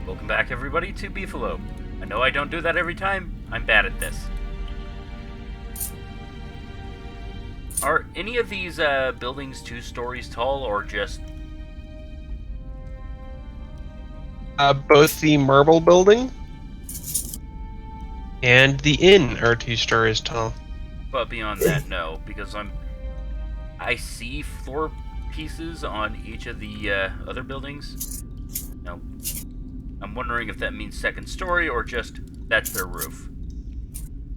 Welcome back, everybody, to Beefalo. I know I don't do that every time. I'm bad at this. Are any of these buildings 2 stories tall, or just... Both the marble building and the inn are 2 stories tall. But beyond that, no, because I see floor pieces on each of the other buildings. No. I'm wondering if that means 2nd story, or just that's their roof.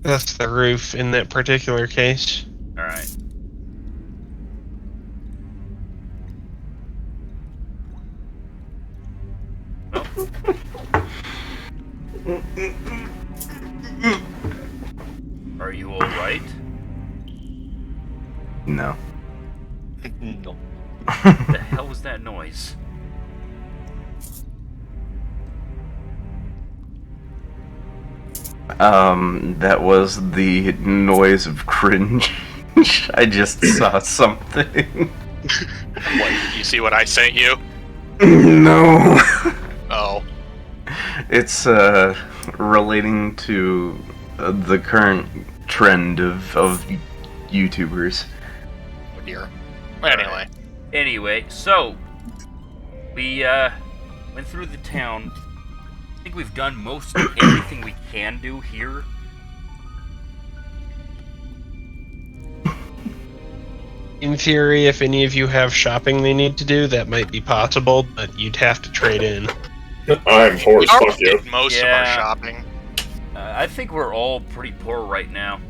That's the roof in that particular case. Alright. Are you alright? No. No. What the hell was that noise? That was the noise of cringe. I just saw something. What, did you see what I sent you? No. Oh. It's, relating to the current trend of YouTubers. Oh dear. Anyway. Anyway, so we went through the town. I think we've done most everything we can do here. In theory, if any of you have shopping they need to do, that might be possible, but you'd have to trade in. I'm poor as fuck, already yo. did most of our Yeah. shopping. I think we're all pretty poor right now.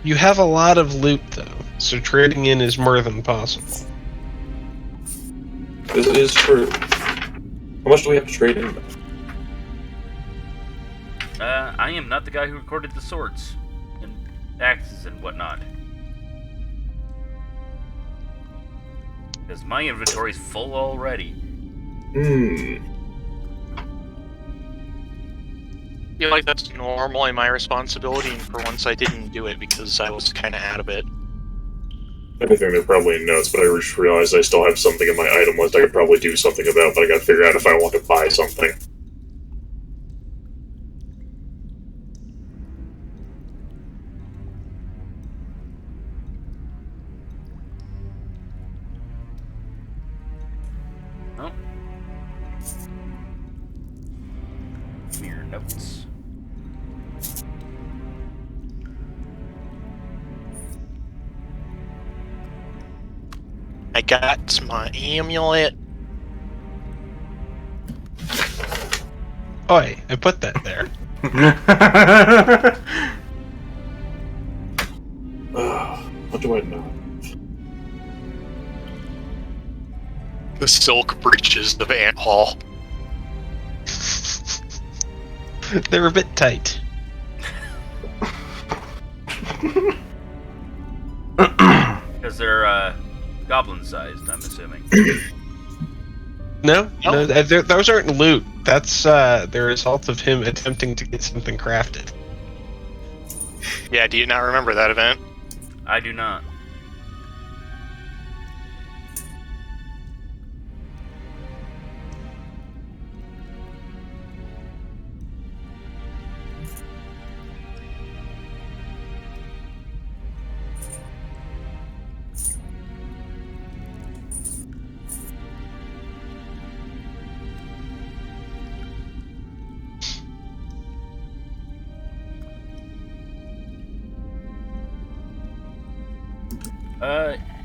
You have a lot of loot, though, so trading in is more than possible. This is for... How much do we have to trade in? I am not the guy who recorded the swords and axes and whatnot. Because my inventory's full already. Hmm. I feel like that's normally my responsibility, and for once I didn't do it because I was kind of out of it. I think they're probably in notes, but I just realized I still have something in my item list I could probably do something about, but I gotta figure out if I want to buy something. Oh. Give me your notes. I got my amulet. Oi, I put that there. What do I know? The silk breeches of Ant Hall. They're a bit tight. Because they're, goblin-sized, I'm assuming. No, Oh. those aren't loot. That's the result of him attempting to get something crafted. Yeah, do you not remember that event? I do not.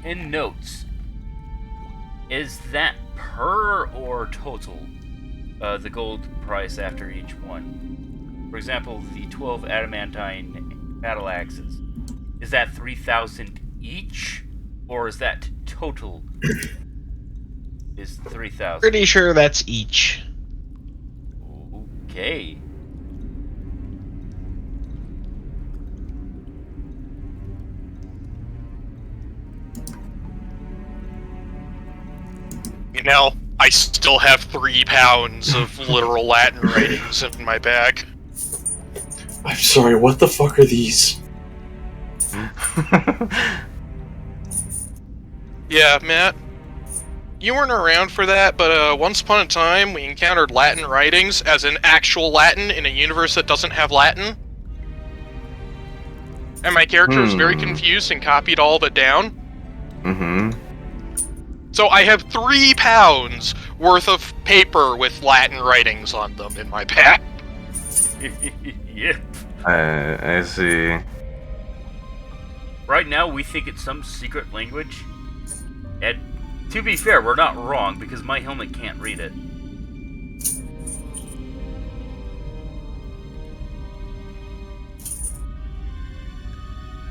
In notes, is that per or total, the gold price after each one? For example, the 12 adamantine battle axes, is that 3,000 each, or is that total is 3,000? Pretty sure that's each. Okay. You know, I still have 3 pounds of literal Latin writings in my bag. I'm sorry, what the fuck are these? Yeah, Matt? you weren't around for that, but once upon a time we encountered Latin writings, as in actual Latin, in a universe that doesn't have Latin. And my character was very confused and copied all of it down. Mm-hmm. So I have 3 pounds worth of paper with Latin writings on them in my pack. Yep. I see. Right now, we think it's some secret language. And to be fair, we're not wrong, because my helmet can't read it.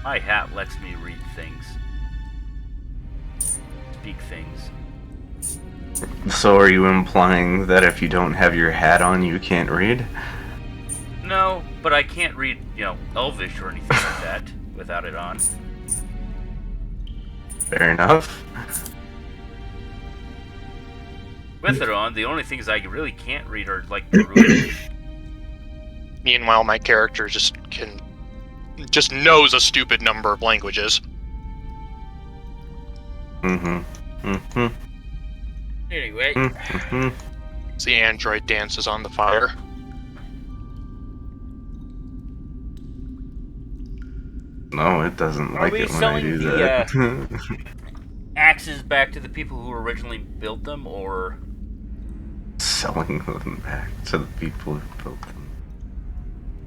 My hat lets me read things. Speak things. So are you implying that if you don't have your hat on, you can't read? No, but I can't read, Elvish or anything like that without it on. Fair enough. With it on, the only things I really can't read are, like, the Druidish. Meanwhile, my character just knows a stupid number of languages. Mm-hmm. Mm-hmm. Anyway. Mm-hmm. The android dances on the fire. No, it doesn't Are like we it when I selling do the, that. Axes back to the people who originally built them, or... Selling them back to the people who built them.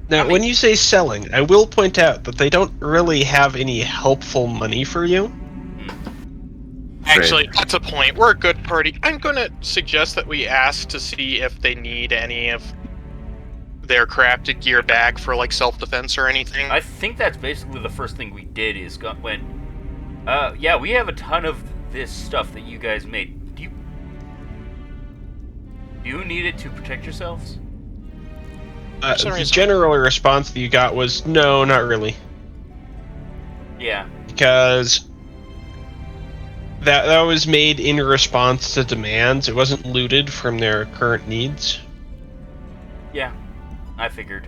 Now, when you say selling, I will point out that they don't really have any helpful money for you. Actually, that's a point. We're a good party. I'm gonna suggest that we ask to see if they need any of their crafted gear back for, like, self-defense or anything. I think that's basically the first thing we did, is yeah, we have a ton of this stuff that you guys made. Do you need it to protect yourselves? The general response that you got was, no, not really. Yeah. Because that was made in response to demands. It wasn't looted from their current needs. Yeah, I figured.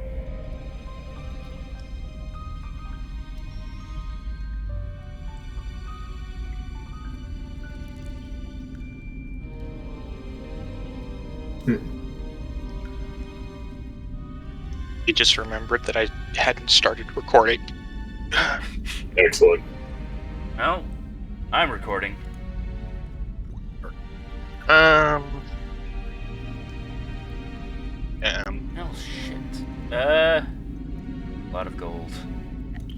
I just remembered that I hadn't started recording. Excellent. Well, I'm recording. Oh, shit. A lot of gold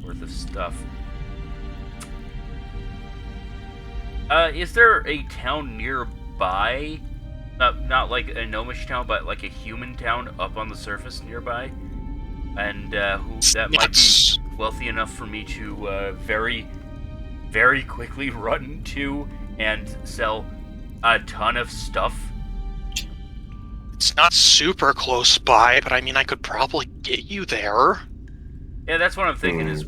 worth of stuff. Is there a town nearby? Not like a gnomish town, but like a human town up on the surface nearby? And who that might be wealthy enough for me to very, very quickly run to and sell a ton of stuff? It's not super close by, but I mean, I could probably get you there. Yeah, that's what I'm thinking is,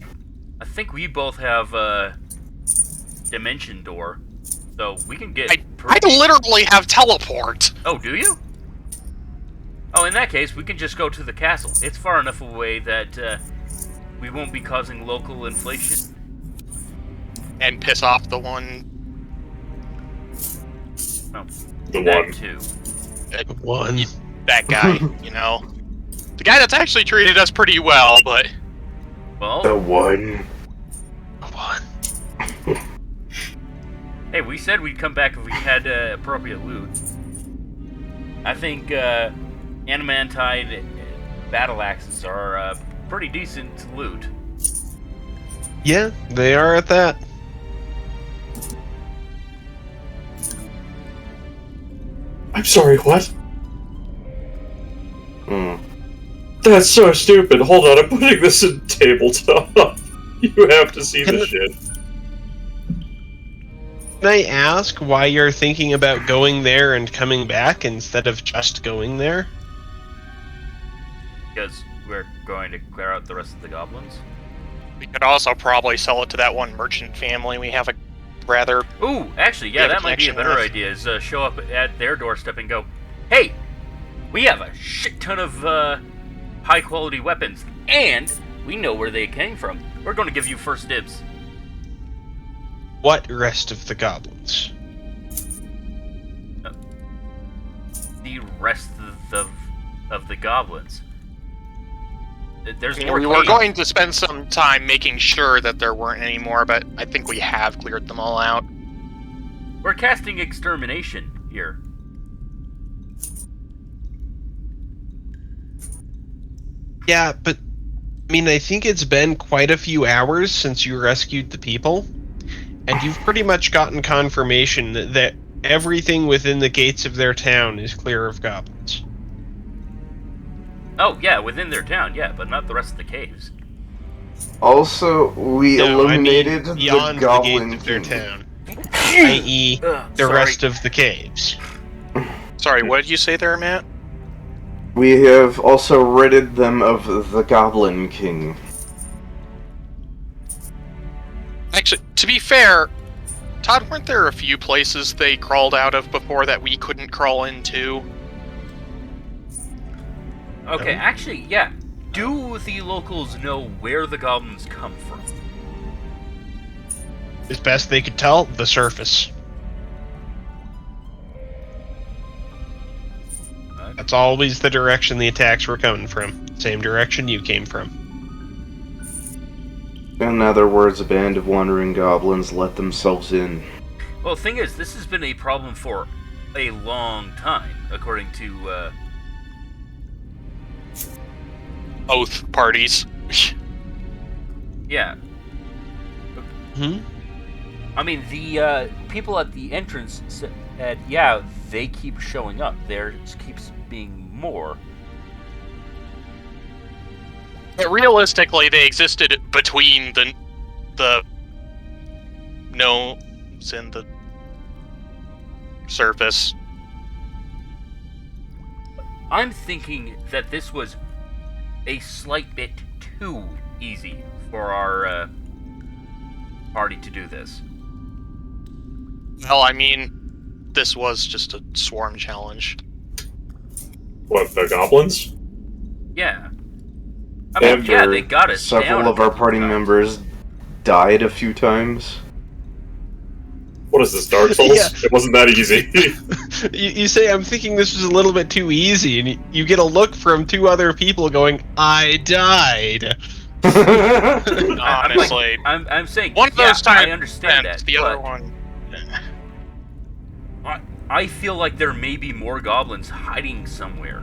I think we both have a dimension door, so we can get... I literally have teleport! Oh, do you? Oh, in that case, we can just go to the castle. It's far enough away that we won't be causing local inflation. And piss off the one... Oh, The that one. too. One. That guy, you know? The guy that's actually treated us pretty well, but... Well... The one. One. Hey, we said we'd come back if we had appropriate loot. I think adamantine battle axes are pretty decent loot. Yeah, they are at that. I'm sorry, what? Hmm. That's so stupid. Hold on, I'm putting this in tabletop. You have to see this shit. Can I ask why you're thinking about going there and coming back instead of just going there? Because we're going to clear out the rest of the goblins. We could also probably sell it to that one merchant family. We have a rather... Ooh, actually, yeah, have a that might be a connection better with. idea, is show up at their doorstep and go, hey, we have a shit ton of high-quality weapons, and we know where they came from. We're going to give you first dibs. What rest of the goblins? the rest of the goblins. There's more. We were caves. going to spend some time making sure that there weren't any more, but I think we have cleared them all out. We're casting extermination here. Yeah, but I mean, I think it's been quite a few hours since you rescued the people, and you've pretty much gotten confirmation that everything within the gates of their town is clear of goblins. Oh yeah, within their town, yeah, but not the rest of the caves. Also, we eliminated the beyond goblin the gates of their king. town, i.e., the Sorry. rest of the caves. Sorry, what did you say there, Matt? We have also ridded them of the Goblin King. Actually, to be fair, Todd, weren't there a few places they crawled out of before that we couldn't crawl into? Okay, No. actually, yeah. Do the locals know where the goblins come from? As best they could tell, the surface. That's always the direction the attacks were coming from. Same direction you came from. In other words, a band of wandering goblins let themselves in. Well, the thing is, this has been a problem for a long time, according to, Both parties. yeah. Hmm? I mean, the people at the entrance said, yeah, they keep showing up. There keeps being more. But realistically, they existed between the gnomes and the surface. I'm thinking that this was a slight bit too easy for our party to do this. Well, I mean, this was just a swarm challenge. What, the goblins? Yeah. I mean, yeah, they got us down Several a of our couple party times. members died a few times. What is this, Dark Souls? Yeah. It wasn't that easy. You say, I'm thinking this was a little bit too easy, and you get a look from two other people going, I died. Honestly, I'm saying one of yeah, those times I understand that. the other one. I feel like there may be more goblins hiding somewhere.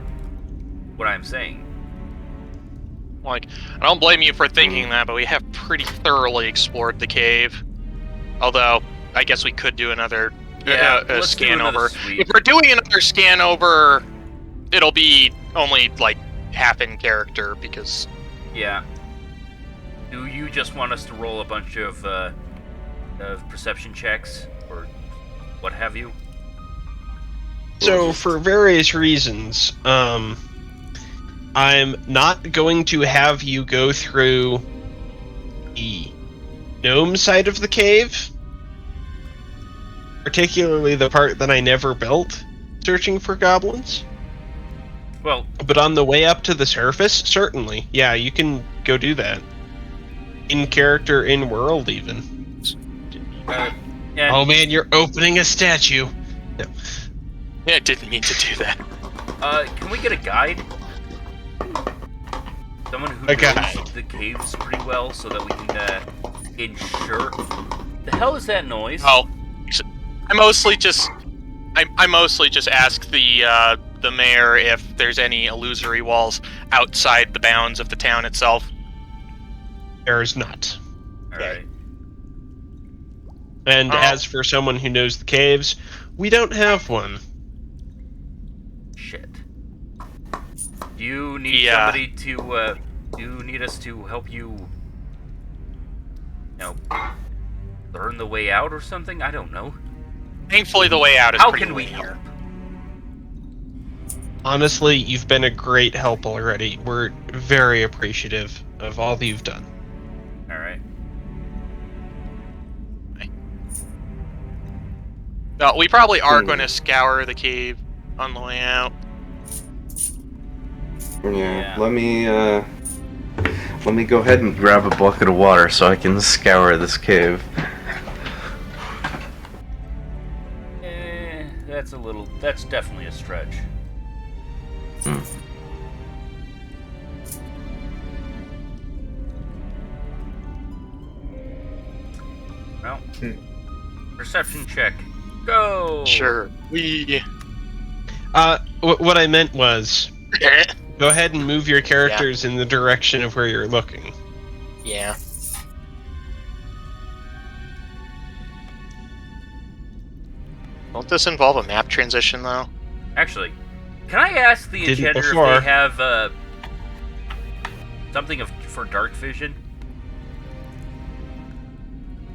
What I'm saying. Like, I don't blame you for thinking that, but we have pretty thoroughly explored the cave. Although, I guess we could do another Let's do scan another over. sweep. If we're doing another scan over, it'll be only like half in character because Yeah. Do you just want us to roll a bunch of perception checks or what have you? So, for various reasons, I'm not going to have you go through the gnome side of the cave, particularly the part that I never built, searching for goblins. Well, But on the way up to the surface, certainly. Yeah, you can go do that. In character, in world, even. and Oh man, you're opening a statue. No. yeah, I didn't mean to do that. can we get a guide? Someone who A knows guide. the caves pretty well, so that we can ensure. The hell is that noise? Oh, I mostly just ask the mayor if there's any illusory walls outside the bounds of the town itself. There is not. All right. And Oh. as for someone who knows the caves, we don't have one. Shit. Do you need Yeah. somebody to? Do you need us to help you? Learn the way out or something? I don't know. Thankfully, the way out is How pretty can we linear. help? Honestly, you've been a great help already. We're very appreciative of all that you've done. All right. No, we probably are going to scour the cave on the way out. Yeah, let me go ahead and grab a bucket of water so I can scour this cave. That's definitely a stretch. Well, perception check. Go! Sure. We. What I meant was, go ahead and move your characters in the direction of where you're looking. Yeah. Won't this involve a map transition, though? Actually, can I ask the Didn't enchanter before. if they have something for dark vision?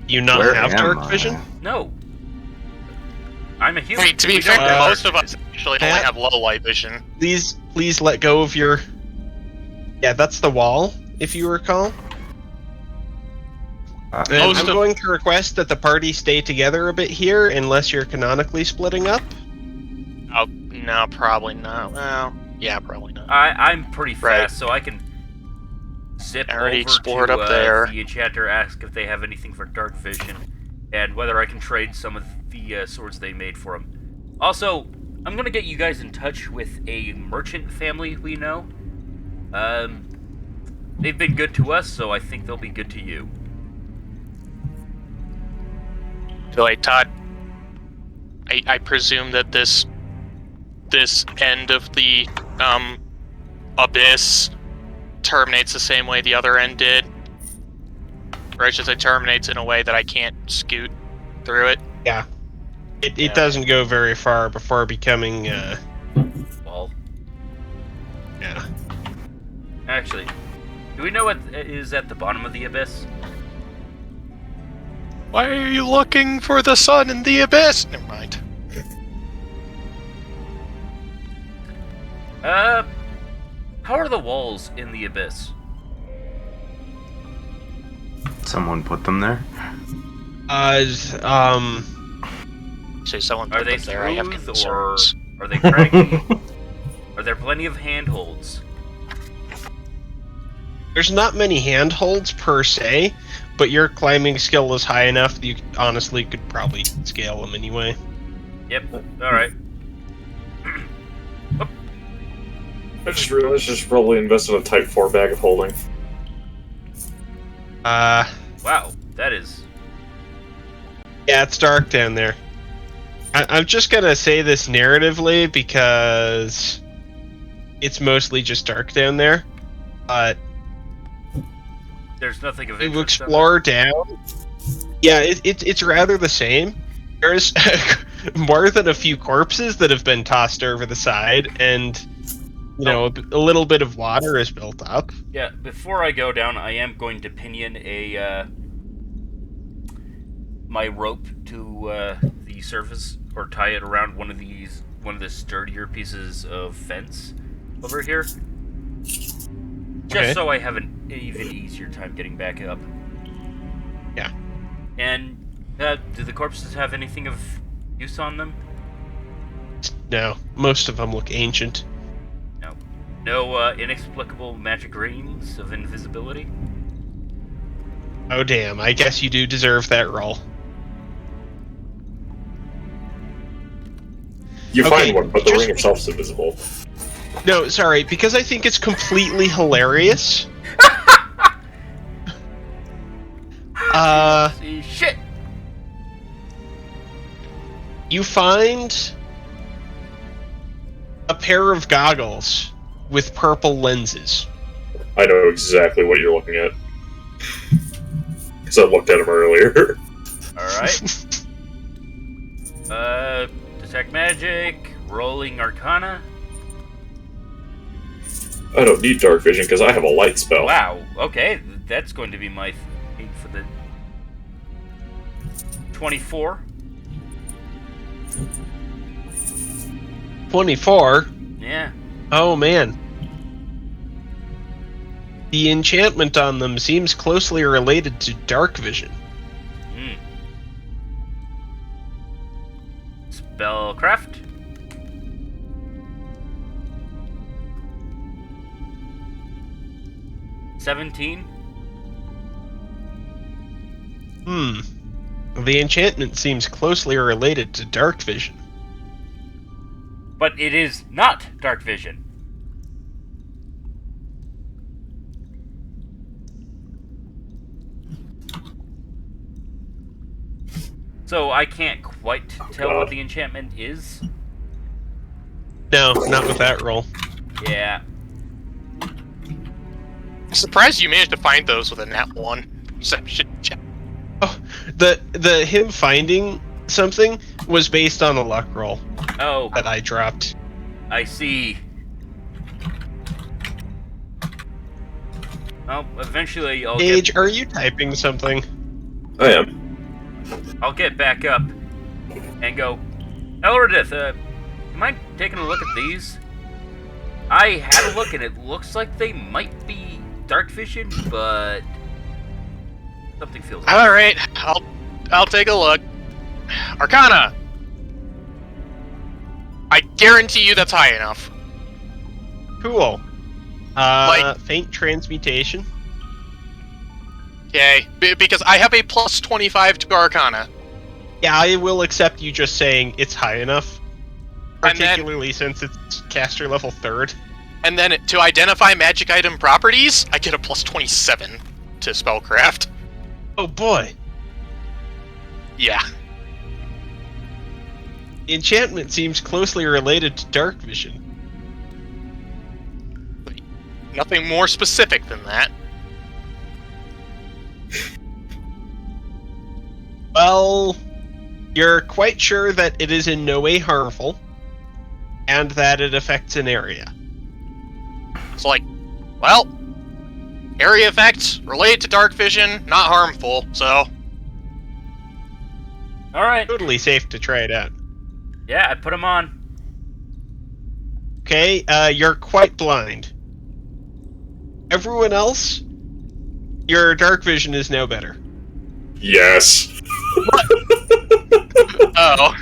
You not Where have am dark I? vision? No. I'm a human. Wait, to be We fair, don't have Most dark of us vision. actually only Pat? have low light vision. Please let go of your... Yeah, that's the wall, if you recall. And Most I'm of- going to request that the party stay together a bit here, unless you're canonically splitting up. Oh, no, probably not. Well, yeah, probably not. I'm pretty fast, Right. so I can zip I already over explored to up there. the enchanter, ask if they have anything for dark vision, and whether I can trade some of the swords they made for them. Also, I'm gonna get you guys in touch with a merchant family we know. They've been good to us, so I think they'll be good to you. So, like, Todd, I presume that this end of the abyss terminates the same way the other end did, or I should say, terminates in a way that I can't scoot through it. It Yeah. doesn't go very far before becoming, Well, yeah. actually, do we know what is at the bottom of the abyss? Why are you looking for the sun in the abyss? Never mind. How are the walls in the abyss? Someone put them there? Say someone Are put they them there. I have smooth, or concerns. are they craggy? Are there plenty of handholds? There's not many handholds per se, but your climbing skill is high enough that you honestly could probably scale them anyway. Yep. Alright. I just realized I should probably invest in a Type 4 bag of holding. Wow, that is... Yeah, it's dark down there. I'm just gonna say this narratively because it's mostly just dark down there. But There's nothing of you interest. explore down. Yeah, it's rather the same. There's more than a few corpses that have been tossed over the side, and you know a little bit of water is built up. Yeah, before I go down, I am going to pinion my rope to the surface, or tie it around one of the sturdier pieces of fence over here, just Okay. so I have an even easier time getting back up. Yeah. And do the corpses have anything of use on them? No, most of them look ancient. No inexplicable magic rings of invisibility? Oh damn! I guess you do deserve that roll. You Okay, find one, but the just- ring itself is invisible. No, sorry, because I think it's completely hilarious. See, shit! You find a pair of goggles with purple lenses. I know exactly what you're looking at. Because I looked at them earlier. Alright. Detect magic, rolling arcana. I don't need dark vision because I have a light spell. Wow, okay, that's going to be my thing for the 24. 24. Yeah. Oh man. The enchantment on them seems closely related to dark vision. Hmm. Spellcraft. $17. The enchantment seems closely related to dark vision. But it is not dark vision. So I can't quite tell God. what the enchantment is. No, not with that roll. Yeah. I'm surprised you managed to find those with a nat 1 perception check. Oh, the him finding something was based on a luck roll Oh, that I dropped. I see. Well, eventually Paige, are you typing something? I am. I'll get back up and go, Elredith, you mind taking a look at these? I had a look and it looks like they might be dark vision, but something feels off. All right, I'll take a look. Arcana. I guarantee you that's high enough. Cool. Faint transmutation. Okay, because I have a plus 25 to Arcana. Yeah, I will accept you just saying it's high enough. And then- Particularly since it's caster level 3rd. And then to identify magic item properties, I get a plus 27 to spellcraft. Oh boy. Yeah. Enchantment seems closely related to dark vision. Nothing more specific than that. Well, you're quite sure that it is in no way harmful, and that it affects an area. It's like, well, area effects related to dark vision, not harmful, so... Alright, Totally safe to try it out. yeah, I put them on. Okay, you're quite blind. Everyone else, your dark vision is now better. Yes. Oh.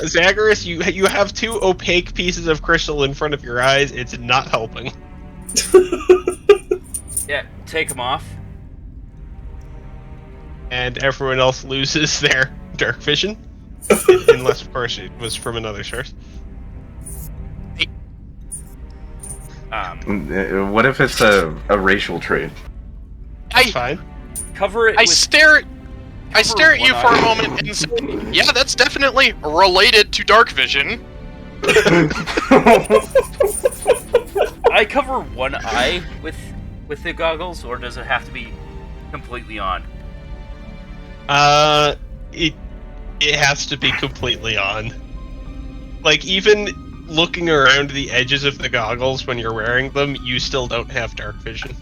Zagreus, you have 2 opaque pieces of crystal in front of your eyes. It's not helping. Yeah, take them off. And everyone else loses their dark vision. Unless, of course, it was from another source. What if it's a racial trait? That's fine. Cover it I with... stare at you one for a eye. moment and say, yeah, that's definitely related to dark vision. I cover one eye with the goggles, or does it have to be completely on? It has to be completely on. Like, even looking around the edges of the goggles when you're wearing them, you still don't have dark vision.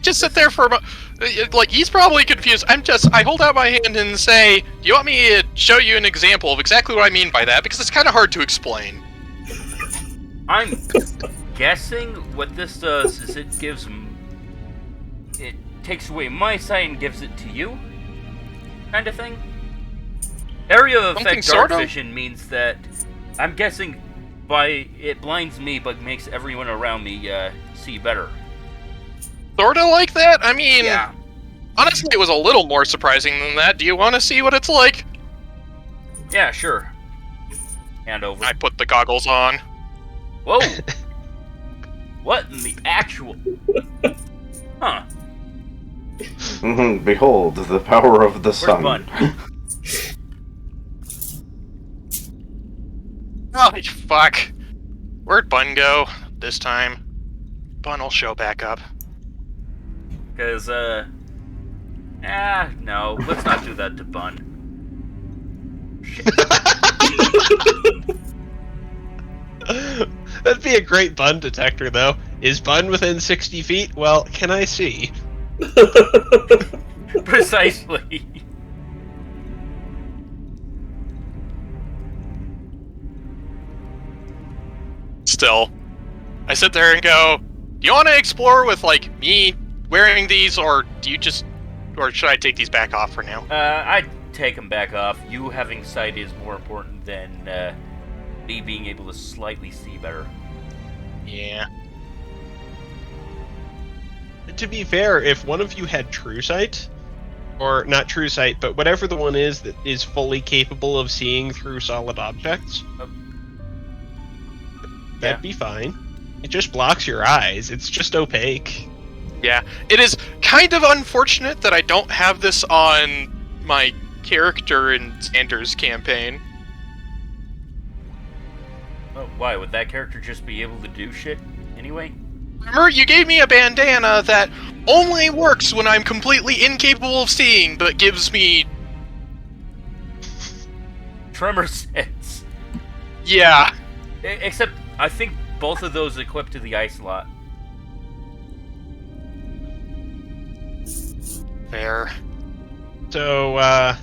Just sit there for a moment. Like, he's probably confused. I hold out my hand and say, do you want me to show you an example of exactly what I mean by that? Because it's kind of hard to explain. I'm guessing what this does is it takes away my sight and gives it to you, kind of thing. Area of Something effect dark sort of? vision means that I'm guessing by it blinds me but makes everyone around me see better. Sorta like that? I mean, Yeah. honestly, it was a little more surprising than that. Do you want to see what it's like? Yeah, sure. Hand over. I put the goggles on. Whoa! What in the actual? Huh? Behold, the power of the sun. Bun? Oh, fuck. Where'd Bun go this time? Bun will show back up. Because, no, let's not do that to Bun. Shit. That'd be a great Bun detector, though. Is Bun within 60 feet? Well, can I see? Precisely. Still, I sit there and go, do you want to explore with, like, me wearing these, or should I take these back off for now? I'd take them back off. You having sight is more important than, me being able to slightly see better. Yeah. To be fair, if one of you had true sight, or not true sight, but whatever the one is that is fully capable of seeing through solid objects, that'd be fine. It just blocks your eyes. It's just opaque. Yeah. It is kind of unfortunate that I don't have this on my character in Xander's campaign. Oh, why? Would that character just be able to do shit anyway? Remember, you gave me a bandana that only works when I'm completely incapable of seeing, but gives me... Tremor sense. Yeah. Except, I think both of those equip to the ice lot. Fair. So,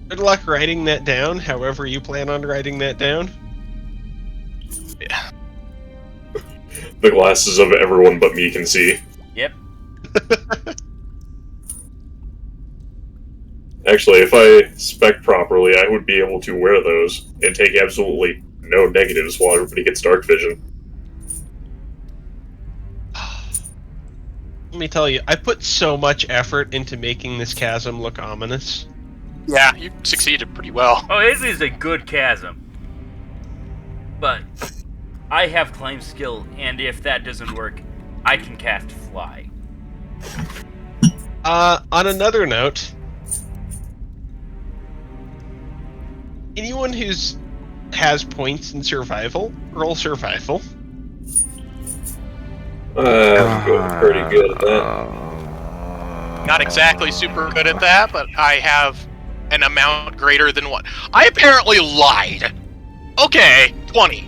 good luck writing that down, however you plan on writing that down. Yeah. The glasses of everyone but me can see. Yep. Actually, if I spec properly, I would be able to wear those and take absolutely no negatives while everybody gets dark vision. Let me tell you, I put so much effort into making this chasm look ominous. Yeah, you succeeded pretty well. Oh, it is a good chasm. But I have climb skill, and if that doesn't work, I can cast fly. On another note, anyone has points in survival, roll survival. I'm pretty good at that. Not exactly super good at that, but I have an amount greater than one. I apparently lied. Okay, 20.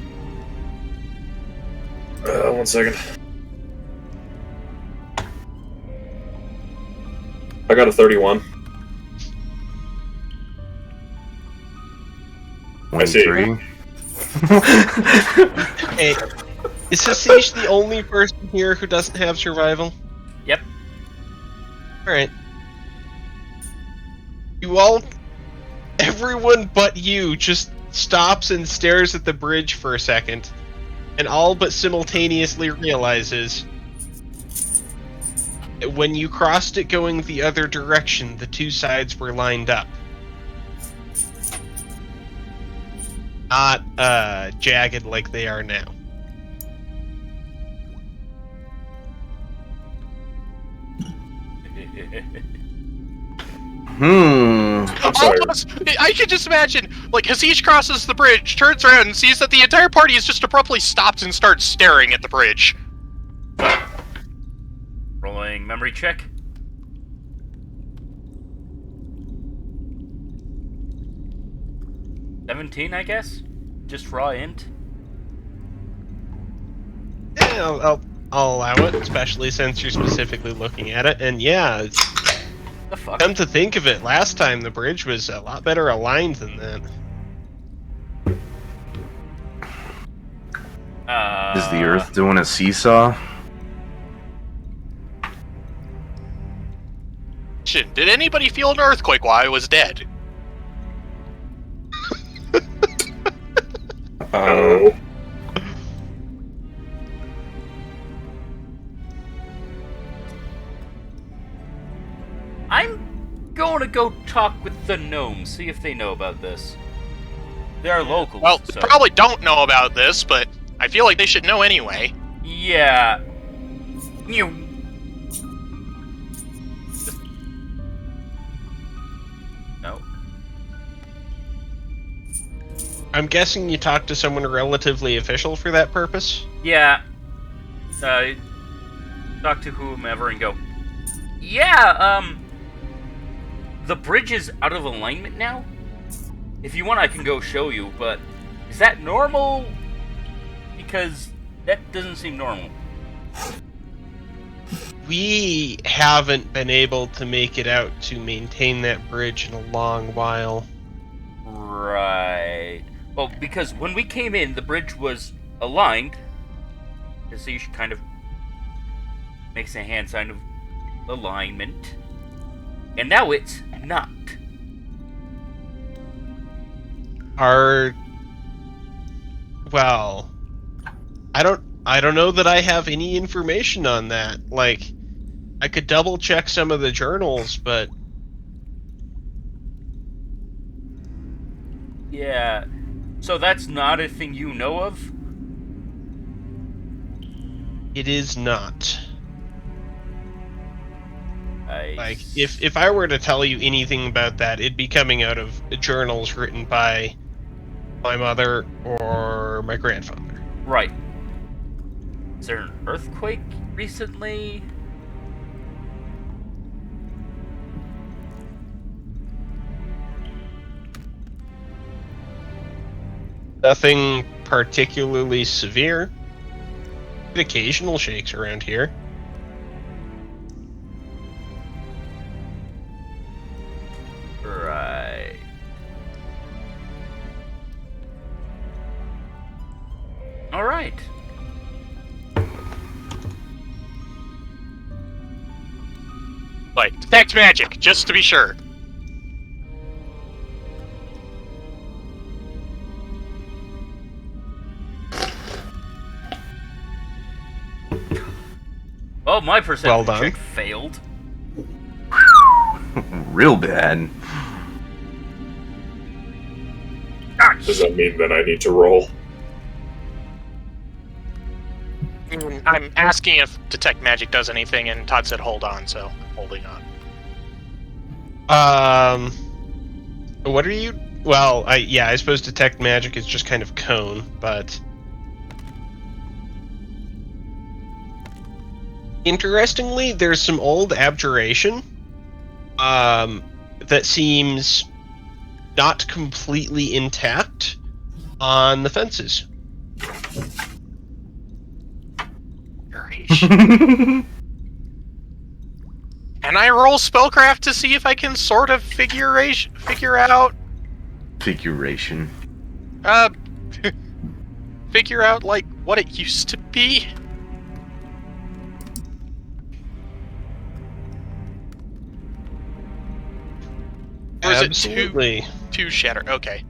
1 second. I got a 31. I see. 23. Hey, is Sasish the only person here who doesn't have survival? Yep. Alright. Everyone but you just stops and stares at the bridge for a second, and all but simultaneously realizes that when you crossed it going the other direction, the two sides were lined up. Not, jagged like they are now. I'm sorry. I can just imagine, like, Hasish crosses the bridge, turns around, and sees that the entire party is just abruptly stopped and starts staring at the bridge. Rolling memory check. $17, I guess? Just raw int? Yeah, I'll allow it, especially since you're specifically looking at it. And yeah, The fuck? come to think of it, last time the bridge was a lot better aligned than that. Is the Earth doing a seesaw? Shit, did anybody feel an earthquake while I was dead? Oh. I'm going to go talk with the gnomes, see if they know about this. They are locals. Well, so. they probably don't know about this, but I feel like they should know anyway. Yeah. You. No. I'm guessing you talked to someone relatively official for that purpose? Yeah. Talk to whomever and go, yeah, the bridge is out of alignment now? If you want, I can go show you, but is that normal? Because that doesn't seem normal. We haven't been able to make it out to maintain that bridge in a long while. Right. Well, because when we came in, the bridge was aligned. So you should kind of makes a hand sign of alignment. And now it's not. Well, I don't know that I have any information on that. Like, I could double check some of the journals, but Yeah. So that's not a thing you know of? it is not. Like, if I were to tell you anything about that, it'd be coming out of journals written by my mother or my grandfather. Right. Is there an earthquake recently? Nothing particularly severe. Occasional shakes around here. Right. All right. Like, detect magic, just to be sure. Well, my perception Well done. check failed. Real bad. Does that mean that I need to roll? I'm asking if detect magic does anything, and Todd said hold on, so I'm holding on. What are you? Well, I suppose detect magic is just kind of cone, but interestingly, there's some old abjuration that seems not completely intact on the fences. Can I roll spellcraft to see if I can sort of figure out Figuration. figure out like what it used to be? Or is Absolutely. it too shattered? Okay.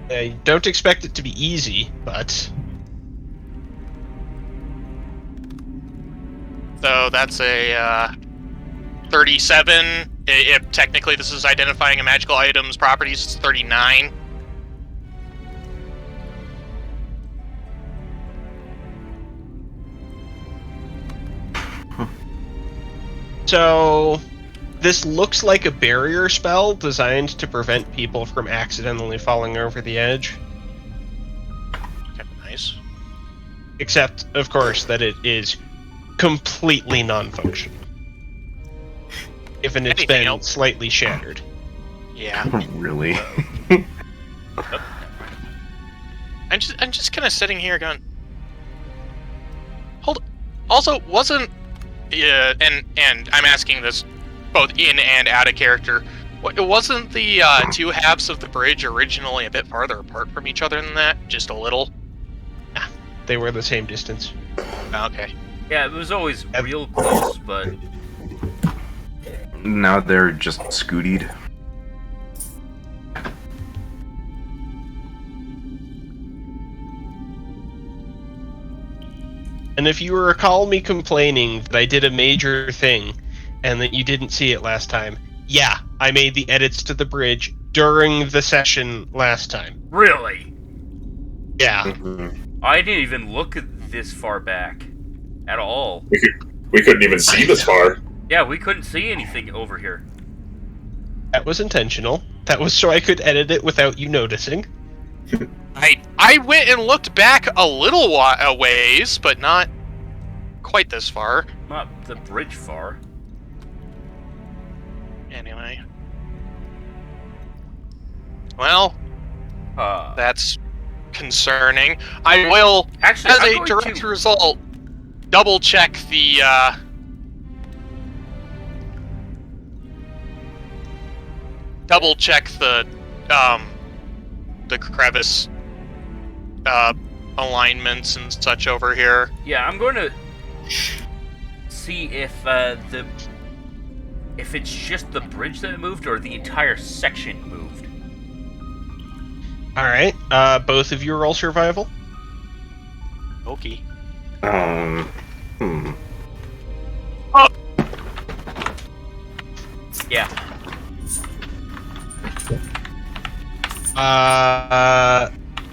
I don't expect it to be easy, but So that's a 37. If technically this is identifying a magical item's properties, it's 39. so this looks like a barrier spell designed to prevent people from accidentally falling over the edge. Okay, nice. Except, of course, that it is completely non-functional. Given it's Anything been else? slightly shattered. Yeah. Really? I'm just kind of sitting here going. Hold. Also, wasn't and I'm asking this both in and out of character. Wasn't the two halves of the bridge originally a bit farther apart from each other than that? Just a little. They were the same distance. Okay. Yeah, it was always real close, but Now they're just scootied. And if you recall me complaining that I did a major thing and that you didn't see it last time, yeah, I made the edits to the bridge during the session last time. really, Yeah. I didn't even look at this far back at all. We couldn't even see this far. Yeah, we couldn't see anything over here. That was intentional. That was so I could edit it without you noticing. I went and looked back a little ways, but not quite this far. Not the bridge far. Anyway. Well, that's concerning. I will, Actually, as I'm a going direct to- result, double check the crevice alignments and such over here. Yeah, I'm going to see if if it's just the bridge that moved or the entire section moved. Alright, both of you roll survival. Okay. Yeah.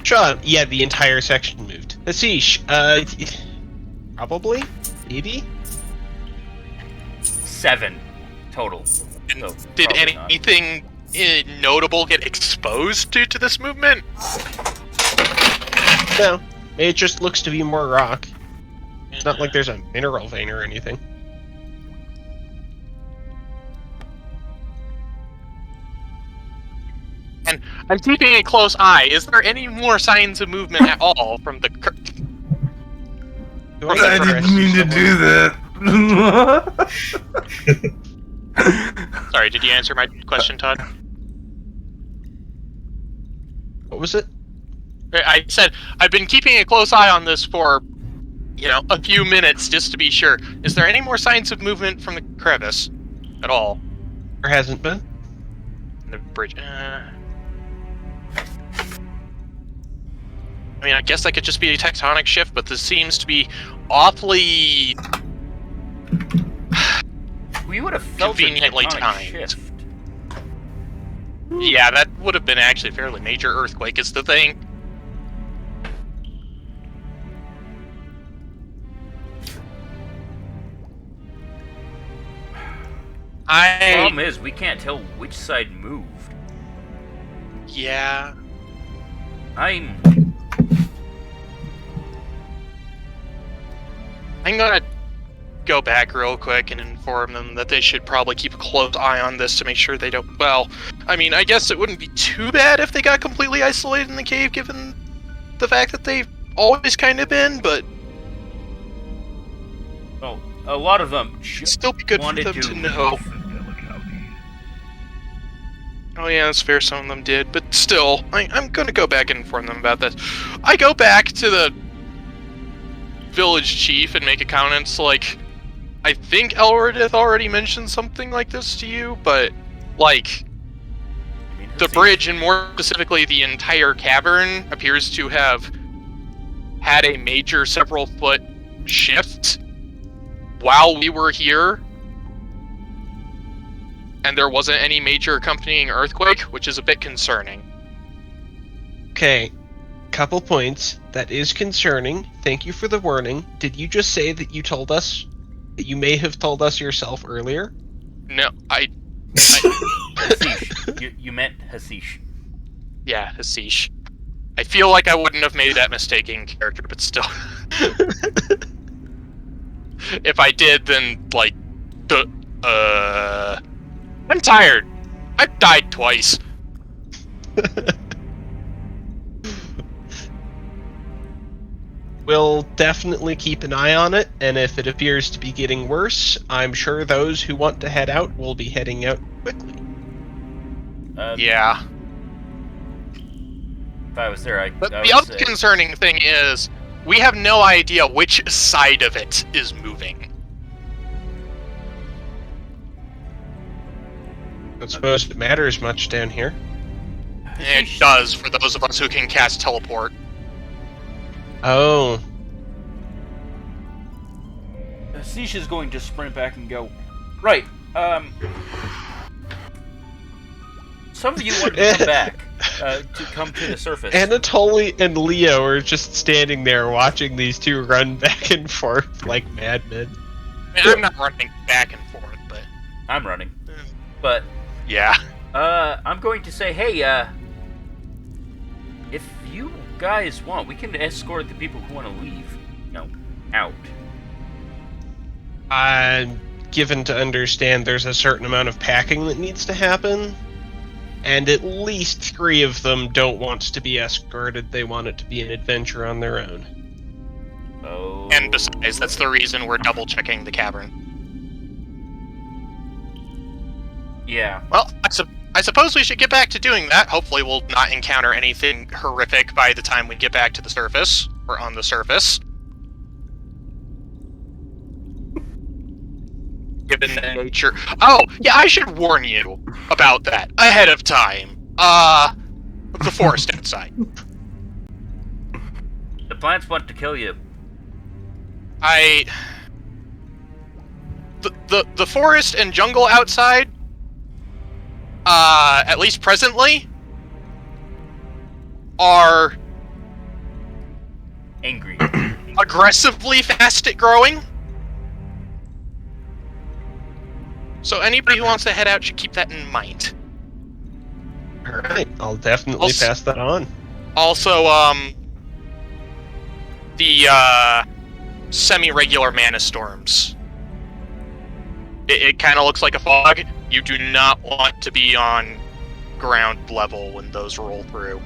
Sean, yeah, the entire section moved. Let's see, probably? Maybe? 7 total. And So, did probably not. anything notable get exposed due to this movement? No, it just looks to be more rock. It's not like there's a mineral vein or anything. And I'm keeping a close eye. Is there any more signs of movement at all from the... Do I get didn't mean to do that. Sorry, did you answer my question, Todd? What was it? I said, I've been keeping a close eye on this for, a few minutes just to be sure. Is there any more signs of movement from the crevice at all? There hasn't been. The bridge. I mean, I guess that could just be a tectonic shift, but this seems to be awfully We would have felt conveniently a tectonic timed. shift. Yeah, that would have been actually a fairly major earthquake, is the thing. Problem is, we can't tell which side moved. Yeah. I'm gonna go back real quick and inform them that they should probably keep a close eye on this to make sure they don't... Well, I mean, I guess it wouldn't be too bad if they got completely isolated in the cave, given the fact that they've always kind of been, but well, a lot of them it'd still be good for wanted them to know. Oh yeah, that's fair, some of them did, but still, I'm gonna go back and inform them about this. I go back to the village chief and make a comment like, I think Elredith already mentioned something like this to you, but, like, the bridge, and more specifically the entire cavern, appears to have had a major several-foot shift while we were here, and there wasn't any major accompanying earthquake, which is a bit concerning. Okay, couple points. That is concerning. Thank you for the warning. Did you just say that you told us that you may have told us yourself earlier? No, Hashish. You meant Hashish. Yeah, Hasish. I feel like I wouldn't have made that mistake in character, but still. If I did, then, like, I'm tired. I've died twice. We'll definitely keep an eye on it, and if it appears to be getting worse, I'm sure those who want to head out will be heading out quickly. Yeah. If I was there, But I the would other say, concerning thing is, we have no idea which side of it is moving. I don't suppose it matters much down here. It does for those of us who can cast teleport. Oh. Hashish is going to sprint back and go, right, some of you want to come back, to come to the surface. Anatoly and Leo are just standing there watching these two run back and forth like madmen. I mean, I'm not running back and forth, but... I'm running. But, yeah. I'm going to say, hey, if you guys want, we can escort the people who want to leave, out. I'm given to understand there's a certain amount of packing that needs to happen, and at least 3 of them don't want to be escorted. They want it to be an adventure on their own. Oh. And besides, that's the reason we're double-checking the cavern. Yeah. Well, I suppose we should get back to doing that. Hopefully we'll not encounter anything horrific by the time we get back to the surface, or on the surface. Given the nature... Oh, yeah, I should warn you about that ahead of time. The forest outside. The plants want to kill you. The forest and jungle outside, at least presently, are Angry. aggressively fast at growing. So anybody who wants to head out should keep that in mind. All right, I'll definitely Also- pass that on. Also, the semi-regular mana storms. It kind of looks like a fog. You do not want to be on ground level when those roll through.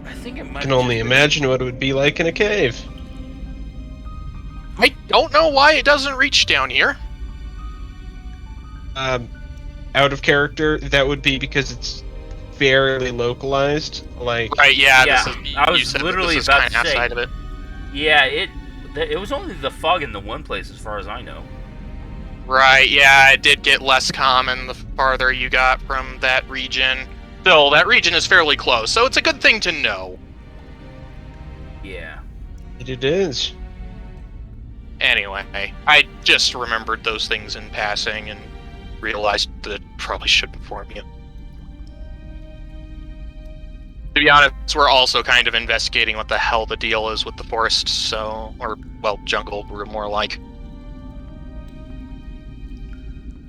I think it might. I can only imagine what it would be like in a cave. I don't know why it doesn't reach down here. Out of character, that would be because it's fairly localized. Like, Right? Yeah. Yeah, This is, I you was said that literally this is about kind to of say. outside of it. Yeah, it was only the fog in the one place, as far as I know. Right, yeah, it did get less common the farther you got from that region. Still, that region is fairly close, so it's a good thing to know. Yeah. it is. Anyway, I just remembered those things in passing and realized that probably should inform you. To be honest, we're also kind of investigating what the hell the deal is with the forest, so... or, well, jungle, we're more like.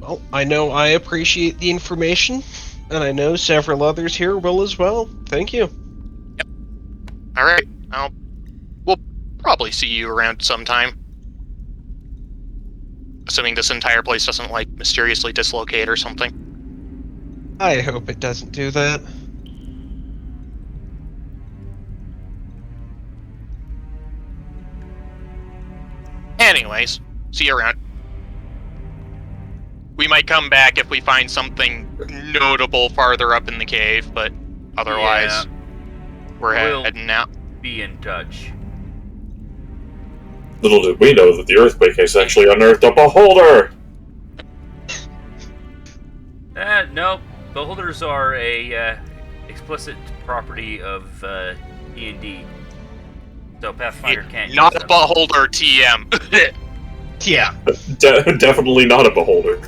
Well, I know I appreciate the information, and I know several others here will as well. Thank you. Alright, we'll probably see you around sometime. Assuming this entire place doesn't, like, mysteriously dislocate or something. I hope it doesn't do that. Anyways, see you around. We might come back if we find something notable farther up in the cave, but otherwise, Yeah. we're We'll- heading out. Be in touch. Little did we know that the earthquake has actually unearthed a beholder! Nope. Beholders are a explicit property of D&D. So Pathfinder can't Not use a them. beholder, TM. Yeah. Definitely not a beholder.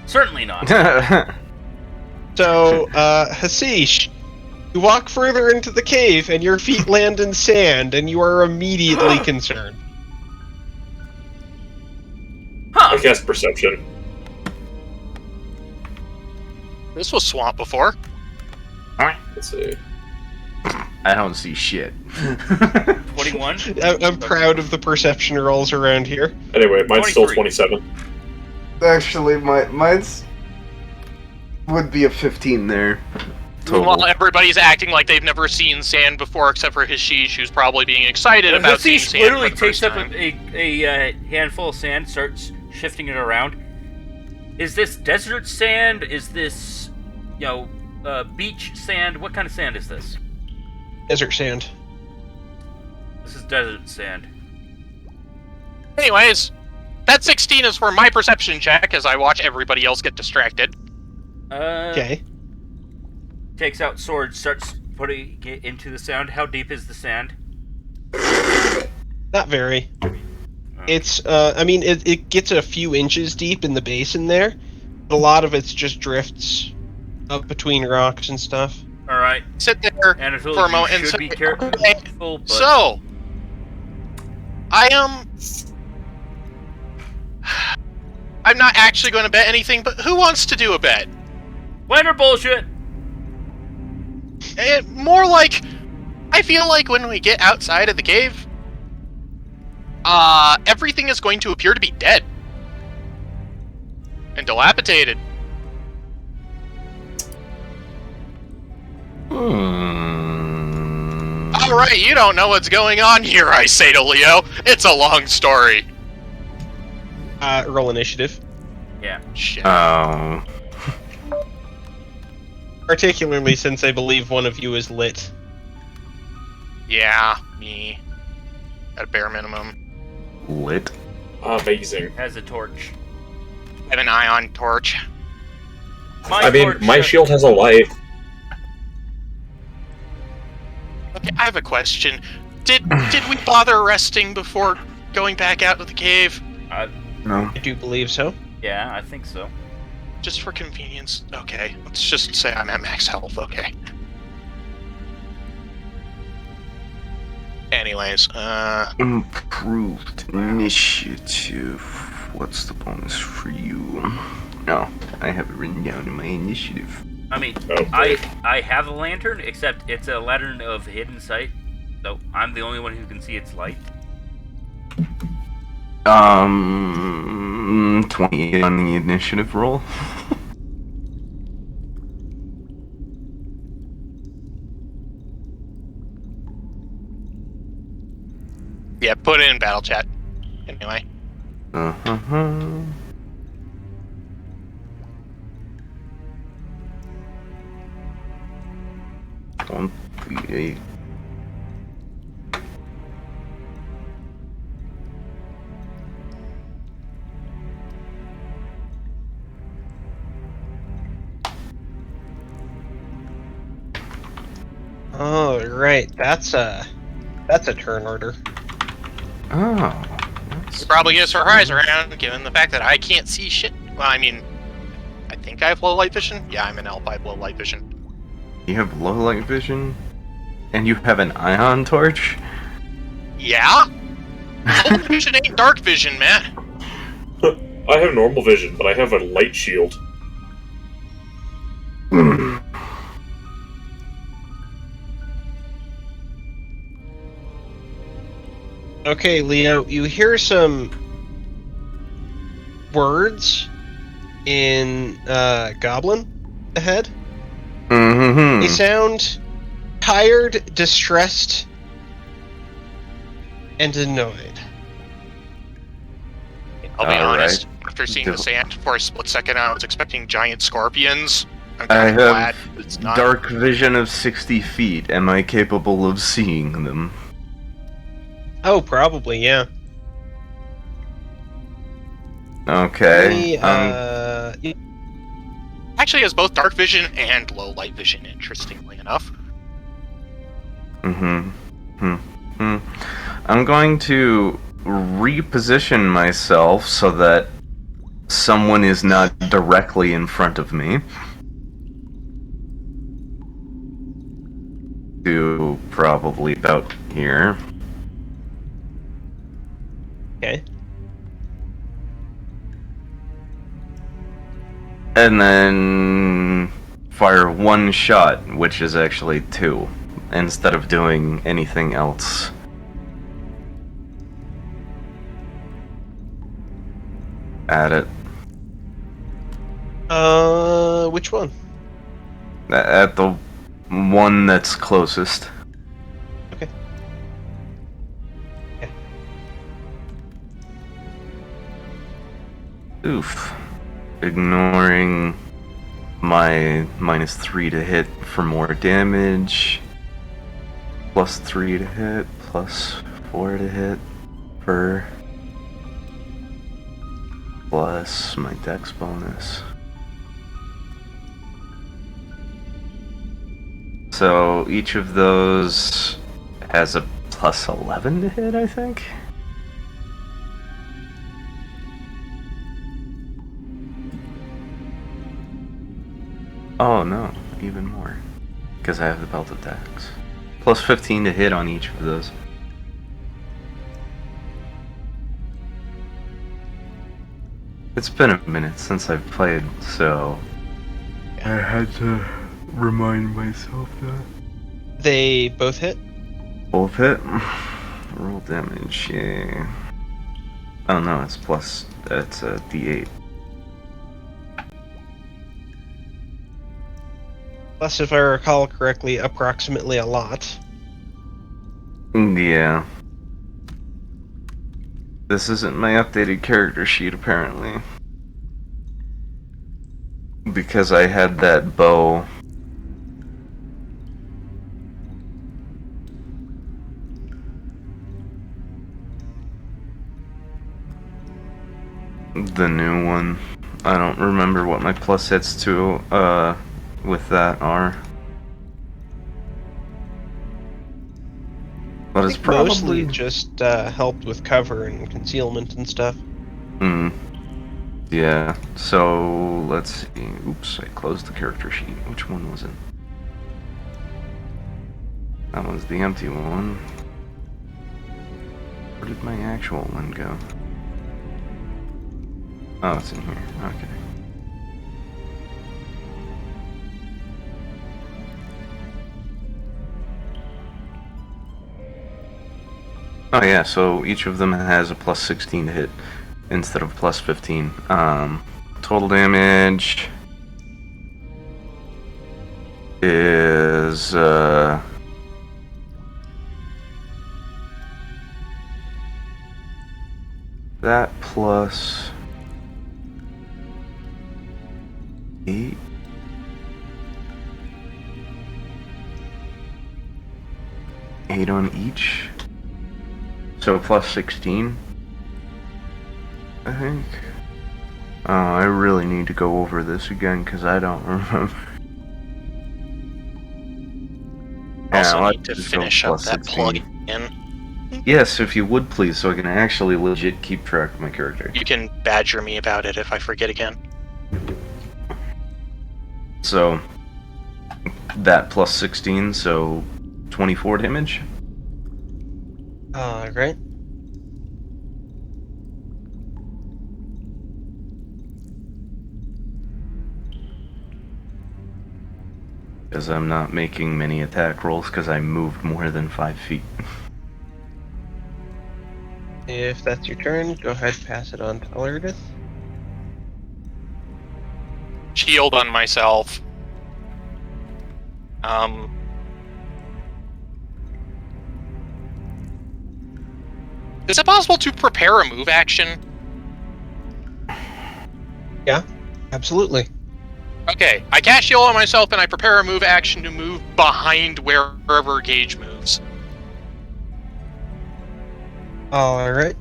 Certainly not. So, Hasish, you walk further into the cave, and your feet land in sand, and you are immediately concerned. Huh. I cast perception. This was swamp before. Let's see. I don't see shit. 21? I'm proud of the perception rolls around here. Anyway, mine's still 23. 27. Actually, mine's would be a 15 there. Meanwhile, Total. everybody's acting like they've never seen sand before, except for Hashish, who's probably being excited about seeing Hasish sand literally for the takes first up time. a handful of sand, starts shifting it around. Is this desert sand? Is this, beach sand? What kind of sand is this? Desert sand. This is desert sand. Anyways, that 16 is for my perception check as I watch everybody else get distracted. Okay. Takes out sword, starts putting it into the sand. How deep is the sand? Not very. It's, it gets a few inches deep in the basin there, but a lot of it's just drifts up between rocks and stuff. Alright. Sit there Anatole, for a moment you and should say, be careful. okay, But so, I'm not actually going to bet anything, but who wants to do a bet? Planner bullshit! More like, I feel like when we get outside of the cave, everything is going to appear to be dead. And dilapidated. Alright, you don't know what's going on here, I say to Leo. It's a long story. Roll initiative. Yeah. Shit. Oh. Particularly since I believe one of you is lit. Yeah, me. At a bare minimum. Lit. Amazing. Has a torch. I have an ion torch. My shield has a light. Okay, I have a question. Did we bother resting before going back out to the cave? No. I do believe so. Yeah, I think so. Just for convenience? Okay, let's just say I'm at max health, okay. Anyways, Improved initiative. what's the bonus for you? No, I have it written down in my initiative. I mean, Okay. I have a lantern, except it's a lantern of hidden sight, so I'm the only one who can see its light. 28 on the initiative roll. Yeah, put it in battle chat. Anyway. Uh-huh. $28. Oh, right. That's a turn order. Oh. You probably get a surprise around, given the fact that I can't see shit. Well, I mean, I think I have low light vision. Yeah, I'm an L5 low light vision. You have low light vision? And you have an ion torch? Yeah? Low vision ain't dark vision, man. I have normal vision, but I have a light shield. Okay, Leo, you hear some words in Goblin ahead. Mm-hmm. They sound tired, distressed, and annoyed. I'll be All honest, right. after seeing the sand for a split second, I was expecting giant scorpions. I'm I kind of glad have it's not. dark vision of 60 feet. Am I capable of seeing them? Oh, probably, yeah. Okay. He, Actually has both dark vision and low light vision, interestingly enough. I'm going to reposition myself so that someone is not directly in front of me. To probably about here. okay. And then fire one shot, which is actually two, instead of doing anything else. At it. Which one? At the one that's closest. Okay. Yeah. Oof. Ignoring my -3 to hit for more damage. +3 to hit, +4 to hit per. Plus my dex bonus. So each of those has a +11 to hit, I think? Oh no, even more. Because I have the belt of dex. +15 to hit on each of those. It's been a minute since I've played, so I had to remind myself that. They both hit? Both hit. Roll damage, yay. Oh no, it's plus. That's a d8. Plus, if I recall correctly, approximately a lot. Yeah. This isn't my updated character sheet, apparently. Because I had that bow. The new one. I don't remember what my plus hits to, with that are. But it's Mostly probably just helped with cover and concealment and stuff. Yeah, so let's see. Oops, I closed the character sheet. Which one was it? That was the empty one. Where did my actual one go? Oh, it's in here. Okay. Oh yeah, so each of them has a plus 16 to hit instead of plus 15. Total damage is that plus 8. Eight on each. So plus 16, I think. Oh, I really need to go over this again because I don't remember. Also I'll need to just go finish up plus that 16. plug-in. Yes, if you would please, so I can actually legit keep track of my character. You can badger me about it if I forget again. So, that plus 16, so 24 damage. Alright. Because I'm not making many attack rolls because I moved more than 5 feet. If that's your turn, go ahead, pass it on to Alertith. Shield on myself. Is it possible to prepare a move action? Yeah, absolutely. Okay, I cast shield on myself and I prepare a move action to move behind wherever Gage moves. Alright.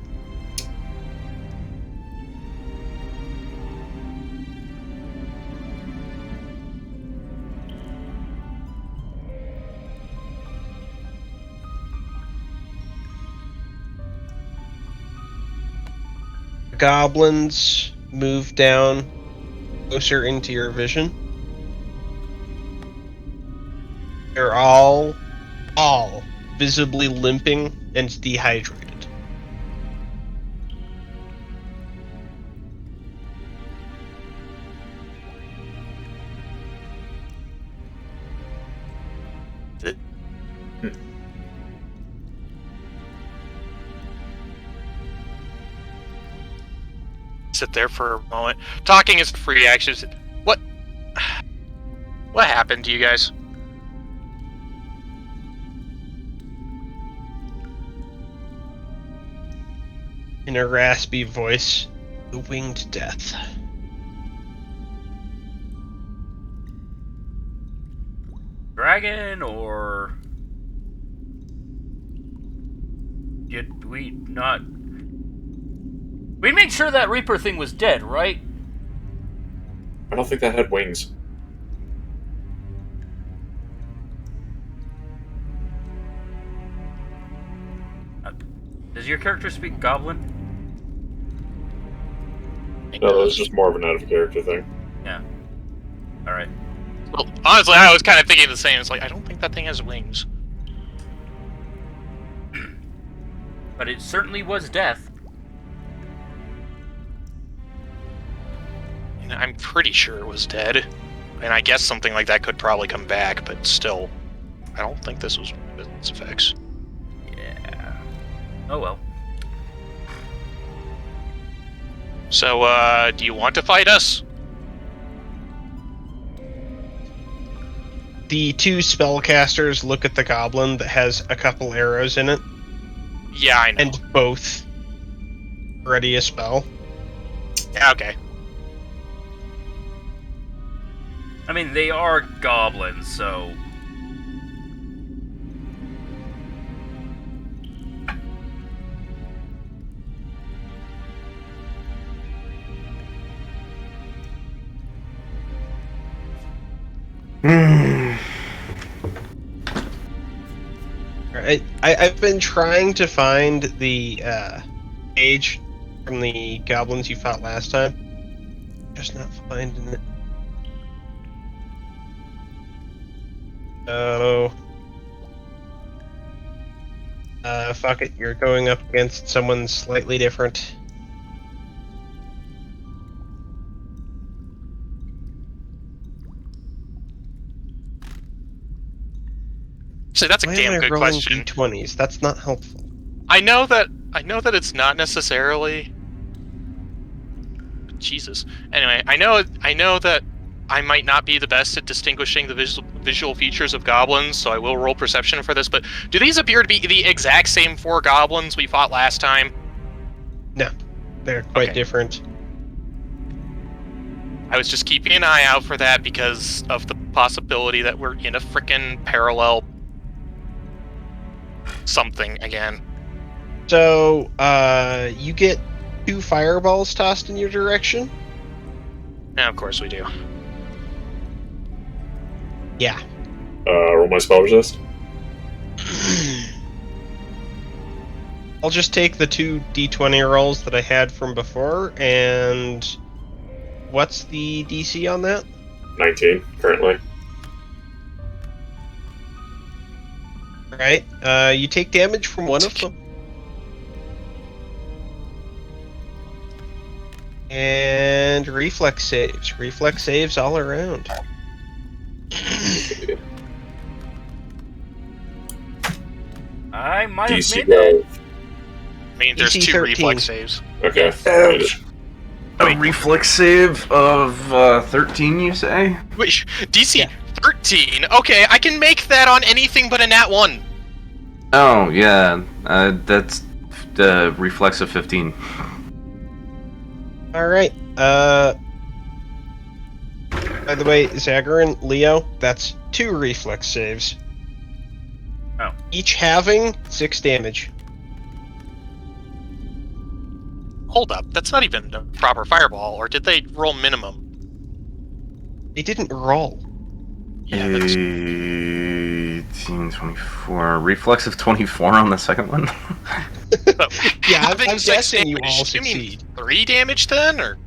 Goblins move down closer into your vision. They're all visibly limping and dehydrated. Sit there for a moment. Talking is free action. What happened to you guys? In a raspy voice, the winged death. Dragon, or did we not? We made sure that Reaper thing was dead, right? I don't think that had wings. Does your character speak Goblin? No, that was just more of an out of character thing. Yeah. All right. Well, honestly, I was kind of thinking the same. It's like, I don't think that thing has wings. But it certainly was death. And I'm pretty sure it was dead. And I guess something like that could probably come back, but still, I don't think this was one of its effects. Yeah. Oh well. So, do you want to fight us? The two spellcasters look at the goblin that has a couple arrows in it, Yeah, I know. and both ready a spell. Yeah, okay. I mean, they are goblins, so. I've been trying to find the page from the goblins you fought last time. Just not finding it. Oh. Fuck it. You're going up against someone slightly different. Actually, that's a Why damn am I good rolling question. d20s? That's not helpful. I know that it's not necessarily. Jesus. Anyway, I know that I might not be the best at distinguishing the visual features of goblins, so I will roll perception for this. But do these appear to be the exact same 4 goblins we fought last time? No, they're quite Okay. different. I was just keeping an eye out for that because of the possibility that we're in a frickin' parallel something again. So, you get 2 fireballs tossed in your direction. Yeah, of course we do. Yeah. Roll my spell resist. I'll just take the 2 d20 rolls that I had from before, and what's the DC on that? 19, currently. Right. You take damage from one of them. And reflex saves. Reflex saves all around. I might have DC made that. I mean, there's DC 2 13. reflex saves. Okay. Yes. A reflex save of 13, you say? Wait, DC Yeah. 13? Okay, I can make that on anything but a nat 1. Oh, yeah. That's the reflex of 15. Alright. By the way, Zagharan, Leo, that's 2 reflex saves. Oh. Each having 6 damage. Hold up, that's not even a proper fireball, or did they roll minimum? They didn't roll. Yeah, that's... 18, 24. Reflex of 24 on the second one? Yeah, I'm having 6 guessing you damage, all you mean succeed. 3 damage then, or?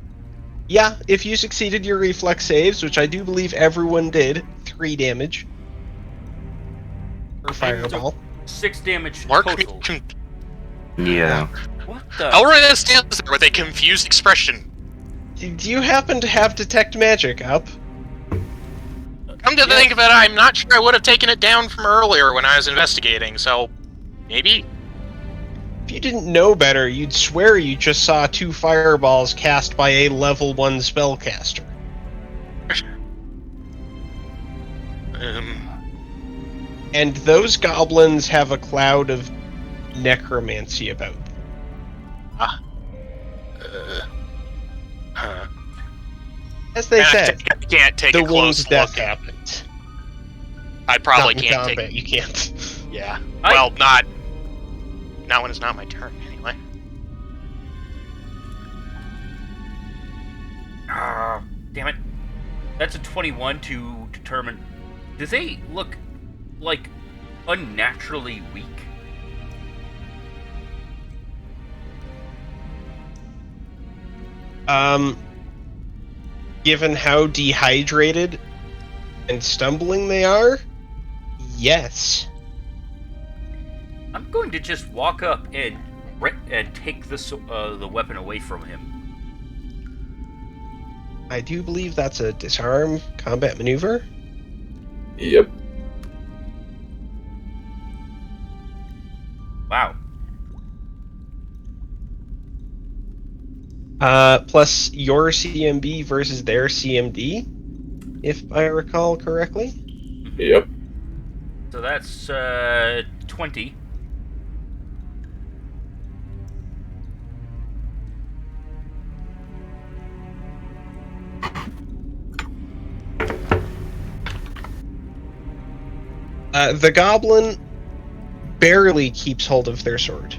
Yeah, if you succeeded your reflex saves, which I do believe everyone did, 3 damage. For fireball. 6 damage Mark total. me... Yeah. What the? Elrond stands there with a confused expression. Do you happen to have detect magic up? Come to think of it, I'm not sure I would have taken it down from earlier when I was investigating, so... Maybe? If you didn't know better, you'd swear you just saw 2 fireballs cast by a level 1 spellcaster. And those goblins have a cloud of necromancy about them. Huh. As they said, I can't take the a close winged death look. happens. I probably Not in can't combat, take... you can't. Yeah. Well, not when it's not my turn, anyway. Damn it. That's a 21 to determine... Do they look, like, unnaturally weak? Given how dehydrated and stumbling they are, yes. I'm going to just walk up and take the weapon away from him. I do believe that's a disarm combat maneuver. Yep. Wow. Plus your CMB versus their CMD, if I recall correctly. Yep. So that's 20. The goblin barely keeps hold of their sword.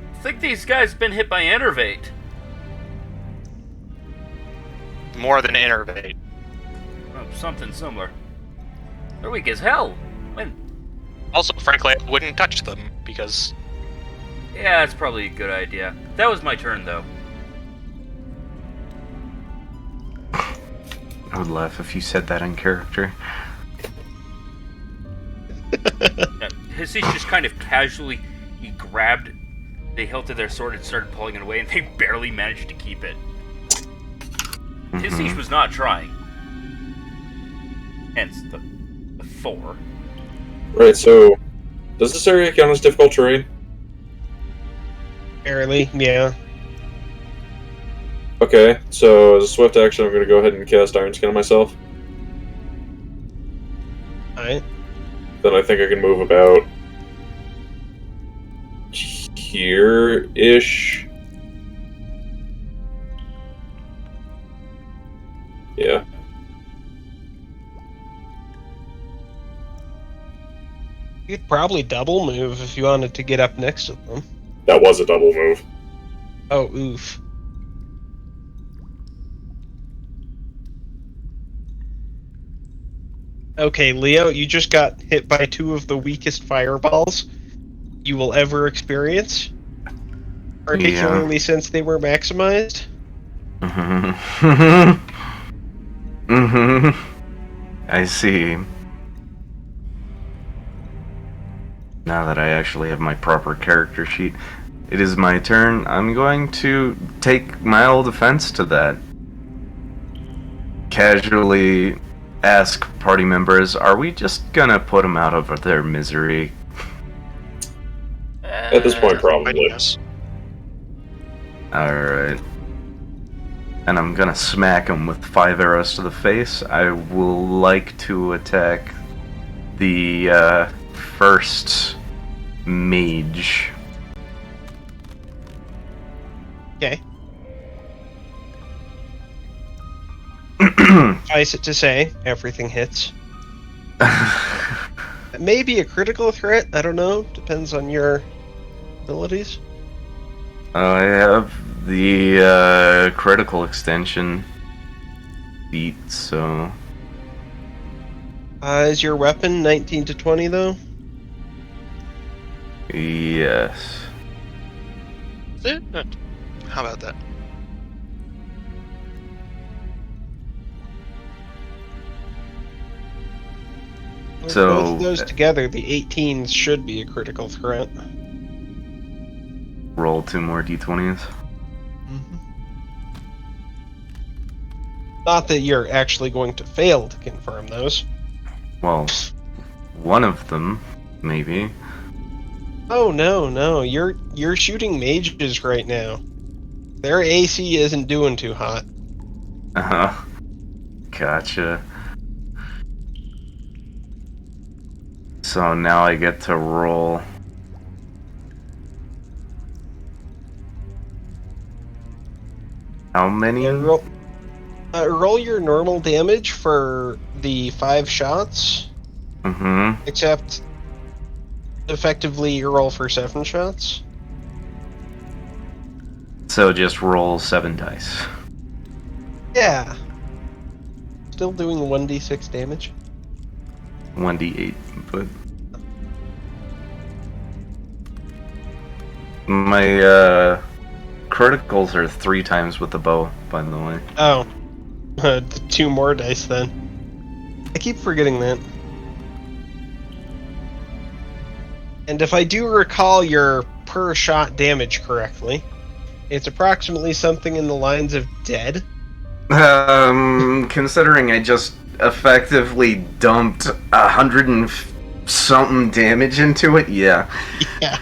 I think these guys been hit by Enervate. More than innervate. Oh, something similar. They're weak as hell. When? Also, frankly, I wouldn't touch them, because... Yeah, that's probably a good idea. That was my turn, though. I would laugh if you said that in character. Hissey's just kind of casually, he grabbed They hilted their sword and started pulling it away, and they barely managed to keep it. Tissish was not trying. Hence the 4. Right, so does this area count as difficult terrain? Barely, yeah. Okay, so as a swift action, I'm going to go ahead and cast Iron Skin on myself. Alright. Then I think I can move about here-ish. Yeah. You could probably double move if you wanted to get up next to them. That was a double move. Oh, oof. Okay, Leo, you just got hit by 2 of the weakest fireballs you will ever experience. Particularly since they were maximized. I see. Now that I actually have my proper character sheet, it is my turn. I'm going to take my old offense to that. Casually ask party members, are we just gonna put them out of their misery? At this point, probably. Yes. Alright. And I'm gonna smack him with 5 arrows to the face. I will like to attack the first mage. Okay. Suffice it to say, everything hits. It may be a critical threat, I don't know. Depends on your abilities. I have the critical extension feat, so... Is your weapon 19 to 20, though? Yes. How about that? With So- both of those together, the 18s should be a critical threat. Roll 2 more d20s. Not that you're actually going to fail to confirm those. Well, one of them, maybe. Oh no, you're shooting mages right now. Their AC isn't doing too hot. Uh-huh. Gotcha. So now I get to roll... How many? And roll your normal damage for the 5 shots, Mm-hmm. except effectively you roll for 7 shots. So just roll 7 dice. Yeah. Still doing 1d6 damage. 1d8, but... My, criticals are 3 times with the bow, by the way. Oh. 2 more dice then. I keep forgetting that. And if I do recall your per shot damage correctly, it's approximately something in the lines of dead. Considering I just effectively dumped 100 and something damage into it, yeah. Yeah.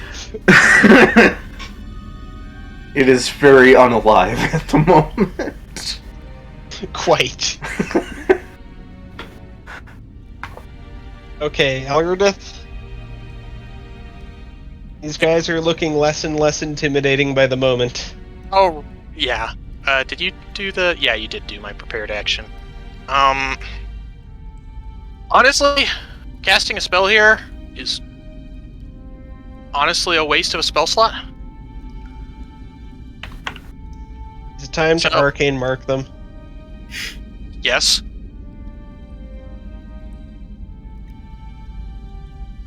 It is very unalive at the moment. Quite. Okay, Algerdith. These guys are looking less and less intimidating by the moment. Oh, yeah. Did you do the... Yeah, you did do my prepared action. Honestly, casting a spell here is honestly a waste of a spell slot. Is it time to So- arcane mark them? Yes.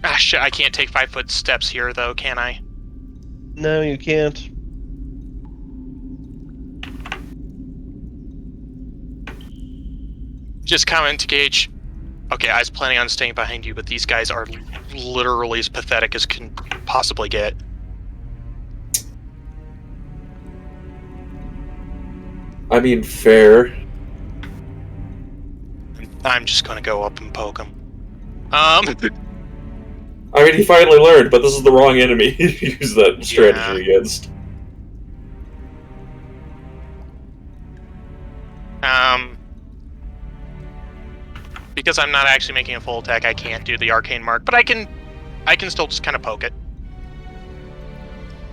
Ah, shit, I can't take 5-foot steps here, though, can I? No, you can't. Just comment to gauge. Okay, I was planning on staying behind you, but these guys are literally as pathetic as can possibly get. I mean, fair. I'm just gonna go up and poke him. I mean, he finally learned, but this is the wrong enemy to use that strategy against. Because I'm not actually making a full attack, I can't do the arcane mark, but I can still just kind of poke it.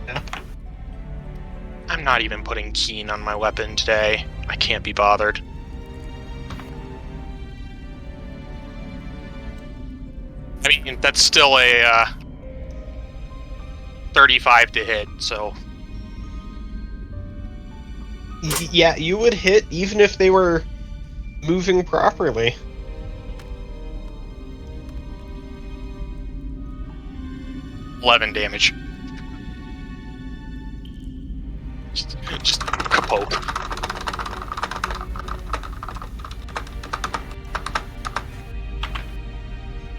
Yeah. I'm not even putting keen on my weapon today. I can't be bothered. I mean, that's still a 35 to hit, so... Yeah, you would hit even if they were moving properly. $11 damage. Just a poke.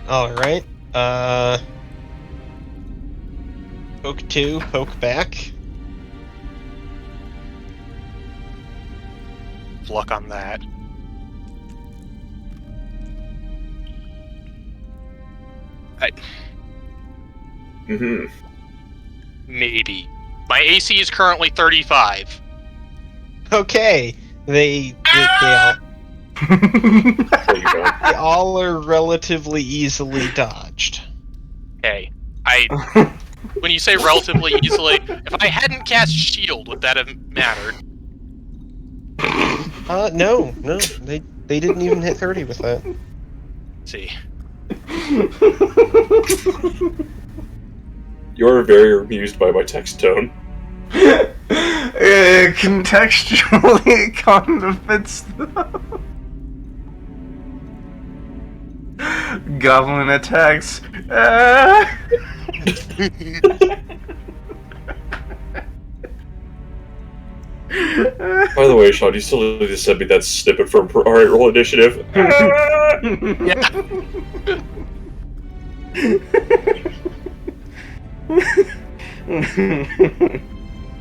Alright. Poke 2, poke back. Luck on that. Maybe. My AC is currently 35. Okay. They all, There you go. they all are relatively easily dodged. Okay. When you say relatively easily, if I hadn't cast shield, would that have mattered? No, they didn't even hit 30 with that. Let's see. You're very amused by my text tone. Contextually, it kind of fits though. Goblin attacks. By the way, Sean, you still need to send me that snippet from Alright, roll initiative.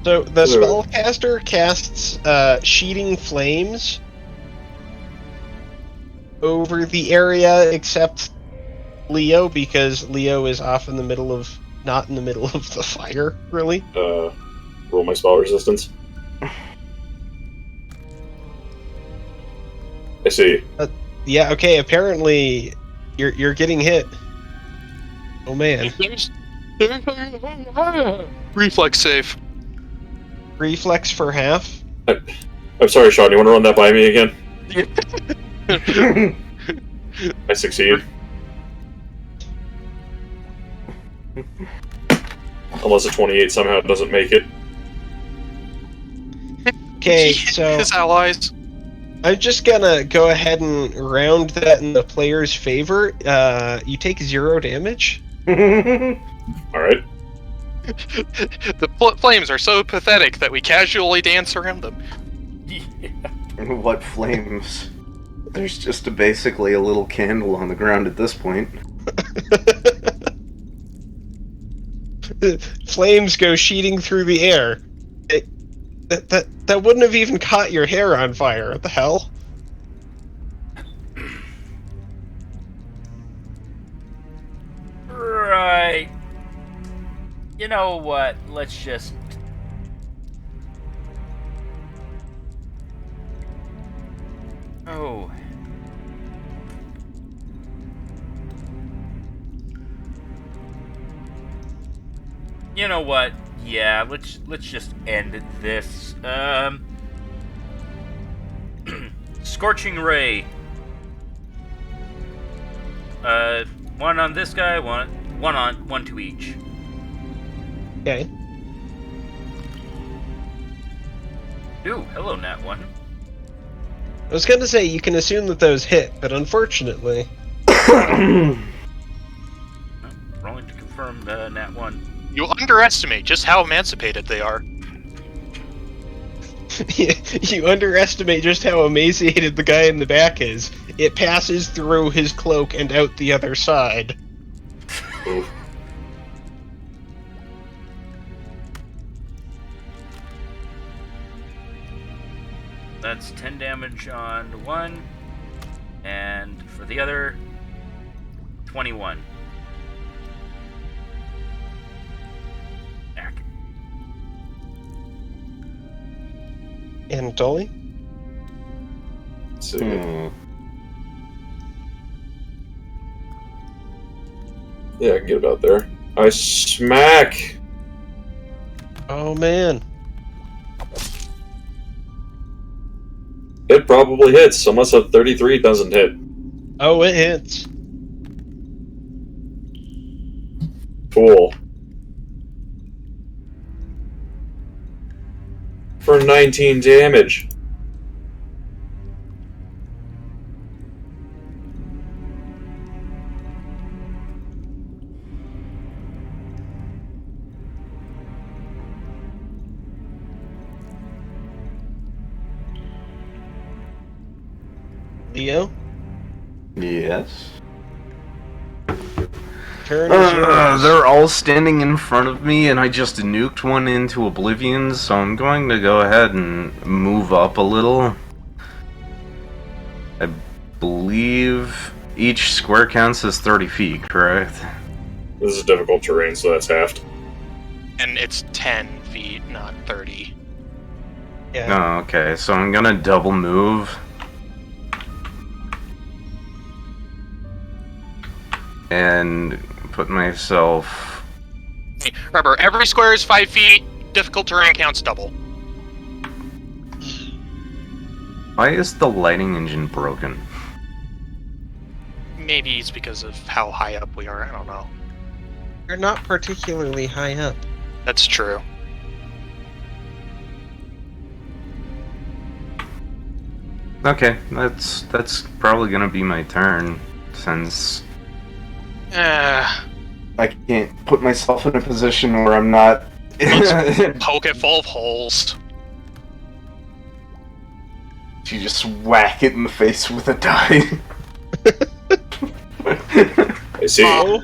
So the spellcaster casts sheeting flames over the area except Leo, because Leo is off in the middle of not in the middle of the fire, really. Roll my spell resistance. I see. Yeah, okay, apparently you're getting hit. Oh man. Reflex save. Reflex for half. I'm sorry, Sean, you want to run that by me again? I succeed. Unless a 28 somehow doesn't make it. Okay, so His allies. I'm just gonna go ahead and round that in the player's favor. You take 0 damage. Alright. The flames are so pathetic that we casually dance around them. What flames? There's just basically a little candle on the ground at this point. Flames go sheeting through the air. That wouldn't have even caught your hair on fire. What the hell? Right. You know what? Let's just... Oh. You know what? Yeah, let's just end this. Scorching Ray. One on this guy, one to each. Okay. Ooh, hello, Nat 1. I was gonna say you can assume that those hit, but unfortunately... Rolling to confirm Nat 1. You underestimate just how emancipated they are. You underestimate just how emaciated the guy in the back is. It passes through his cloak and out the other side. Oof. that's 10 damage on one, and for the other, 21. Back. And Dolly? Let's see. Yeah, I can get about there. I smack! Oh man. It probably hits, unless a 33 doesn't hit. Oh, it hits. Cool. For 19 damage. Leo? Yes. Turn is yours. They're all standing in front of me, and I just nuked one into oblivion, so I'm going to go ahead and move up a little. I believe each square counts as 30 feet, correct? This is difficult terrain, so that's halved. And it's 10 feet, not 30. Yeah. Oh, okay, so I'm gonna double move. And put myself... Remember, every square is 5 feet, difficult terrain counts double. Why is the lighting engine broken? Maybe it's because of how high up we are, I don't know. You're not particularly high up. That's true. Okay, that's probably gonna be my turn, since I can't put myself in a position where I'm not... Poke it full of holes. You just whack it in the face with a die. I see. Oh.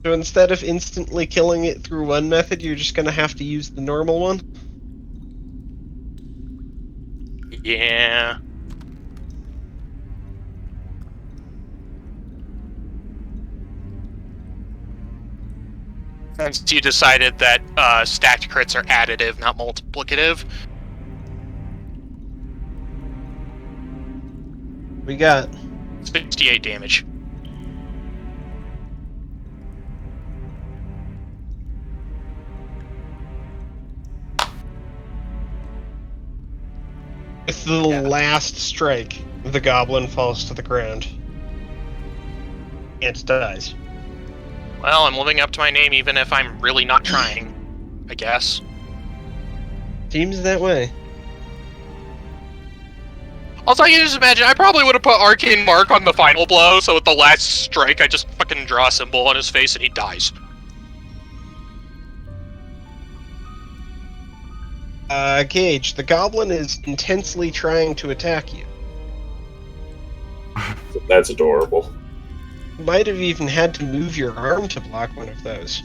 So instead of instantly killing it through one method, you're just gonna have to use the normal one? Yeah. Since you decided that stacked crits are additive, not multiplicative. We got 68 damage. with the last strike, the goblin falls to the ground. And dies. Well, I'm living up to my name even if I'm really not trying, I guess. Seems that way. Also, I can just imagine, I probably would have put Arcane Mark on the final blow, so with the last strike, I just fucking draw a symbol on his face and he dies. Gage, the goblin is intensely trying to attack you. That's adorable. You might have even had to move your arm to block one of those.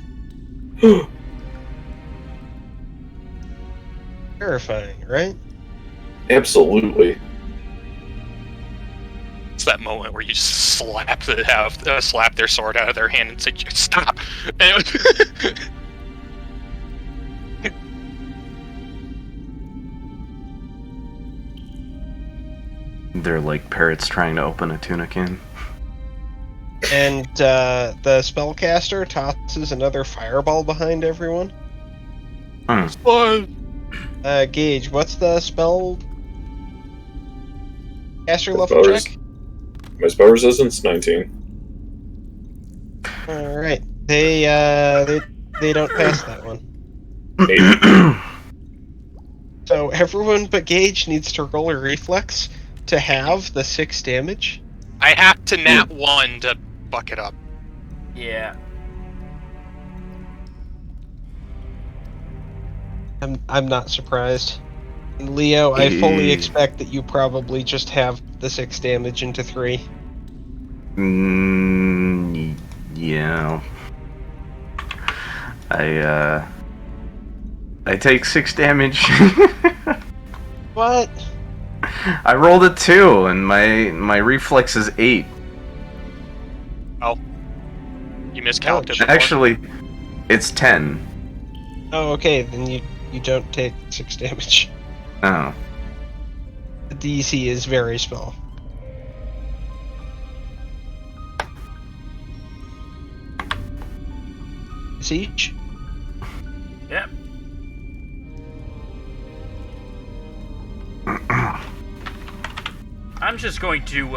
Terrifying, right? Absolutely. It's that moment where you just slap their sword out of their hand and say, "Stop!" And They're like parrots trying to open a tuna can. And the spellcaster tosses another fireball behind everyone. Gage, what's the spell caster level check? My spell resistance 19. All right, they don't pass that one. 8. So everyone but Gage needs to roll a reflex to have the 6 damage. I have to nat 1 to buck it up. Yeah. I'm not surprised. And Leo, I fully expect that you probably just have the 6 damage into 3. Yeah. I take 6 damage. What? I rolled a 2, and my reflex is 8. Oh. You miscounted. Ouch. Actually, it's 10. Oh, okay, then you don't take 6 damage. Oh. The DC is very small. Siege? Yep. I'm just going to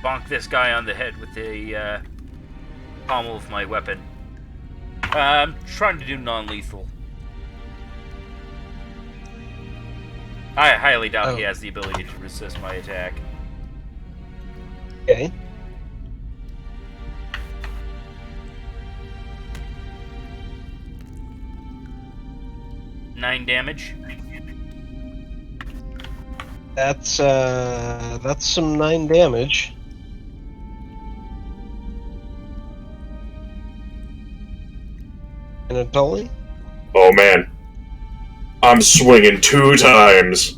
bonk this guy on the head with the pommel of my weapon. I'm trying to do non-lethal. I highly doubt he has the ability to resist my attack. Okay. Nine damage. That's some 9 damage. And a dolly? Oh man. I'm swinging 2 times.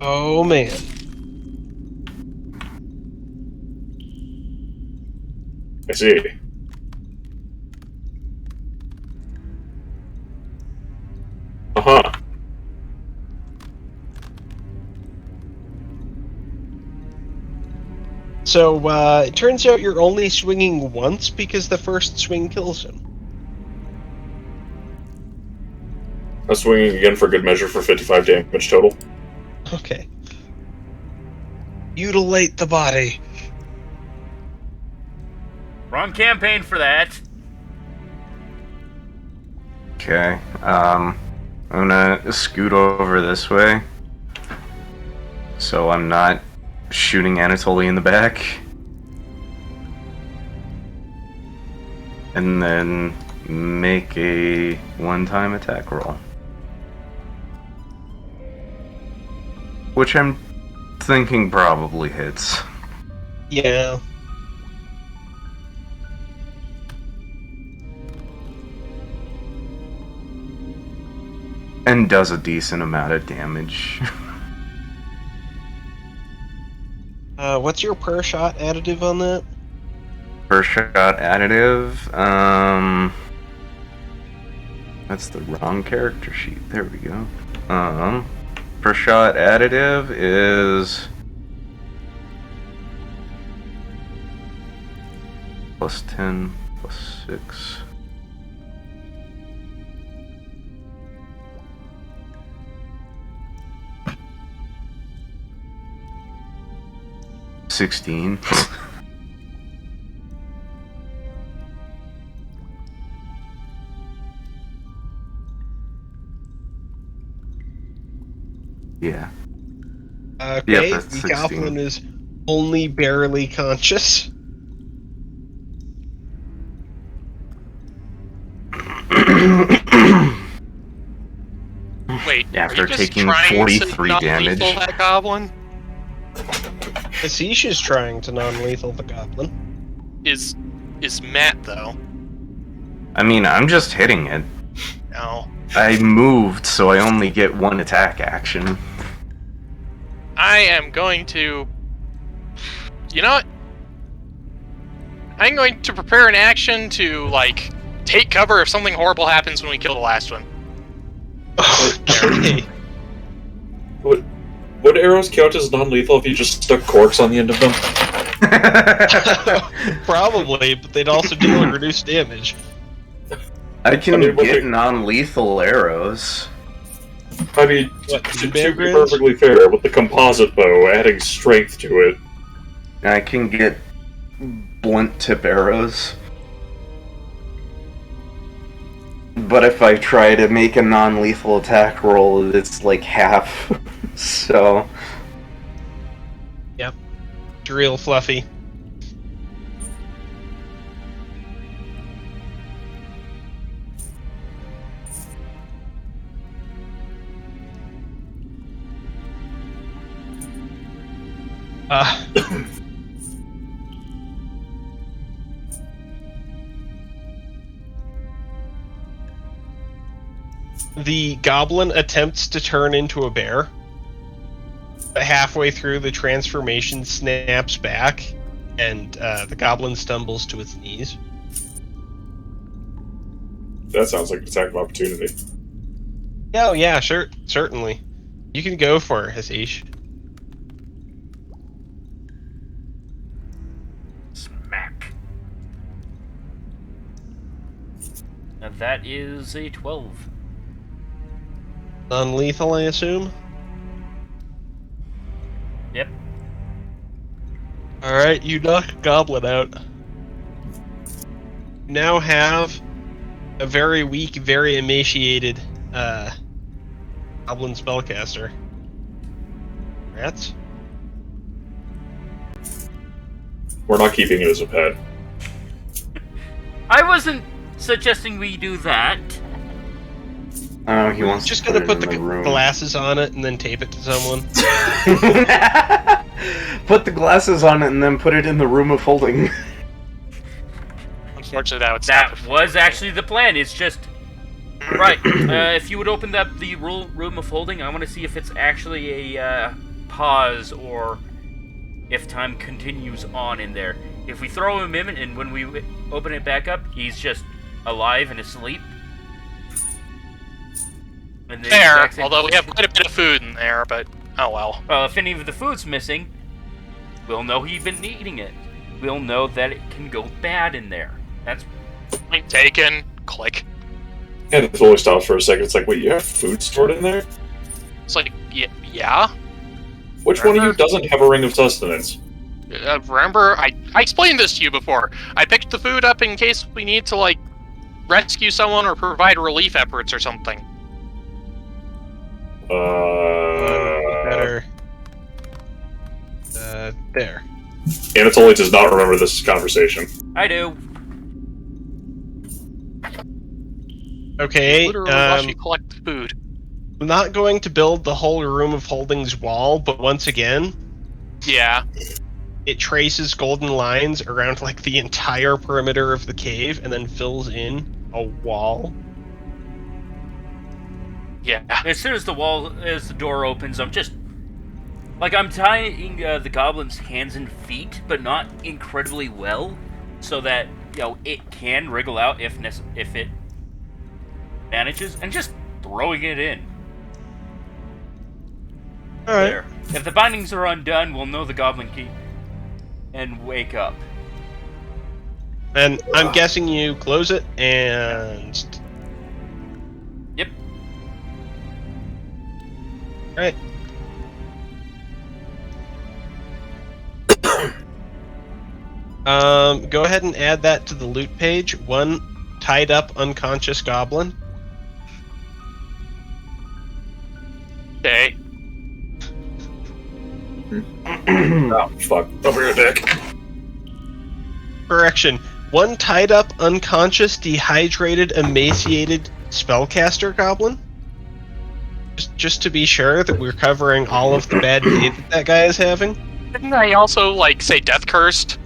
Oh man. I see. Uh-huh. So, it turns out you're only swinging once because the first swing kills him. I'm swinging again for good measure for 55 damage total. Okay. Mutilate the body. Wrong campaign for that. Okay. I'm gonna scoot over this way, so I'm not shooting Anatoly in the back. And then make a one-time attack roll. Which I'm thinking probably hits. Yeah. And does a decent amount of damage. What's your per shot additive on that? Per shot additive, that's the wrong character sheet. There we go. Per shot additive is plus 10, plus 6. $16. Yeah. Okay, Yep, that's the 16. goblin is only barely conscious. Wait, After are you just taking trying 43 to damage. non-lethal that goblin? Asish is trying to non-lethal the goblin. Is Matt though? I mean, I'm just hitting it. No. I moved, so I only get one attack action. I am going to... You know what? I'm going to prepare an action to, like, take cover if something horrible happens when we kill the last one. Okay. Would arrows count as non-lethal if you just stuck corks on the end of them? Probably, but they'd also deal reduced damage. I can I mean, what get the- non-lethal arrows. I mean, What, to bear be grylls? perfectly fair, with the composite bow, adding strength to it, I can get blunt tip arrows. But if I try to make a non-lethal attack roll, it's like half. So... Yep. It's real fluffy. the goblin attempts to turn into a bear. But halfway through, the transformation snaps back, and the goblin stumbles to its knees. That sounds like an attack of opportunity. Oh yeah, sure, certainly. You can go for it, Hasish. Smack. Now that is a 12. Non-lethal, I assume? Yep. Alright, you knock a goblin out. You now have a very weak, very emaciated goblin spellcaster. Rats? We're not keeping it as a pet. I wasn't suggesting we do that. Oh, he wants Just to gonna put put it the in the room. glasses on it and then tape it to someone. Put the glasses on it and then put it in the room of holding. Unfortunately, that would That stop. was actually the plan. It's just right. If you would open up the room of holding, I want to see if it's actually a pause or if time continues on in there. If we throw him in and when we open it back up, he's just alive and asleep. In the Fair, exact same although we have position. quite a bit of food in there, but oh well. Well, if any of the food's missing, we'll know he's been eating it. We'll know that it can go bad in there. That's Point taken. Click. And it totally stops for a second. It's like, wait, you have food stored in there? It's like, yeah. Which one of you doesn't have a ring of sustenance? Remember, I explained this to you before. I picked the food up in case we need to, like, rescue someone or provide relief efforts or something. Better. There. Anatoly does not remember this conversation. I do. Okay, Literally watch you collect the food. I'm not going to build the whole room of holdings wall, but once again, Yeah. it traces golden lines around like the entire perimeter of the cave and then fills in a wall. Yeah. As soon as the door opens, I'm just like I'm tying the goblin's hands and feet, but not incredibly well, so that it can wriggle out if it manages, and just throwing it in. All right. There. If the bindings are undone, we'll know the goblin key and wake up. And I'm guessing you close it and. Yep. All right. Go ahead and add that to the loot page. One tied up unconscious goblin. Okay. Oh, fuck. Over your dick. Correction. One tied up unconscious, dehydrated, emaciated spellcaster goblin. Just to be sure that we're covering all of the bad day that guy is having. Didn't I also, like, say death cursed?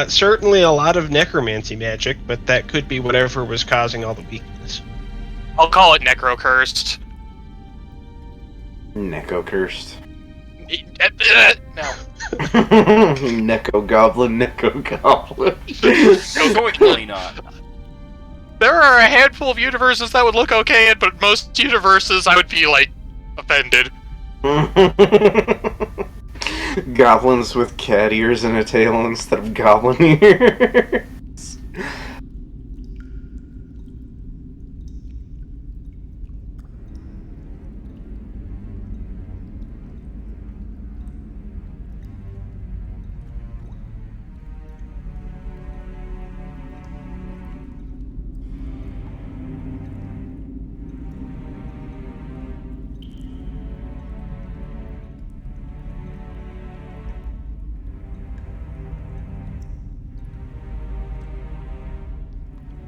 Certainly a lot of necromancy magic, but that could be whatever was causing all the weakness. I'll call it necro cursed. Neko cursed. No. Neko goblin, Neko goblin. Unfortunately not. There are a handful of universes that would look okay in, but most universes I would be, like, offended. Goblins with cat ears and a tail instead of goblin ears.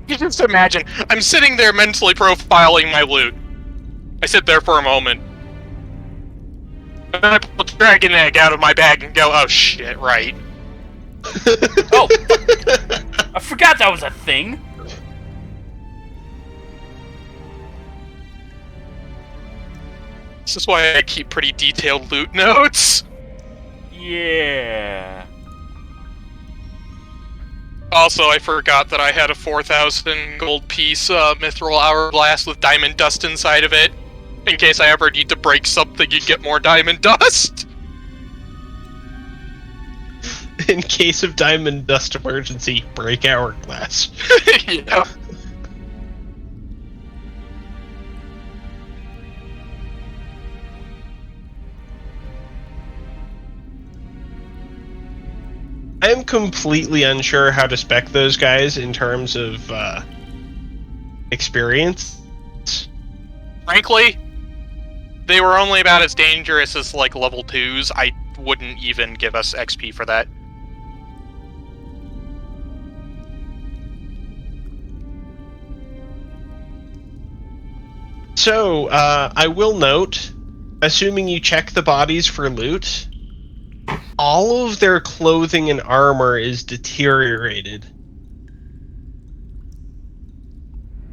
You just imagine, I'm sitting there mentally profiling my loot. I sit there for a moment. And then I pull a dragon egg out of my bag and go, oh shit, right. Oh! I forgot that was a thing! This is why I keep pretty detailed loot notes. Yeah. Also, I forgot that I had a 4,000 gold piece mithril hourglass with diamond dust inside of it. In case I ever need to break something and get more diamond dust. In case of diamond dust emergency, break hourglass. Yeah. I'm completely unsure how to spec those guys in terms of experience. Frankly, they were only about as dangerous as, like, level 2s. I wouldn't even give us XP for that. So, I will note, assuming you check the bodies for loot, all of their clothing and armor is deteriorated.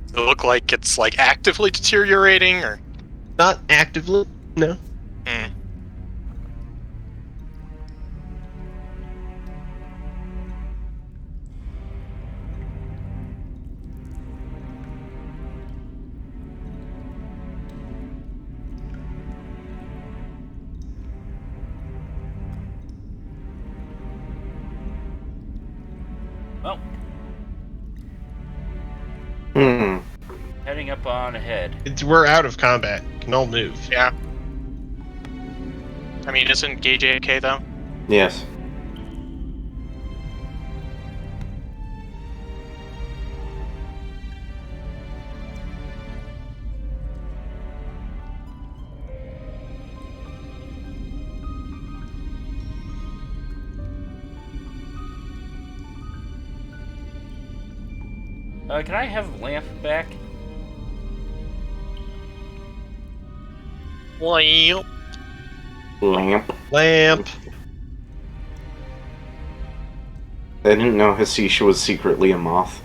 Does it look like it's, like, actively deteriorating, or...? Not actively, no. Hmm. Well, Hmm. heading up on ahead. We're out of combat. Can all move. Yeah. I mean, isn't Gage AFK, though? Yes. Can I have lamp back? Well, Lamp. Lamp. I didn't know Hasisha was secretly a moth.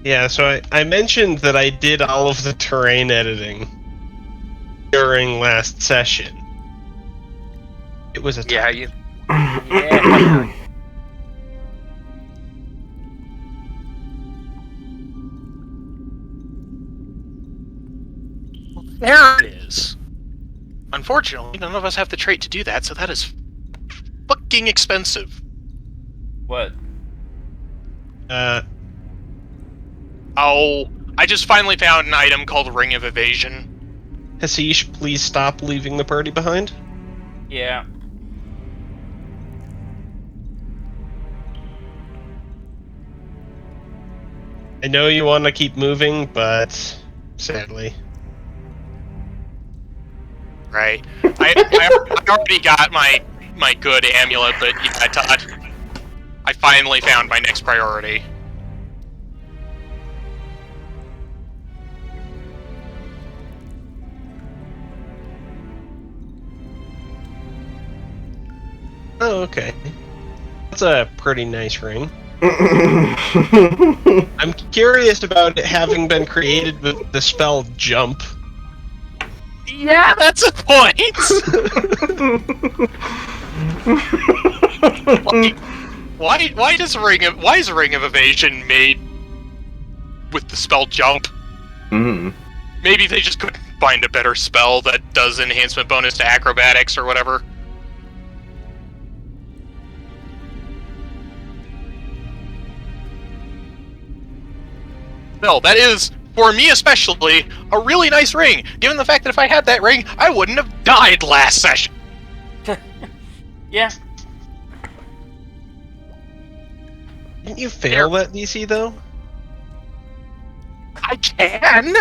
Yeah, so I mentioned that I did all of the terrain editing during last session. It was a yeah, time. you... Yeah. There it is. Unfortunately, none of us have the trait to do that, so that is fucking expensive. What? Oh, I just finally found an item called Ring of Evasion. Hasish, please stop leaving the party behind. Yeah. I know you want to keep moving, but sadly. Right. I already got my good amulet, but yeah, Todd, I finally found my next priority. Oh, okay. That's a pretty nice ring. I'm curious about it having been created with the spell jump. Yeah, that's a point. Like, why is Ring of Evasion made with the spell jump? Hmm. Maybe they just couldn't find a better spell that does enhancement bonus to acrobatics or whatever. No, that is, for me especially, a really nice ring, given the fact that if I had that ring, I wouldn't have died last session. Yeah. Didn't you fail that DC, though? I can!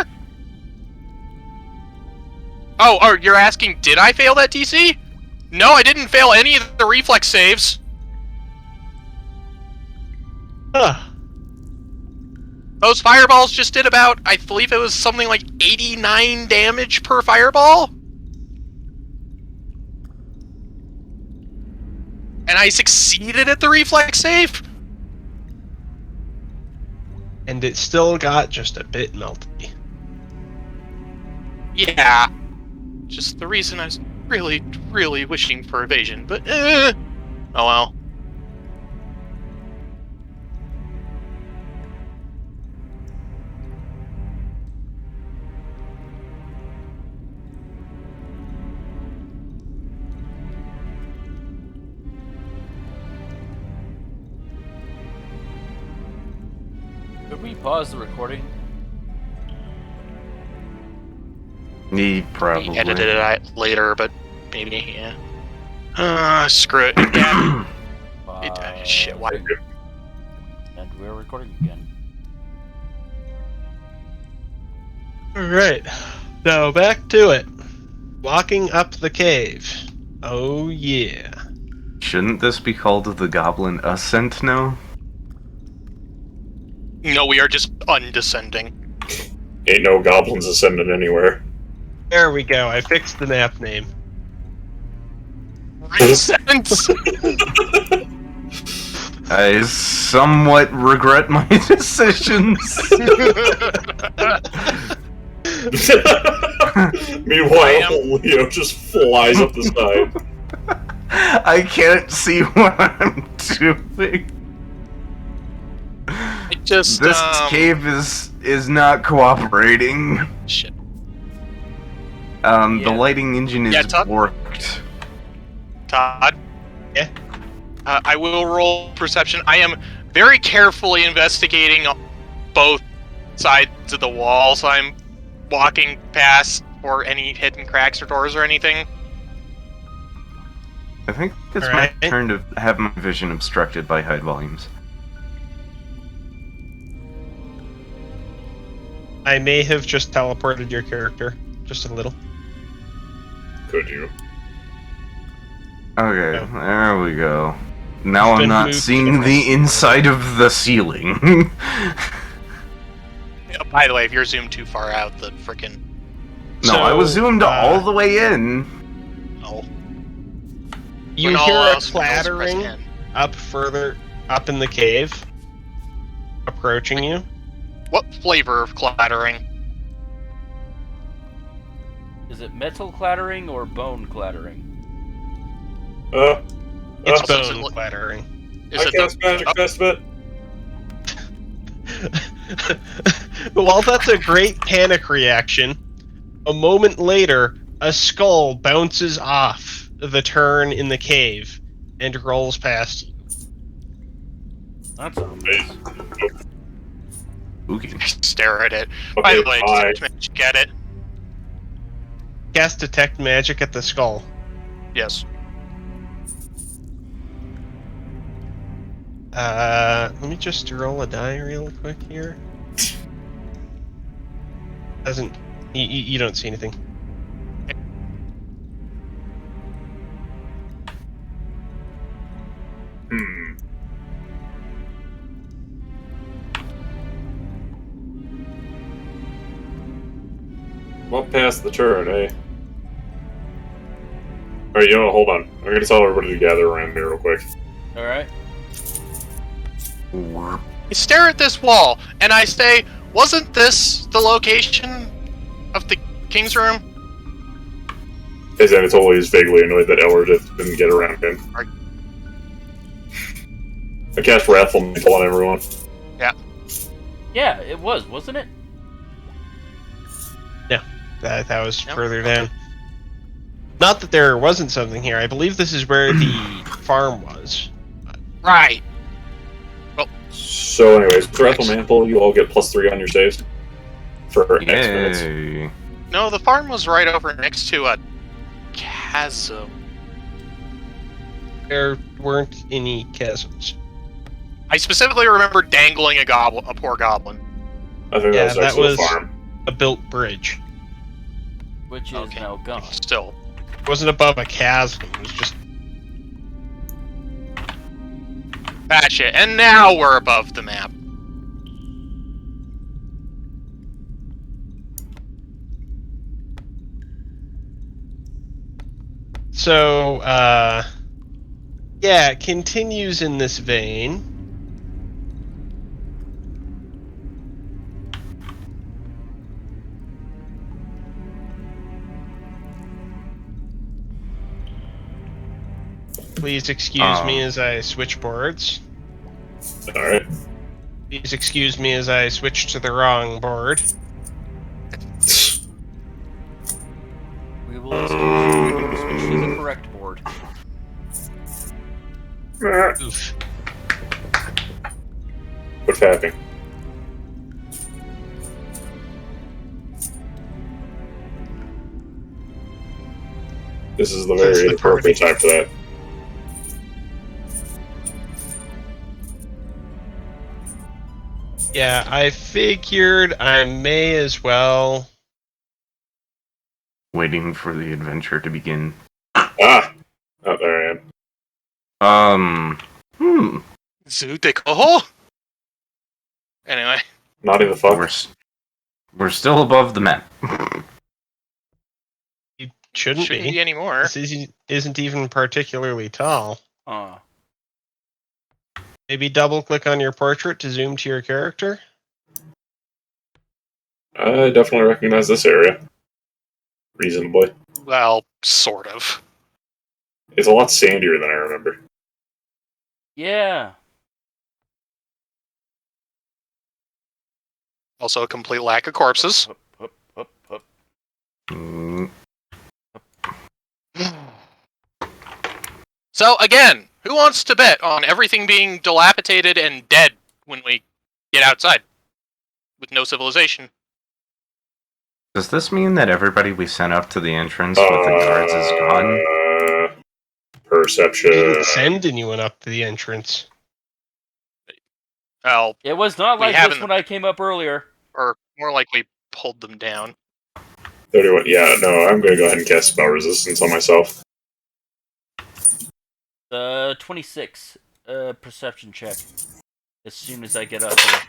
Oh, you're asking, did I fail that DC? No, I didn't fail any of the reflex saves. Huh. those fireballs just did about, I believe it was something like 89 damage per fireball? And I succeeded at the reflex save? And it still got just a bit melty. Yeah. Just the reason I was really, really wishing for evasion, but oh well. Could we pause the recording? He probably. He edited it out later, but maybe, yeah. Screw it. Yeah. Shit, why? And we're recording again. Alright. So back to it. Walking up the cave. Oh yeah. Shouldn't this be called the Goblin Ascent now? No, we are just undescending. Ain't no goblins ascending anywhere. There we go. I fixed the map name. Sense. I somewhat regret my decisions. Meanwhile, Leo just flies up the side. I can't see what I'm doing. It just This cave is not cooperating. Shit. The lighting engine is Todd? worked. Todd. Yeah? I will roll perception. I am very carefully investigating both sides of the wall, so I'm walking past for any hidden cracks or doors or anything. I think it's Alright. my turn to have my vision obstructed by high volumes. I may have just teleported your character. Just a little. Could you? Okay, Yeah. there we go. Now It's I'm been not moved seeing to the inside of the ceiling. By the way, if you're zoomed too far out, the frickin' No, I was So, zoomed all the way in. oh. You When all hear a else fails, press clattering N. up further up in the cave, approaching you. What flavor of clattering? Is it metal clattering or bone clattering? It's Also, does it bone look- clattering. Is I it cast the, magic estimate. While that's a great panic reaction, a moment later, a skull bounces off the turn in the cave and rolls past you. That's ominous. Spooky. stare at it? Okay, By the way, bye. just get it? Cast detect magic at the skull. Yes. Let me just roll a die real quick here. Doesn't you don't see anything? Well, past the turn, eh? Alright, you know what, hold on. I'm gonna tell everybody to gather around me real quick. Alright. I stare at this wall, and I say, wasn't this the location of the king's room? As Anatoly is vaguely annoyed that Elwardith didn't get around him. I cast Wrathful Mantle on everyone. Yeah, it was, wasn't it? That was Yep. further down. Not that there wasn't something here. I believe this is where the farm was. Right. So, anyways, with Wrathful Mantle, you all get +3 on your saves for X minutes. Yay. No, the farm was right over next to a chasm. There weren't any chasms. I specifically remember dangling a poor goblin. I think Yeah, that was that next to the was- farm. A built bridge. Which is Okay. now gone. Still. It wasn't above a chasm. It was just Gotcha. And now we're above the map. So, yeah, it continues in this vein. Please excuse me as I switch boards. Alright. Please excuse me as I switch to the wrong board. We will excuse you when you switch to the correct board. Oof. What's happening? This is the That's very the inappropriate time for that. Yeah, I figured I may as well. Waiting for the adventure to begin. Ah! Oh, there I am. Zutikoho? Anyway. Naughty the fuck. We're still above the map. You shouldn't Shouldn't be. be anymore. This isn't even particularly tall. Uh, Maybe double click on your portrait to zoom to your character. I definitely recognize this area. Reasonably. Well, sort of. It's a lot sandier than I remember. yeah. Also a complete lack of corpses. Up. Mm, So, again, who wants to bet on everything being dilapidated and dead when we get outside? With no civilization. Does this mean that everybody we sent up to the entrance with the guards is gone? Perception. We didn't send anyone up to the entrance. Well, It was not We like this haven't- when I came up earlier. or more like we pulled them down. 31. Yeah, no, I'm gonna go ahead and cast spell resistance on myself. 26. Perception check. As soon as I get up here.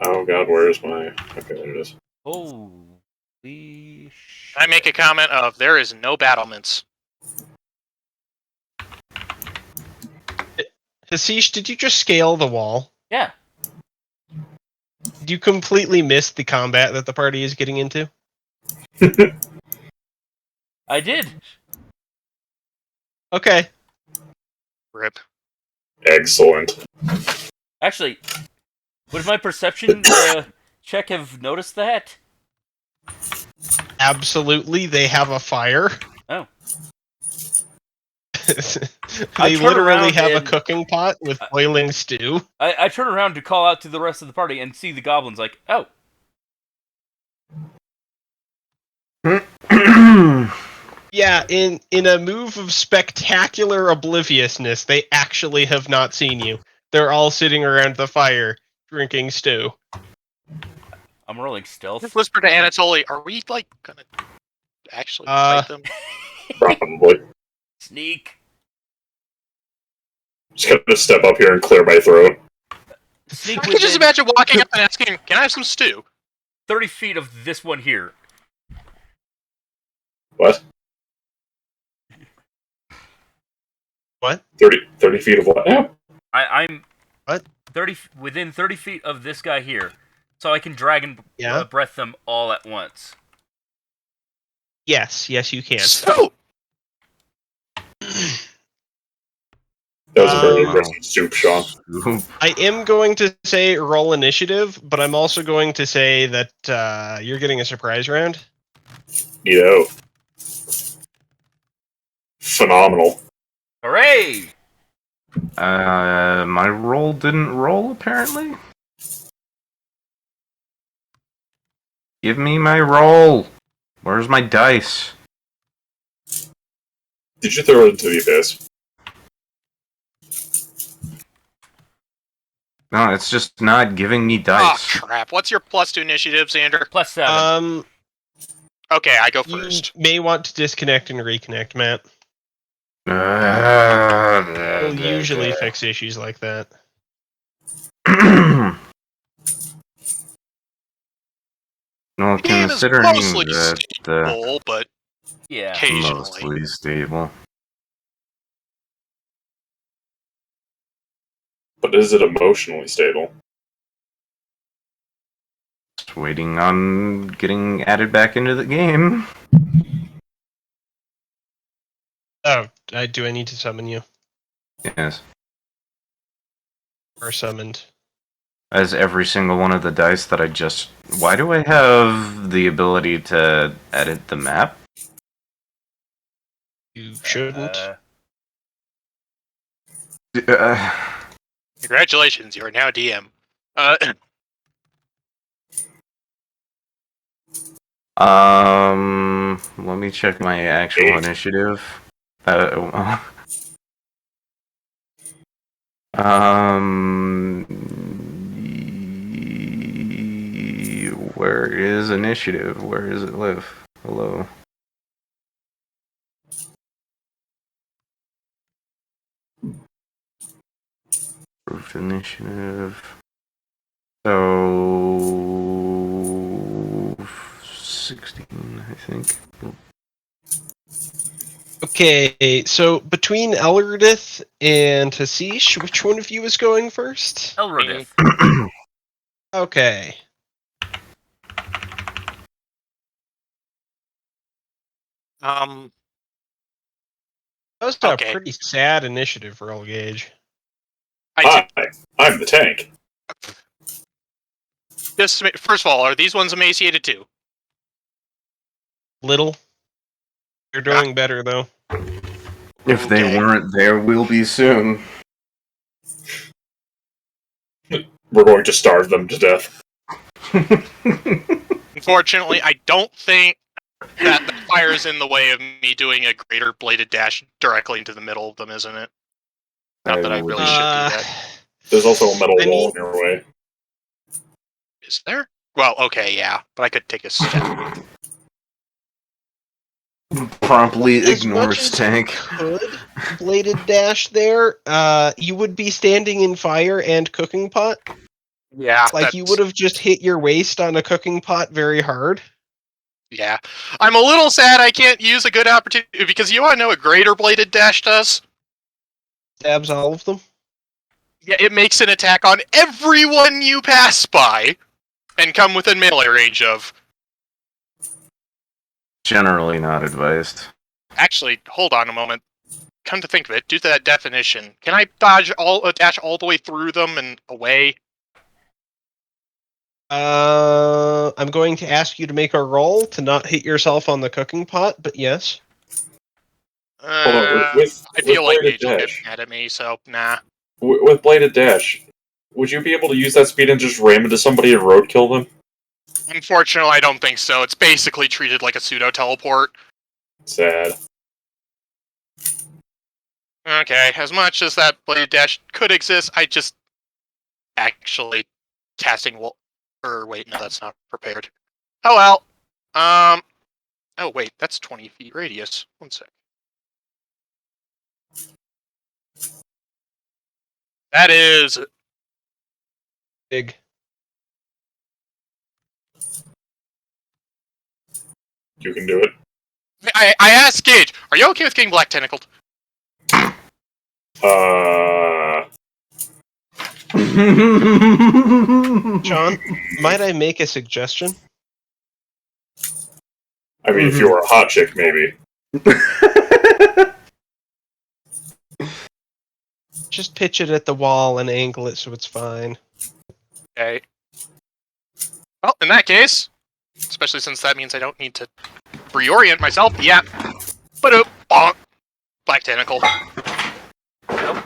Oh god, where is my... Okay, there it is. Holy shit. I make a comment of, there is no battlements. Hasish, did you just scale the wall? Yeah. Did you completely miss the combat that the party is getting into? I did. Okay. Rip. Excellent. Actually, would my perception check have noticed that? Absolutely, they have a fire. Oh. They turn literally around have a and- cooking pot with boiling stew. I turn around to call out to the rest of the party and see the goblins like, oh. Yeah, in a move of spectacular obliviousness, they actually have not seen you. They're all sitting around the fire, drinking stew. I'm rolling stealth. Just whisper to Anatoly, are we, like, gonna actually fight them? Probably. Sneak. Just gonna step up here and clear my throat. Sneak I can just within imagine walking up and asking, can I have some stew? 30 feet of this one here. What? What? 30 feet of what now? I'm What? 30 within 30 feet of this guy here, so I can dragon Yeah? breath them all at once. Yes, you can. Stew! That was a very Um, aggressive soup, Sean. I am going to say roll initiative, but I'm also going to say that you're getting a surprise round. Yo. Phenomenal. Hooray! My roll didn't roll, apparently? Give me my roll! Where's my dice? Did you throw it into the abyss? No, it's just not giving me Oh, dice. crap. What's your plus to initiative, Xander? +7. Okay, I go You first. may want to disconnect and reconnect, Matt. We'll usually fix issues like that. Well, The game is considering mostly that stable, but Yeah. occasionally. mostly stable. But is it emotionally stable? Just waiting on getting added back into the game. Oh, do I need to summon you? Yes. Or summoned? As every single one of the dice that I just... Why do I have the ability to edit the map? You shouldn't. Congratulations, you are now DM. Let me check my actual initiative. Where is initiative? Where does it live? Hello. Approved initiative. So 16, I think. Okay, so between Elredith and Hasish, which one of you is going first? Elrodith. Okay. That was a Okay. pretty sad initiative roll, Gage. I Hi, I'm the tank. just first of all, are these ones emaciated too? Little. You're doing better, though. If they Okay. weren't, there will be soon. We're going to starve them to death. Unfortunately, I don't think that the fire's in the way of me doing a greater bladed dash directly into the middle of them, isn't it? Not that I really should do that. There's also a metal I wall mean- in your way. Is there? Well, okay, yeah, but I could take a step. Promptly As ignores much as tank. Could bladed dash there, you would be standing in fire and cooking pot. Yeah, Like you would have just hit your waist on a cooking pot very hard. Yeah, I'm a little sad I can't use a good opportunity because you want to know what greater bladed dash does? Stabs all of them. Yeah, it makes an attack on everyone you pass by and come within melee range of. Generally not advised. Actually, hold on a moment. Come to think of it, due to that definition, can I dash all the way through them and away? I'm going to ask you to make a roll to not hit yourself on the cooking pot, but yes. Hold on, with I feel like bladed Gage will get dash. mad at me, so nah. With bladed dash, would you be able to use that speed and just ram into somebody and roadkill them? Unfortunately, I don't think so. It's basically treated like a pseudo teleport. Sad. Okay, as much as that bladed dash could exist, I just actually casting will. Or wait, no, that's not prepared. Oh well. Oh wait, that's 20 feet radius. One sec. That is Big. You can do it. I asked Gage, are you okay with getting black tentacled? John, might I make a suggestion? I mean, if you were a hot chick, maybe. Just pitch it at the wall and angle it so it's fine. Okay. Well, in that case, especially since that means I don't need to reorient myself, yeah. But bonk. Black tentacle. Nope.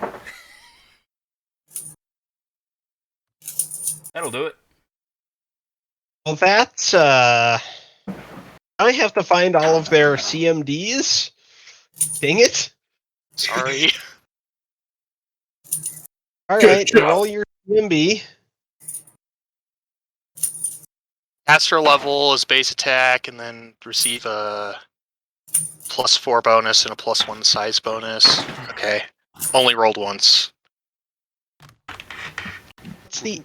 That'll do it. Well, that's, I have to find all of their CMDs. Dang it. Sorry. Alright, job. roll your CMB. Caster level is base attack, and then receive a +4 bonus and a +1 size bonus. Okay. Only rolled once. What's the...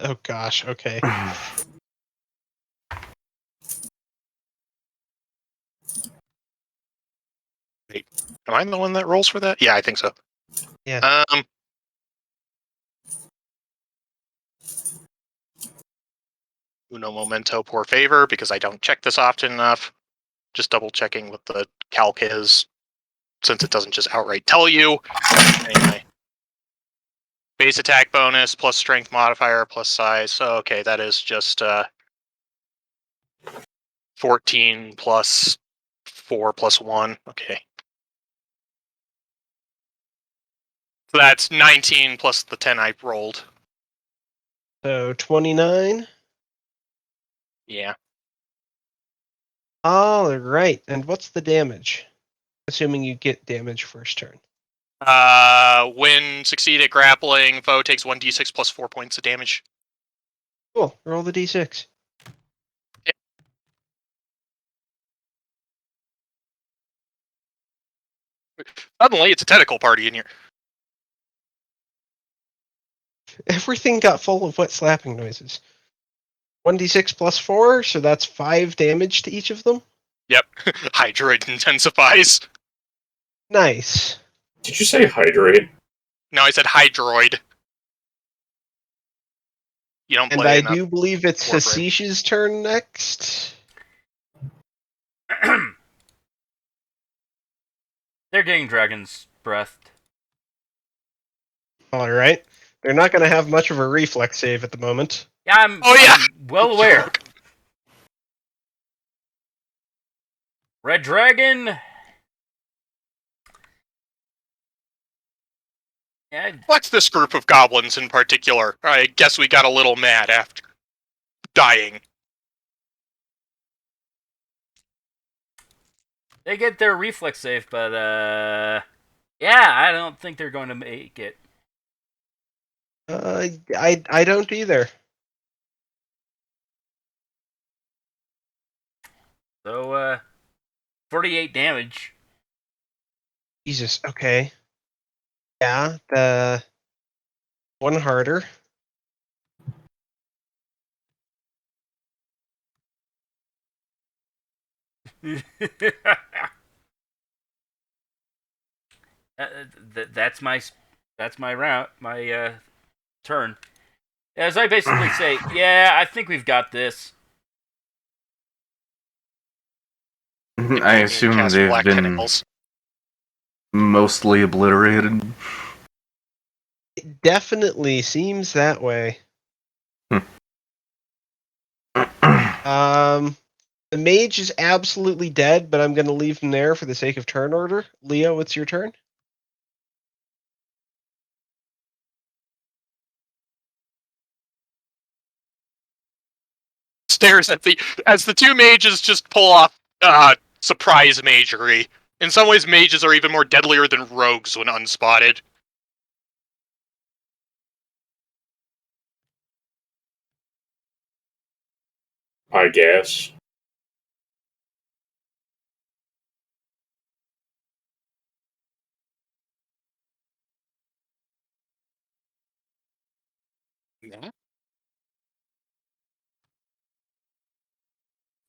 oh gosh, okay. Wait, am I the one that rolls for that? Yeah, I think so. Yeah. Uno momento por favor, because I don't check this often enough. Just double checking what the calc is, since it doesn't just outright tell you. Anyway. Base attack bonus plus strength modifier plus size. So, okay, that is just 14 plus 4 plus 1. Okay. So that's 19 plus the 10 I rolled. So 29. Yeah. All right. And what's the damage? Assuming you get damage first turn. When succeed at grappling, foe takes 1d6 plus 4 points of damage. Cool. Roll the d6. Suddenly, it's a tentacle party in here. Everything got full of wet slapping noises. 1d6 plus 4, so that's 5 damage to each of them. Yep. Hydroid intensifies. Nice. Did you say hydrate? No, I said hydroid. You don't And play I enough. do believe it's Warframe. Hasish's turn next. They're getting dragon's breath. All right. They're not going to have much of a reflex save at the moment. Yeah, I'm well aware. Red Dragon. Yeah, What's this group of goblins in particular? I guess we got a little mad after dying. they get their reflex save, but yeah, I don't think they're going to make it. I don't either. So 48 damage. Jesus. Okay. Yeah. The one harder. That's my round, my turn. As I basically say, yeah, I think we've got this. I assume Cast they've black been tentacles. mostly obliterated. It definitely seems that way. The mage is absolutely dead, but I'm going to leave him there for the sake of turn order. Leo, it's your turn. Stares at as the two mages just pull off surprise magery. In some ways, mages are even more deadlier than rogues when unspotted. I guess.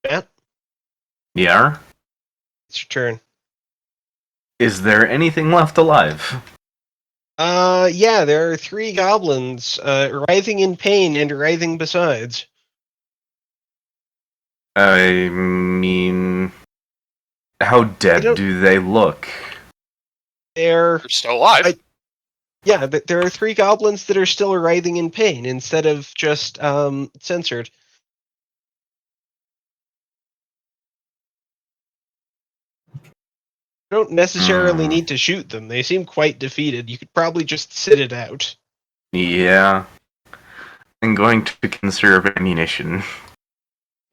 Matt, Yeah? it's your turn. Is there anything left alive? Yeah, there are 3 goblins, writhing in pain and writhing besides. I mean, how dead do they look? They're still alive. Yeah, but there are 3 goblins that are still writhing in pain instead of just censored. You don't necessarily need to shoot them. They seem quite defeated. You could probably just sit it out. Yeah. I'm going to conserve ammunition.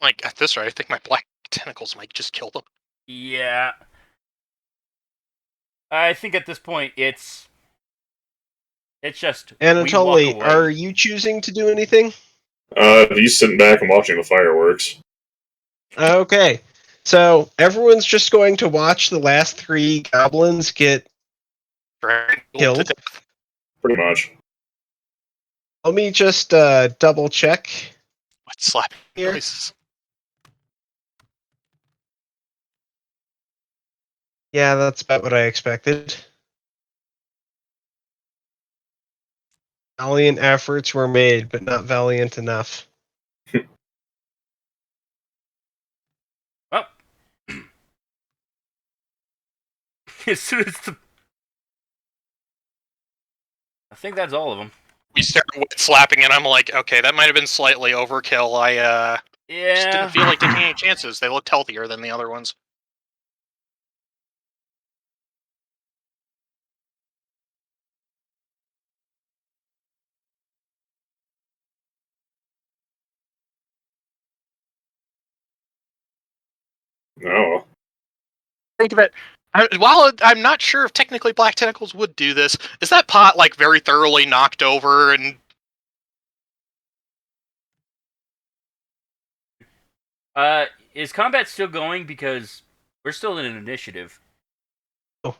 Like, at this rate, I think my black tentacles might just kill them. Yeah. I think at this point it's just Anatoly, are you choosing to do anything? He's sitting back and watching the fireworks. Okay. So everyone's just going to watch the last 3 goblins get killed. Pretty much. Let me just double check. What slapping Here. noises? Yeah, that's about what I expected. Valiant efforts were made, but not valiant enough. Well, as soon as the... I think that's all of them. We start slapping, and I'm like, okay, that might have been slightly overkill. I just didn't Yeah. feel like taking any chances. They looked healthier than the other ones. No. Think of it. While I'm not sure if technically Black Tentacles would do this, is that pot like very thoroughly knocked over and Is combat still going? Because we're still in an initiative. Sorry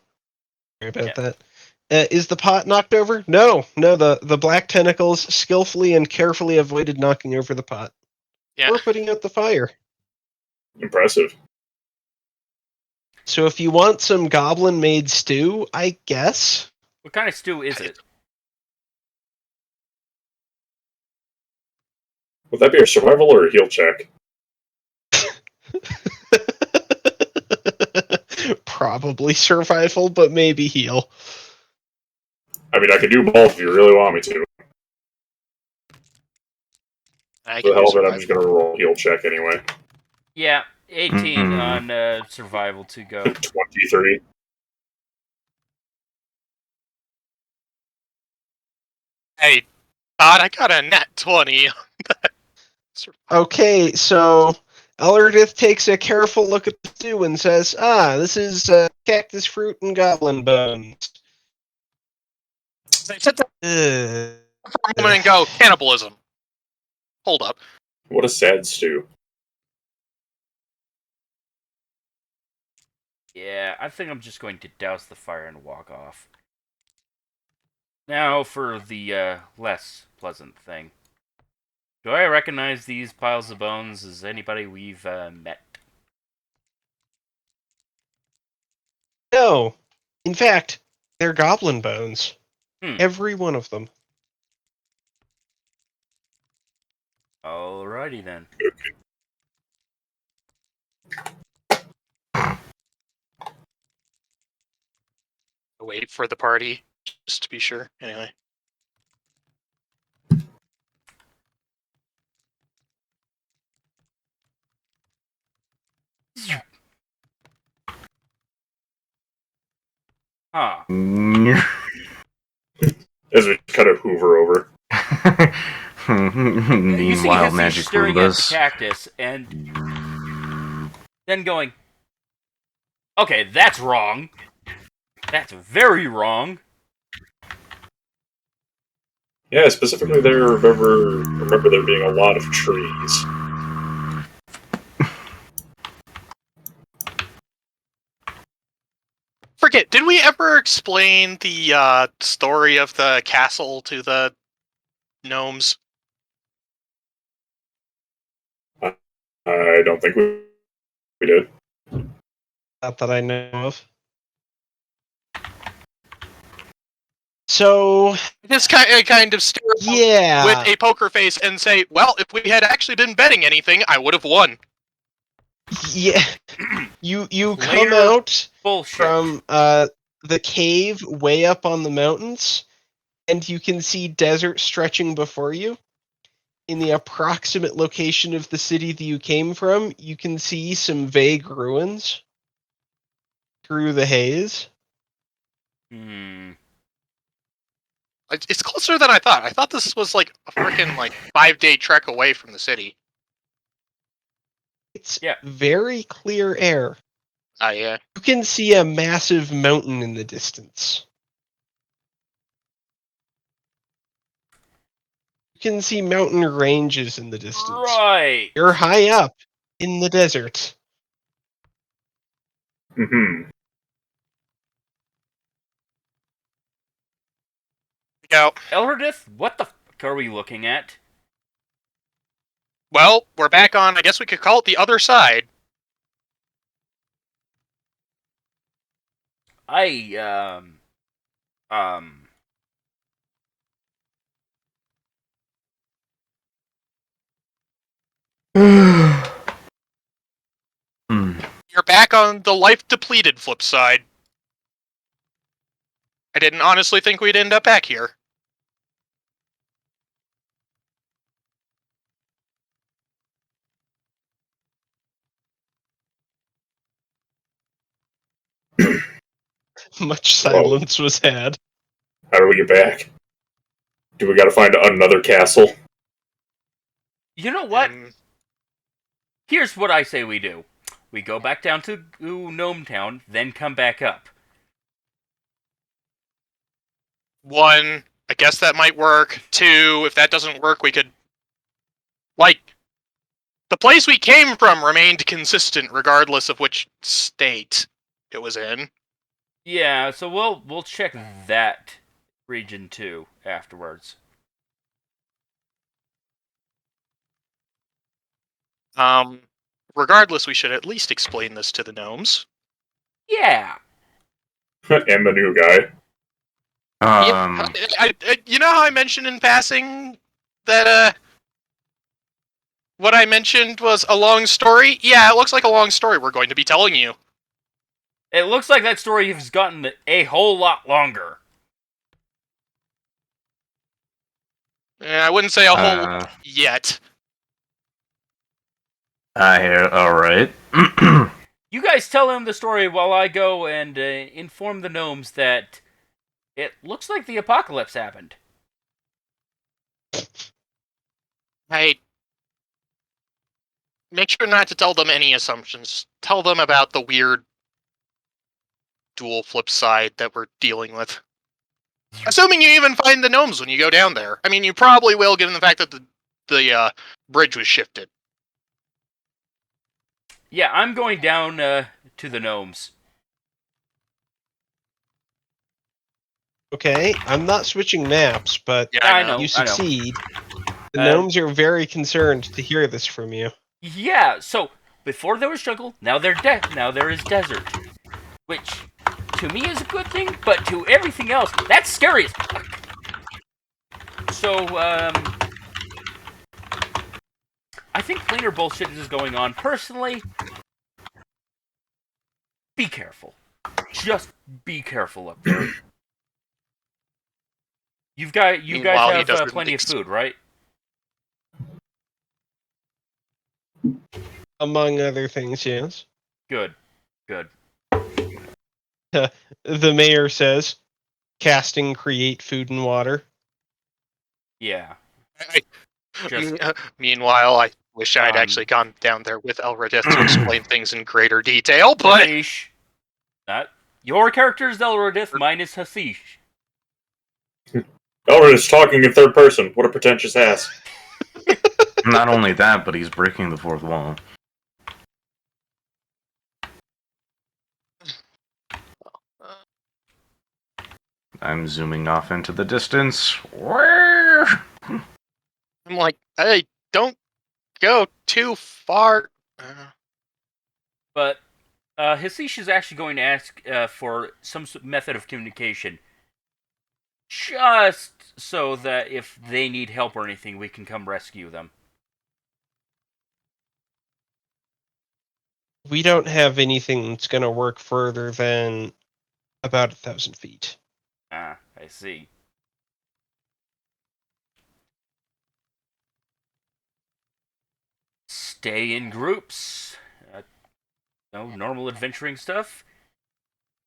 about that. Is the pot knocked over? No. The black tentacles skillfully and carefully avoided knocking over the pot. yeah? Or putting out the fire. Impressive. So if you want some goblin-made stew, I guess. What kind of stew is it? Would that be a survival or a heal check? Probably survival, but maybe heal. I mean, I could do both if you really want me to. I For the can hell do of it, I'm just survival. gonna roll a heal check anyway. Yeah, 18 on survival to go. 23. Hey, Todd, I got a nat 20. Okay, so Elerdith takes a careful look at the stew and says, this is cactus fruit and goblin bones. I sit there Ugh. for a moment and go, cannibalism. Hold up. What a sad stew. Yeah, I think I'm just going to douse the fire and walk off. Now for the less pleasant thing. Do I recognize these piles of bones as anybody we've met? No. In fact, they're goblin bones. Hmm. Every one of them. Alrighty then. Wait for the party, just to be sure. Anyway. Huh. As we kind of hoover over. You see Meanwhile, Hissy magic staring at the Rubas. cactus and then going, okay, that's wrong. That's very wrong. Yeah, specifically there, remember there being a lot of trees. Forget, did we ever explain the story of the castle to the gnomes? I don't think we did. Not that I know of. So, Just kind of stare out yeah. with a poker face and say, well, if we had actually been betting anything, I would have won. Yeah. You come Later out bullshit. from the cave way up on the mountains, and you can see desert stretching before you. In the approximate location of the city that you came from, you can see some vague ruins through the haze. Hmm. It's closer than I thought. I thought this was like a freaking 5-day trek away from the city. It's Yeah. very clear air. Yeah. You can see a massive mountain in the distance. You can see mountain ranges in the distance. Right. You're high up in the desert. Mm-hmm. Go. Elredith, what the fuck are we looking at? Well, we're back on, I guess we could call it the other side. um, Hmm. You're back on the life depleted flip side. I didn't honestly think we'd end up back here. Much Whoa. silence was had. How do we get back? Do we gotta find another castle? you know what? And Here's what I say we do. We go back down to Gnome Town, then come back up. one, I guess that might work. Two, if that doesn't work, we could... Like, the place we came from remained consistent regardless of which state it was in. Yeah, so we'll check that region too afterwards. Regardless, we should at least explain this to the gnomes. Yeah. And the new guy. You know how I mentioned in passing that, what I mentioned was a long story? Yeah, it looks like a long story we're going to be telling you. It looks like that story has gotten a whole lot longer. I wouldn't say a whole lot yet. Alright. You guys tell him the story while I go and inform the gnomes that it looks like the apocalypse happened. I make sure not to tell them any assumptions. Tell them about the weird dual flip side that we're dealing with. Assuming you even find the gnomes when you go down there. I mean, you probably will, given the fact that the bridge was shifted. Yeah, I'm going down to the gnomes. Okay, I'm not switching maps, but Yeah, I know. you succeed. The Uh, gnomes are very concerned to hear this from you. Yeah, so before there was jungle, now now there is desert. Which to me is a good thing, but to everything else, that's scary as fuck. So, I think cleaner bullshit is going on. Personally, be careful. Just be careful up there. You guys Meanwhile, he have doesn't plenty of food, right? Among other things, yes. Good. Good. The mayor says, casting create food and water. Yeah. Just, Meanwhile, I wish I'd actually gone down there with Elredith to explain things in greater detail, but... Hashish. Your character is Elrodith, mine is Hashish. Elred is talking in third person. What a pretentious ass. Not only that, but he's breaking the fourth wall. I'm zooming off into the distance. Where? I'm like, hey, don't go too far. But Hashish is actually going to ask for some method of communication. Just so that if they need help or anything, we can come rescue them. We don't have anything that's going to work further than about 1,000 feet. Ah, I see. Stay in groups. Normal adventuring stuff.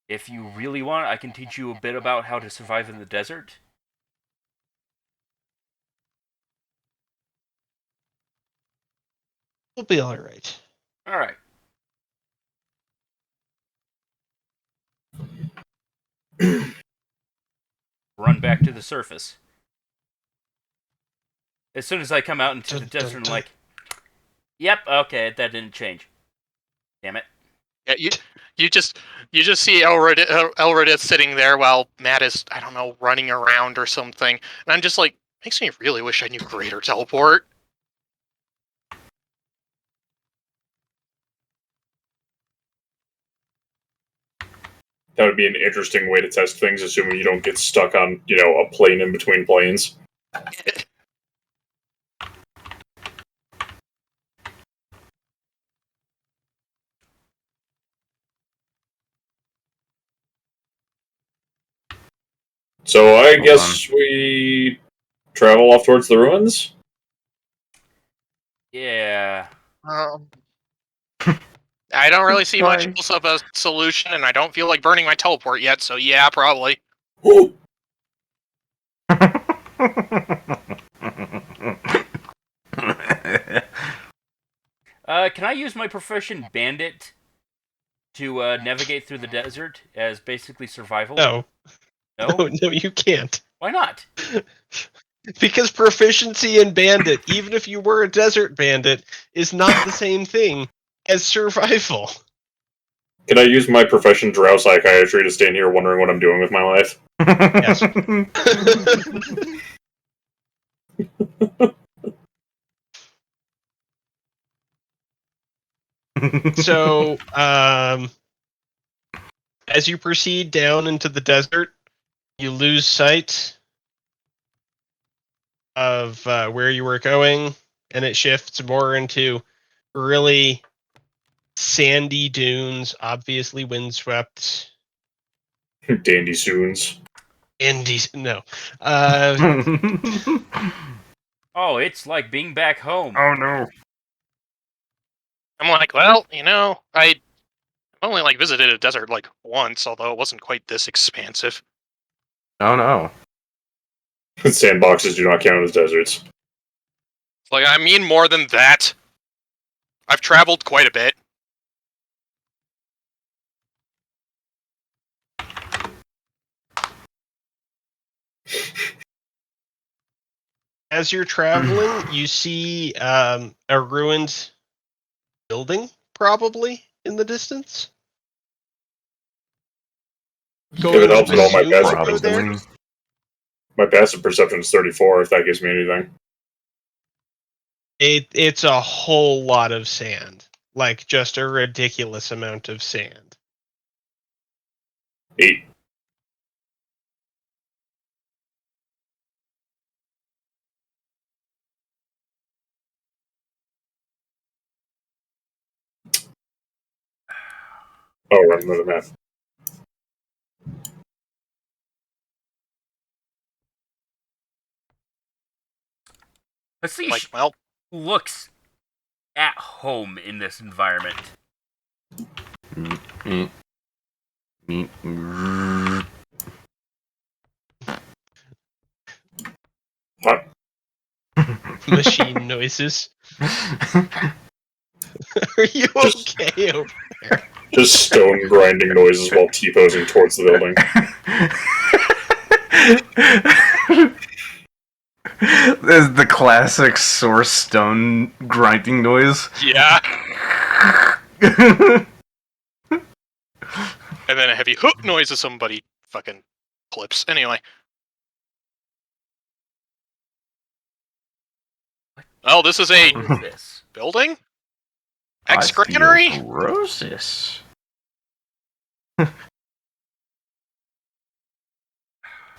If you really want, I can teach you a bit about how to survive in the desert. We'll be alright. Alright. Run back to the surface. As soon as I come out into the desert, I'm like, yep, okay, that didn't change. Damn it. Yeah, you just see Elredith sitting there while Matt is, I don't know, running around or something. And I'm just like, makes me really wish I knew greater teleport. That would be an interesting way to test things, assuming you don't get stuck on, a plane in between planes. So I guess we travel off towards the ruins? Yeah. I don't really see much Fine. else of a solution, and I don't feel like burning my teleport yet, so yeah, probably. Can I use my profession bandit to navigate through the desert as basically survival? No. No? No, you can't. Why not? Because proficiency in bandit, even if you were a desert bandit, is not the same thing as survival. Can I use my profession drow psychiatry to stand here wondering what I'm doing with my life? Yes. So, as you proceed down into the desert, you lose sight of where you were going, and it shifts more into really sandy dunes, obviously windswept. Dandy Soons. No. Oh, it's like being back home. Oh no. I'm like, well, I only visited a desert once, although it wasn't quite this expansive. Oh no. Sandboxes do not count as deserts. I mean more than that. I've traveled quite a bit. As you're traveling, you see a ruined building, probably, in the distance. If it helps at all, my assume passive to go there. perception. My passive perception is 34, if that gives me anything. It's a whole lot of sand. Like, just a ridiculous amount of sand. 8. Oh, run another map. Hasish Well, looks at home in this environment. Huh. Machine noises. Are you okay over there? Just stone grinding noises while T-posing towards the building. There's the classic source stone grinding noise. yeah. And then a heavy hook noise as somebody fucking clips. Anyway. Oh, this is a What is this? building? Ex-granary? Osteoporosis.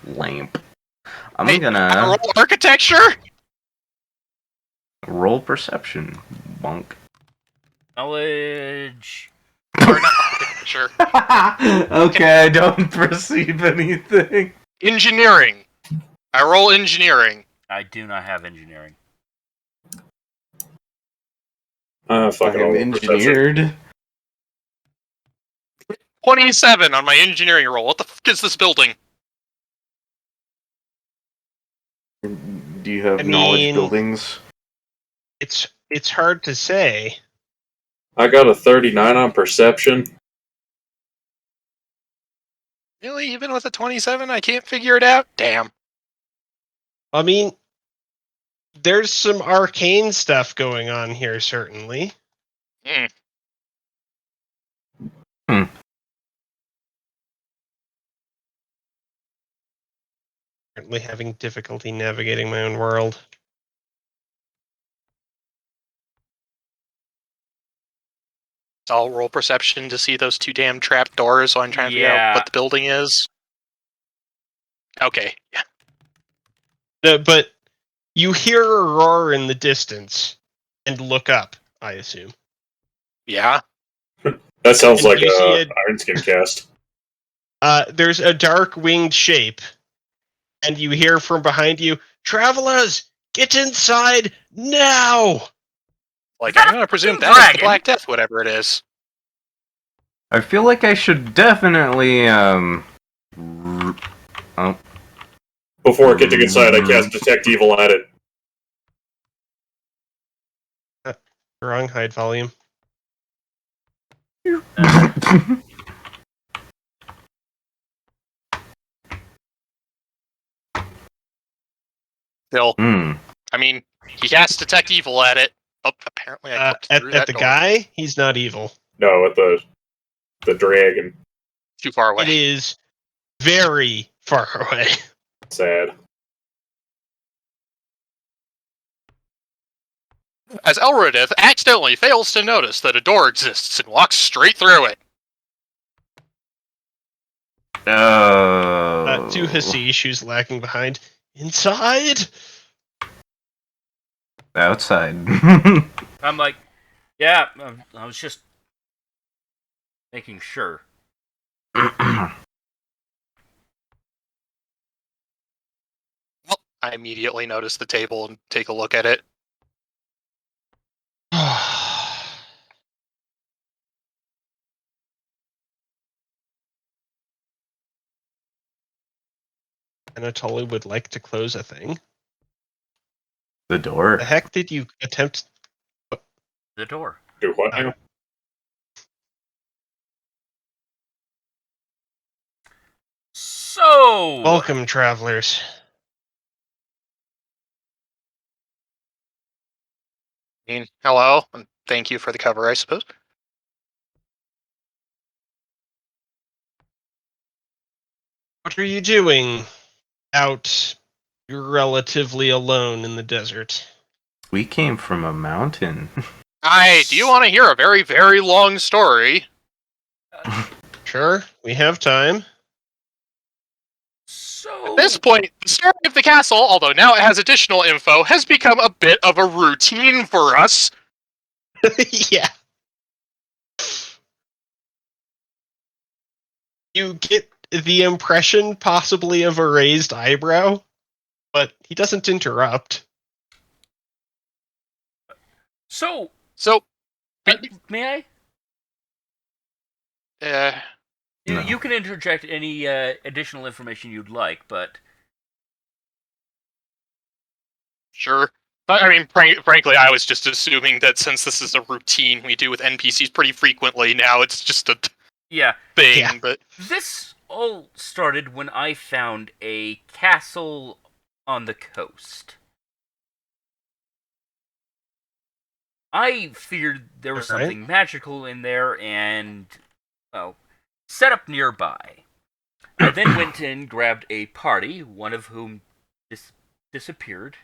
Lamp. I'm Hey, gonna roll architecture? roll perception. Bonk. Knowledge. Or not architecture. Okay, I don't perceive anything. Engineering. I roll engineering. I do not have engineering. Fuck it, I'm all perception. engineered. 27 on my engineering roll. What the fuck is this building? Do you have I knowledge mean- buildings? It's hard to say. I got a 39 on perception. Really? Even with a 27, I can't figure it out? Damn. I mean, there's some arcane stuff going on here, certainly. Currently having difficulty navigating my own world. I'll roll perception to see those two damn trap doors while I'm trying to figure out what the building is. Okay. Yeah. But you hear a roar in the distance and look up, I assume. Yeah. That sounds And like you see a Ironskin cast. there's a dark winged shape, and you hear from behind you, "Travelers, get inside now!" Like, Is I'm that going to presume a that is the dragon? Black Death, whatever it is. I feel like I should definitely Before getting inside, I cast Detect Evil at it. Wrong hide volume. Still, Hmm. I mean, he has Detect Evil at it. Oh, apparently I clipped through At that the door. guy, he's not evil. No, at the dragon. Too far away. It is very far away. Sad. As Elrodith accidentally fails to notice that a door exists and walks straight through it. To Hasish, who's lagging behind. Inside? Outside. I'm like, yeah, I was just making sure. Well, I immediately notice the table and take a look at it. Anatoly would like to close a thing. The door. The heck did you attempt? The door. Do what Oh. now? So, Welcome, travelers. I mean, hello, and thank you for the cover, I suppose. What are you doing out relatively alone in the desert? We came from a mountain. Do you want to hear a very, very long story? Sure, we have time. So At this point, the story of the castle, although now it has additional info, has become a bit of a routine for us. Yeah. You get the impression possibly of a raised eyebrow, but he doesn't interrupt. So, So, may I? No. You can interject any additional information you'd like, but sure. But, I mean, frankly, I was just assuming that since this is a routine we do with NPCs pretty frequently now, it's just a yeah, thing. Yeah. But this all started when I found a castle on the coast. I figured there was Alright. something magical in there and, well, set up nearby. I then went and grabbed a party, one of whom disappeared.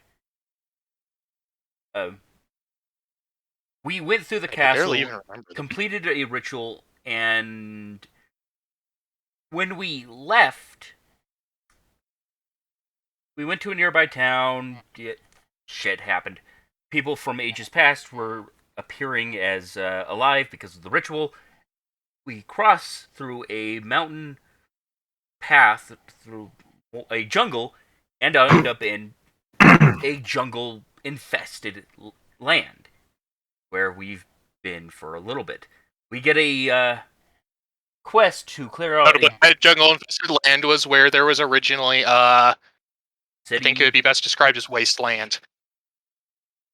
We went through the I can castle, barely even remember them. completed a ritual, and when we left, we went to a nearby town. Shit happened. People from ages past were appearing as alive because of the ritual. We crossed through a mountain path through a jungle, and I end up in a jungle-infested land where we've been for a little bit. We get a quest to clear out That jungle-infested land was where there was originally, I city. think it would be best described as wasteland.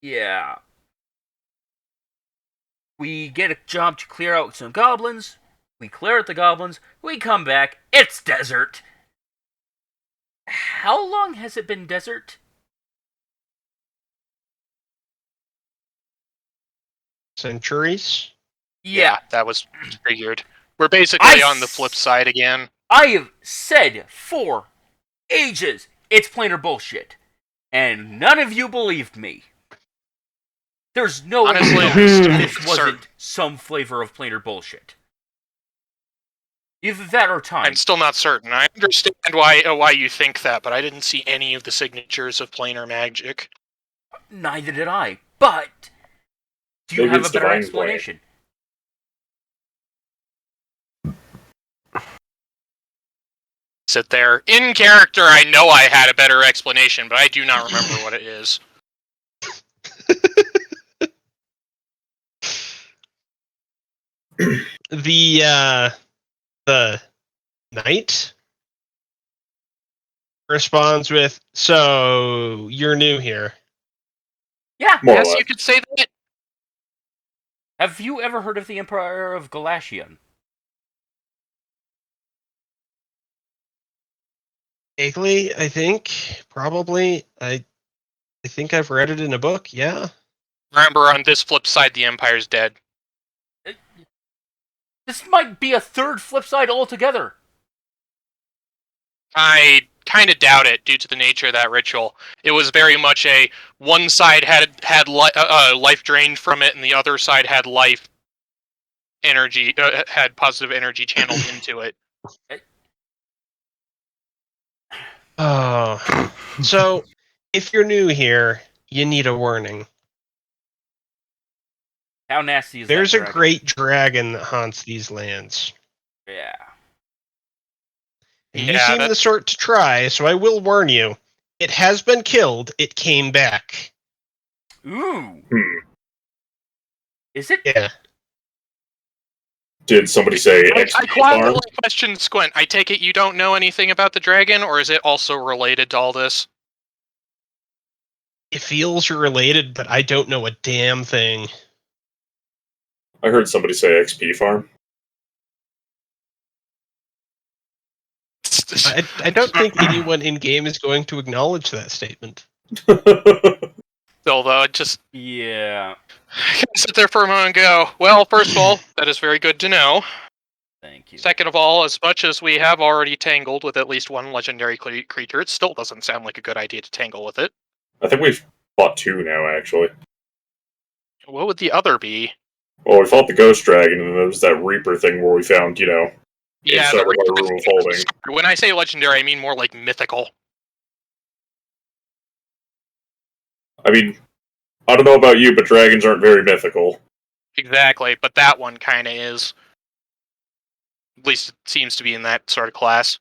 Yeah. We get a job to clear out some goblins. We clear out the goblins. We come back. It's desert. How long has it been desert? Centuries? Yeah. That was figured. We're basically on the flip side again. I have said for ages it's plain or bullshit. And none of you believed me. There's no Honestly, way I'm still this wasn't certain. some flavor of planar bullshit. Either that or time. I'm still not certain. I understand why you think that, but I didn't see any of the signatures of planar magic. Neither did I. But do you Maybe have it's a better divine explanation? Sit there. In character, I know I had a better explanation, but I do not remember what it is. The knight responds with, "So you're new here." Yeah. More or Yes, less. you could say that. Have you ever heard of the Emperor of Galatian? Vaguely, I think. Probably. I think I've read it in a book. Yeah. Remember, on this flip side, the Empire's dead. This might be a third flip side altogether. I kind of doubt it due to the nature of that ritual. It was very much a one side had life drained from it, and the other side had life energy, had positive energy channeled into it. Oh. So, if you're new here, you need a warning. How nasty is There's that a dragon? great dragon that haunts these lands. Yeah. And you Yeah, seem the sort to try, so I will warn you. It has been killed. It came back. Ooh. Is it? Yeah. Did somebody say I XP farm? quietly questioned Squint. I take it you don't know anything about the dragon, or is it also related to all this? It feels related, but I don't know a damn thing. I heard somebody say XP farm. I don't think anyone in game is going to acknowledge that statement. Still, though, just Yeah. sit there for a moment and go, well, first of all, that is very good to know. Thank you. Second of all, as much as we have already tangled with at least one legendary creature, it still doesn't sound like a good idea to tangle with it. I think we've fought two now, actually. What would the other be? Well, we fought the ghost dragon, and there was that Reaper thing where we found, Yeah, inside the of our room of holding. When I say legendary, I mean more like mythical. I mean, I don't know about you, but dragons aren't very mythical. Exactly, but that one kind of is. At least it seems to be in that sort of class.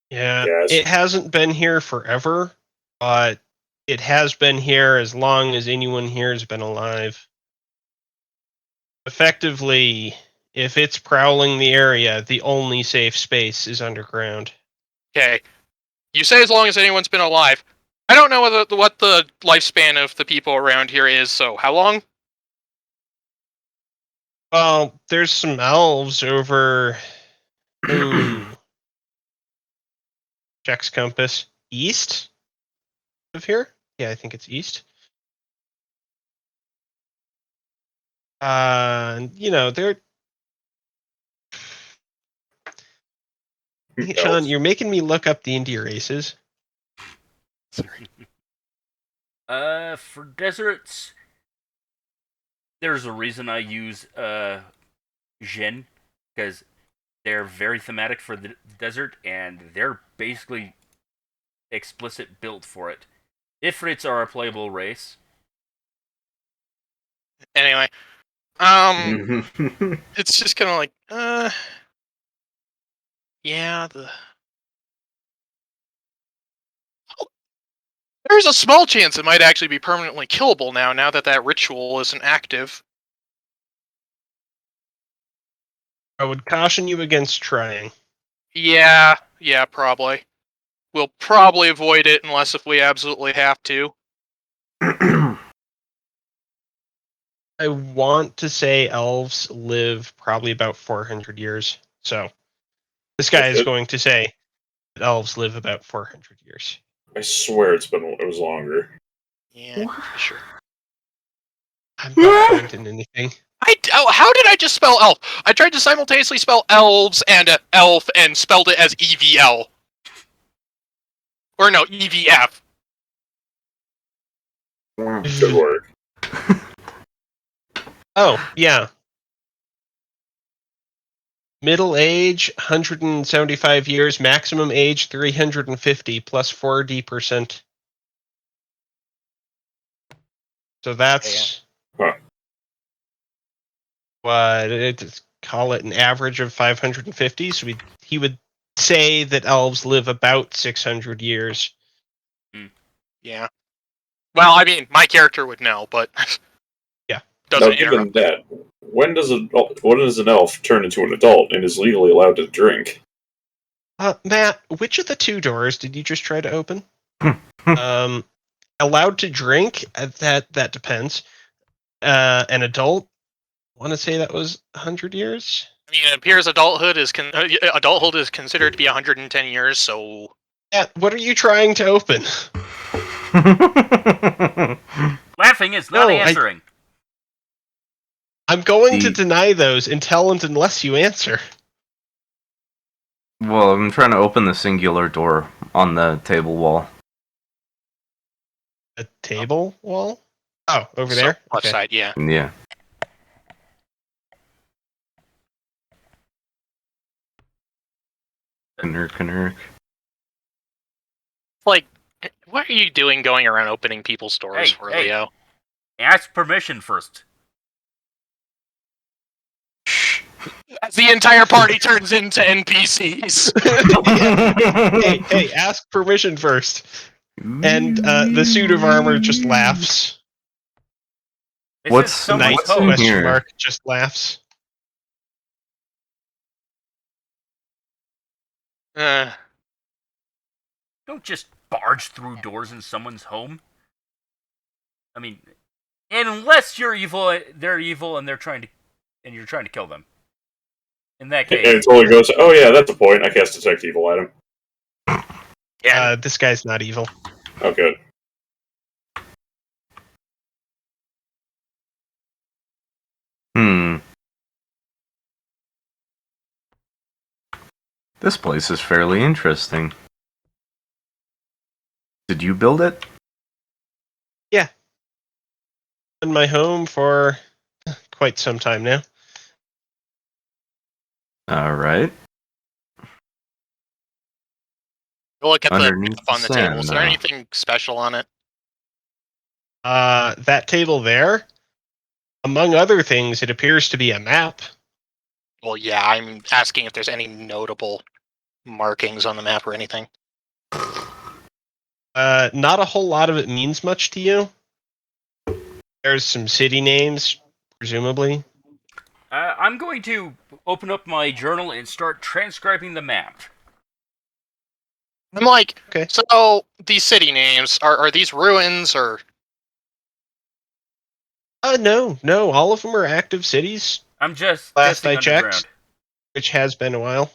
Yeah, Yes. It hasn't been here forever, but it has been here as long as anyone here has been alive. Effectively, if it's prowling the area, the only safe space is underground. Okay, you say as long as anyone's been alive. I don't know what the lifespan of the people around here is, so how long? Well, there's some elves over. Ooh. Checks compass. East of here? Yeah, I think it's east. They're. Hey, Sean, you're making me look up the India races. Sorry. For deserts, there's a reason I use Jin, because they're very thematic for the desert, and they're basically explicit built for it. Ifrits are a playable race. Anyway, it's just kind of like, yeah, there's a small chance it might actually be permanently killable now that that ritual isn't active. I would caution you against trying. Yeah, probably. We'll probably avoid it unless if we absolutely have to. I want to say elves live probably about 400 years. So this guy is going to say that elves live about 400 years. I swear it was longer. Yeah, sure. I'm not finding anything. How did I just spell elf? I tried to simultaneously spell elves and elf and spelled it as EVL. Or no, EVF. Good work. Oh, yeah. Middle age, 175 years. Maximum age, 350, plus 40%. So that's... Huh. What, call it an average of 550. So he would say that elves live about 600 years. Yeah. Well, I mean, my character would know, but Yeah. Now, doesn't given interrupt. that, when does an elf turn into an adult and is legally allowed to drink? Matt, which of the two doors did you just try to open? Allowed to drink? That depends. An adult? I want to say that was 100 years? I mean, it appears adulthood is considered to be 110 years, so Yeah, what are you trying to open? Laughing is not No, answering. I'm going to deny those until and unless you answer. Well, I'm trying to open the singular door on the table wall. A table wall? Oh, over so there? left Okay. side, yeah. Yeah. Knurk. Like, what are you doing going around opening people's doors for, Hey. Leo? Ask permission first. As the entire party turns into NPCs. Hey, ask permission first. And the suit of armor just laughs. This What's- is someone's Knight in home. question here? mark just laughs. Don't just barge through doors in someone's home. I mean, unless you're evil, they're evil, and you're trying to kill them. In that And case, it totally goes, oh yeah, that's a point. I cast Detect Evil at him. Yeah. This guy's not evil. Oh, good. This place is fairly interesting. Did you build it? Yeah. In my home for quite some time now. Alright. Look at the Underneath map on the the table. Is sand, there anything special on it? That table there, among other things, it appears to be a map. Well, yeah, I'm asking if there's any notable markings on the map or anything. Not a whole lot of it means much to you. There's some city names, presumably. I'm going to open up my journal and start transcribing the map. I'm like, Okay. so these city names, are these ruins or... No, all of them are active cities, I'm just Last guessing I checked. underground. which has been a while.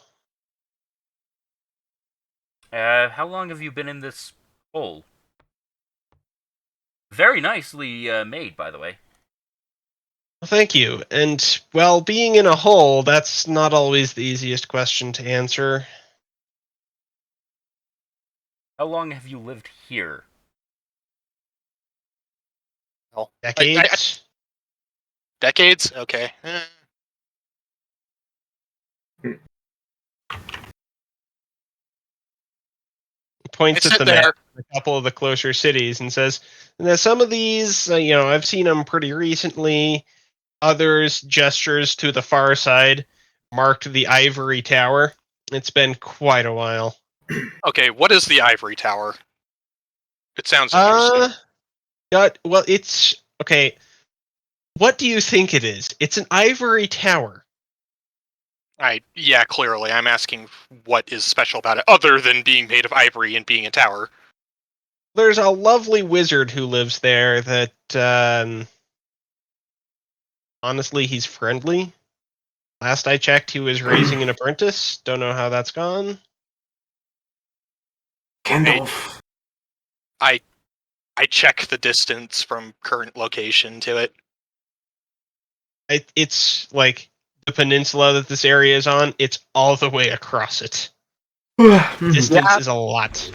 How long have you been in this hole? Very nicely made, by the way. Well, thank you. And, well, being in a hole, that's not always the easiest question to answer. How long have you lived here? Well, Decades? decades? Okay. Points I at sit the there. map, a couple of the closer cities, and says, now, some of these, I've seen them pretty recently. Others, gestures to the far side, marked the Ivory Tower. It's been quite a while. Okay, what is the Ivory Tower? It sounds interesting. Well, it's... Okay, what do you think it is? It's an ivory tower. Yeah, clearly. I'm asking what is special about it, other than being made of ivory and being a tower. There's a lovely wizard who lives there that, honestly, he's friendly. Last I checked, he was raising an apprentice. Don't know how that's gone. Kendall. I check the distance from current location to it. It's like the peninsula that this area is on. It's all the way across it. Distance is a lot.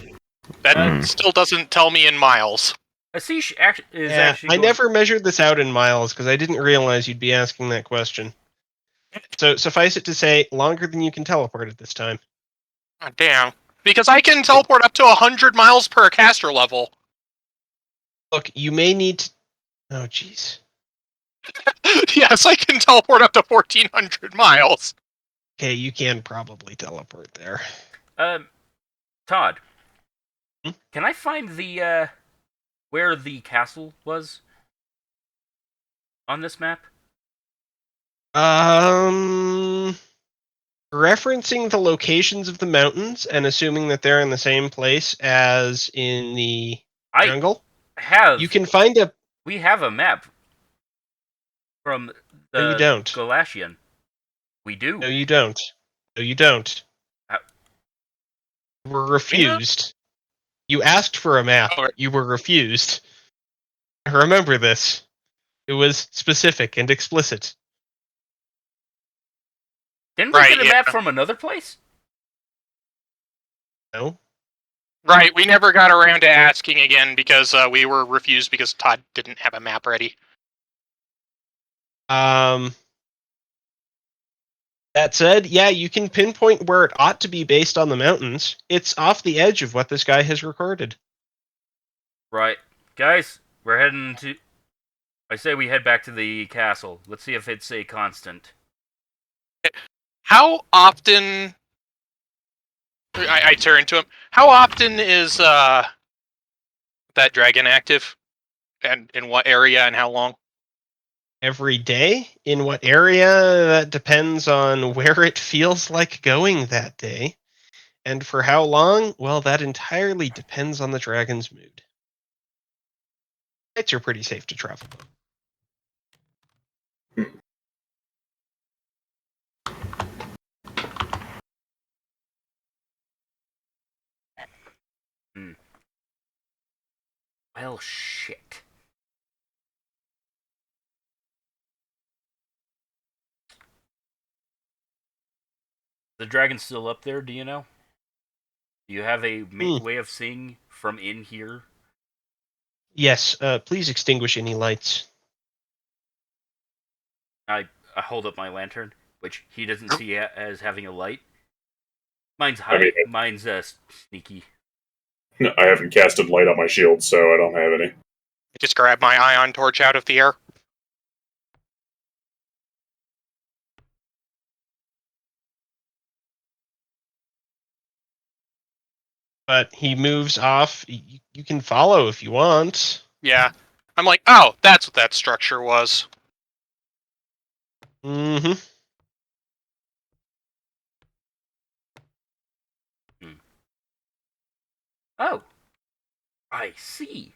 That still doesn't tell me in miles. A siege is Yeah, actually. I never measured this out in miles because I didn't realize you'd be asking that question. So suffice it to say, longer than you can teleport at this time. Oh, damn. Because I can teleport up to 100 miles per caster level. Look, you may need to... Oh, jeez. Yes, I can teleport up to 1,400 miles. Okay, you can probably teleport there. Todd, Hmm? can I find the where the castle was on this map? Referencing the locations of the mountains and assuming that they're in the same place as in the jungle, you can find a... We have a map from No, you the don't. Galatian. We do. No, you don't. No, you don't. How- You were refused. You asked for a map. Oh, right. You were refused. Remember this. It was specific and explicit. Didn't we get a map from another place? No. Right, we never got around to asking again because we were refused because Todd didn't have a map ready. That said, yeah, you can pinpoint where it ought to be based on the mountains. It's off the edge of what this guy has recorded. Right. Guys, we're heading to... I say we head back to the castle. Let's see if it's a constant. How often... I turn to him. How often is that dragon active? And in what area and how long? Every day? In what area? That depends on where it feels like going that day. And for how long? Well, that entirely depends on the dragon's mood. Nights are pretty safe to travel. Well, shit. The dragon's still up there, do you know? Do you have a way of seeing from in here? Yes, please extinguish any lights. I hold up my lantern, which he doesn't see as having a light. Mine's high. Mine's sneaky. No, I haven't casted light on my shield, so I don't have any. I just grab my ion torch out of the air. But he moves off. You can follow if you want. Yeah. I'm like, oh, that's what that structure was. Mm-hmm. Oh. I see.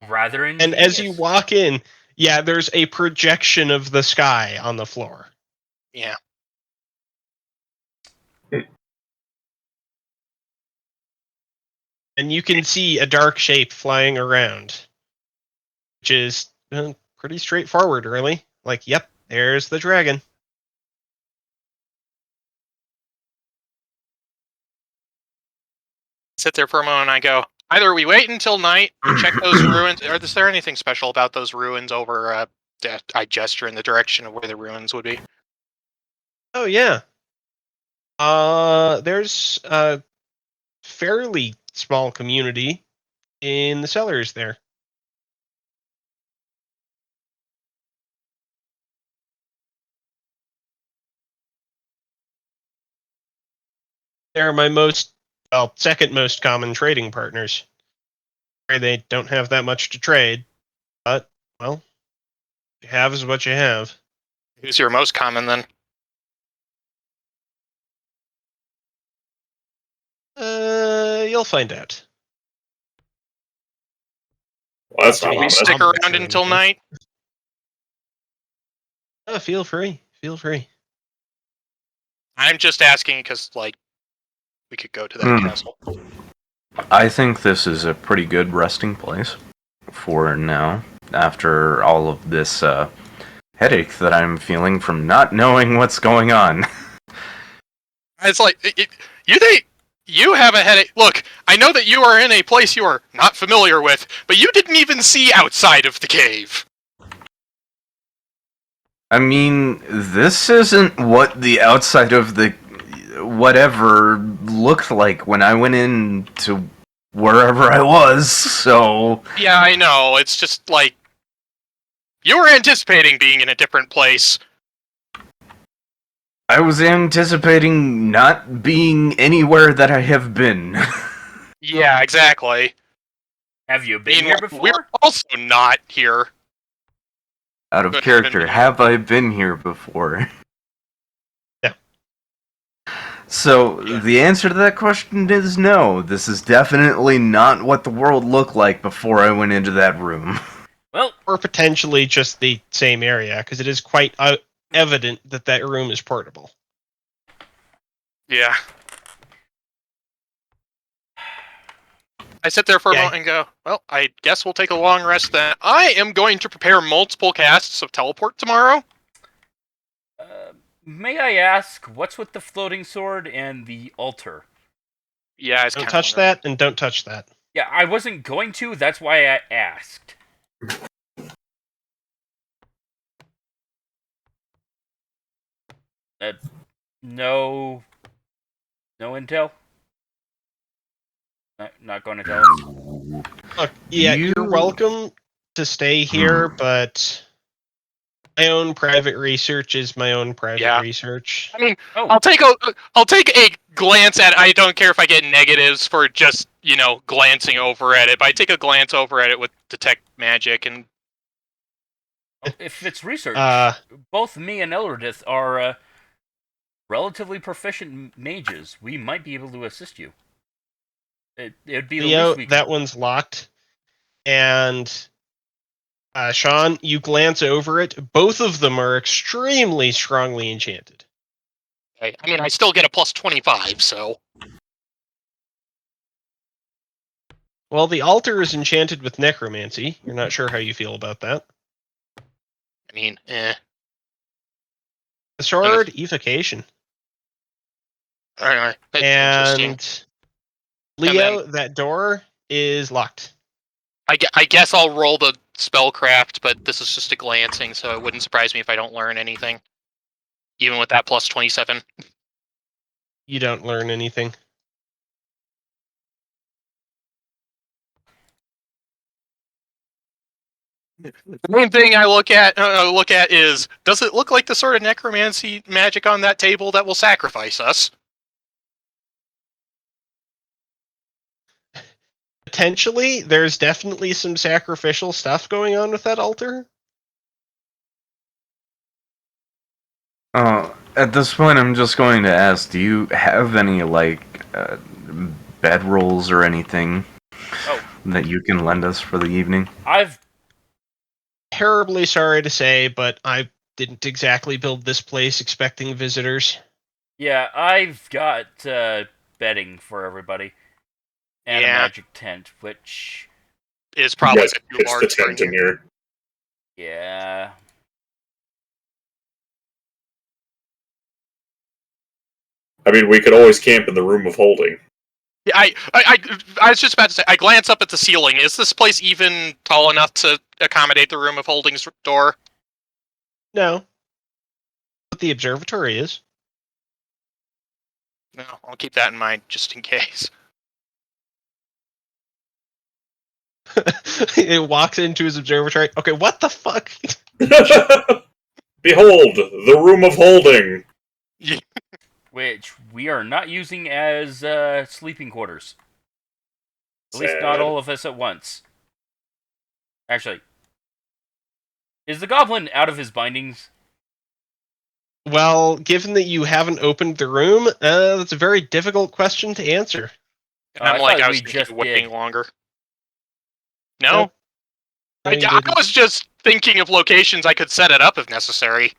Rather ingenious. And as you walk in, yeah, there's a projection of the sky on the floor. Yeah. And you can see a dark shape flying around, which is pretty straightforward, really. Like, yep, there's the dragon. Sit there for a moment and I go, either we wait until night, we check those ruins, or is there anything special about those ruins over I gesture in the direction of where the ruins would be? Oh, yeah. There's a fairly small community in the cellars there. They're my second most common trading partners. They don't have that much to trade, but, well, you have is what you have. Who's your most common, then? You'll find out. Well, that's not Can we ominous. stick around until night? Feel free. Feel free. I'm just asking because, like, we could go to that castle. I think this is a pretty good resting place for now, after all of this headache that I'm feeling from not knowing what's going on. It's like, you think You have a headache. Look, I know that you are in a place you are not familiar with, but you didn't even see outside of the cave. I mean, this isn't what the outside of the whatever looked like when I went into wherever I was, so... Yeah, I know. It's just like you were anticipating being in a different place. I was anticipating not being anywhere that I have been. Yeah, exactly. Have you been Meanwhile, here before? we're also not here. Out of But character, haven't been have I been here before? Yeah. So, Yeah. the answer to that question is no. This is definitely not what the world looked like before I went into that room. Well, Or potentially just the same area, because it is quite evident that that room is portable. Yeah. I sit there for a Yeah. moment and go, well, I guess we'll take a long rest then. I am going to prepare multiple casts of teleport tomorrow. may I ask, what's with the floating sword and the altar? Yeah, I was Don't kinda touch wondering. that, and don't touch that. Yeah, I wasn't going to, that's why I asked. No... No intel? Not going to tell us? Look, yeah, you're welcome to stay here, but my own private research is my own private research. I mean, Oh, I'll take a glance at. I don't care if I get negatives for just glancing over at it, but I take a glance over at it with detect magic and. if it's research, both me and Elredith are relatively proficient mages. We might be able to assist you. It'd be the Leo, least we that can. one's locked. And Sean, you glance over it. Both of them are extremely strongly enchanted. I mean, I still get a plus 25, so. Well, the altar is enchanted with necromancy. You're not sure how you feel about that. I mean, The sword, evocation. Alright, that's interesting. And Leo, that door is locked. I guess I'll roll the spellcraft, but this is just a glancing, so it wouldn't surprise me if I don't learn anything. Even with that plus 27. You don't learn anything. The main thing I look at is, does it look like the sort of necromancy magic on that table that will sacrifice us? Potentially, there's definitely some sacrificial stuff going on with that altar. At this point, I'm just going to ask, do you have any, bedrolls or anything that you can lend us for the evening? I've Terribly sorry to say, but I didn't exactly build this place expecting visitors. Yeah, I've got bedding for everybody. And a magic tent, which is probably Yes, too it's the large for tent in here. yeah. I mean, we could always camp in the room of holding. Yeah, I was just about to say, I glance up at the ceiling. Is this place even tall enough to accommodate the room of holding's door? No. But the observatory is. No, I'll keep that in mind just in case. It walks into his observatory. Okay, what the fuck? Behold, the room of holding! Which we are not using as sleeping quarters. At least not Sad. all of us at once. Actually, is the goblin out of his bindings? Well, given that you haven't opened the room, that's a very difficult question to answer. And I'm I like, thought I was we thinking just of waiting did. longer. No? No, you I didn't. was just thinking of locations I could set it up if necessary.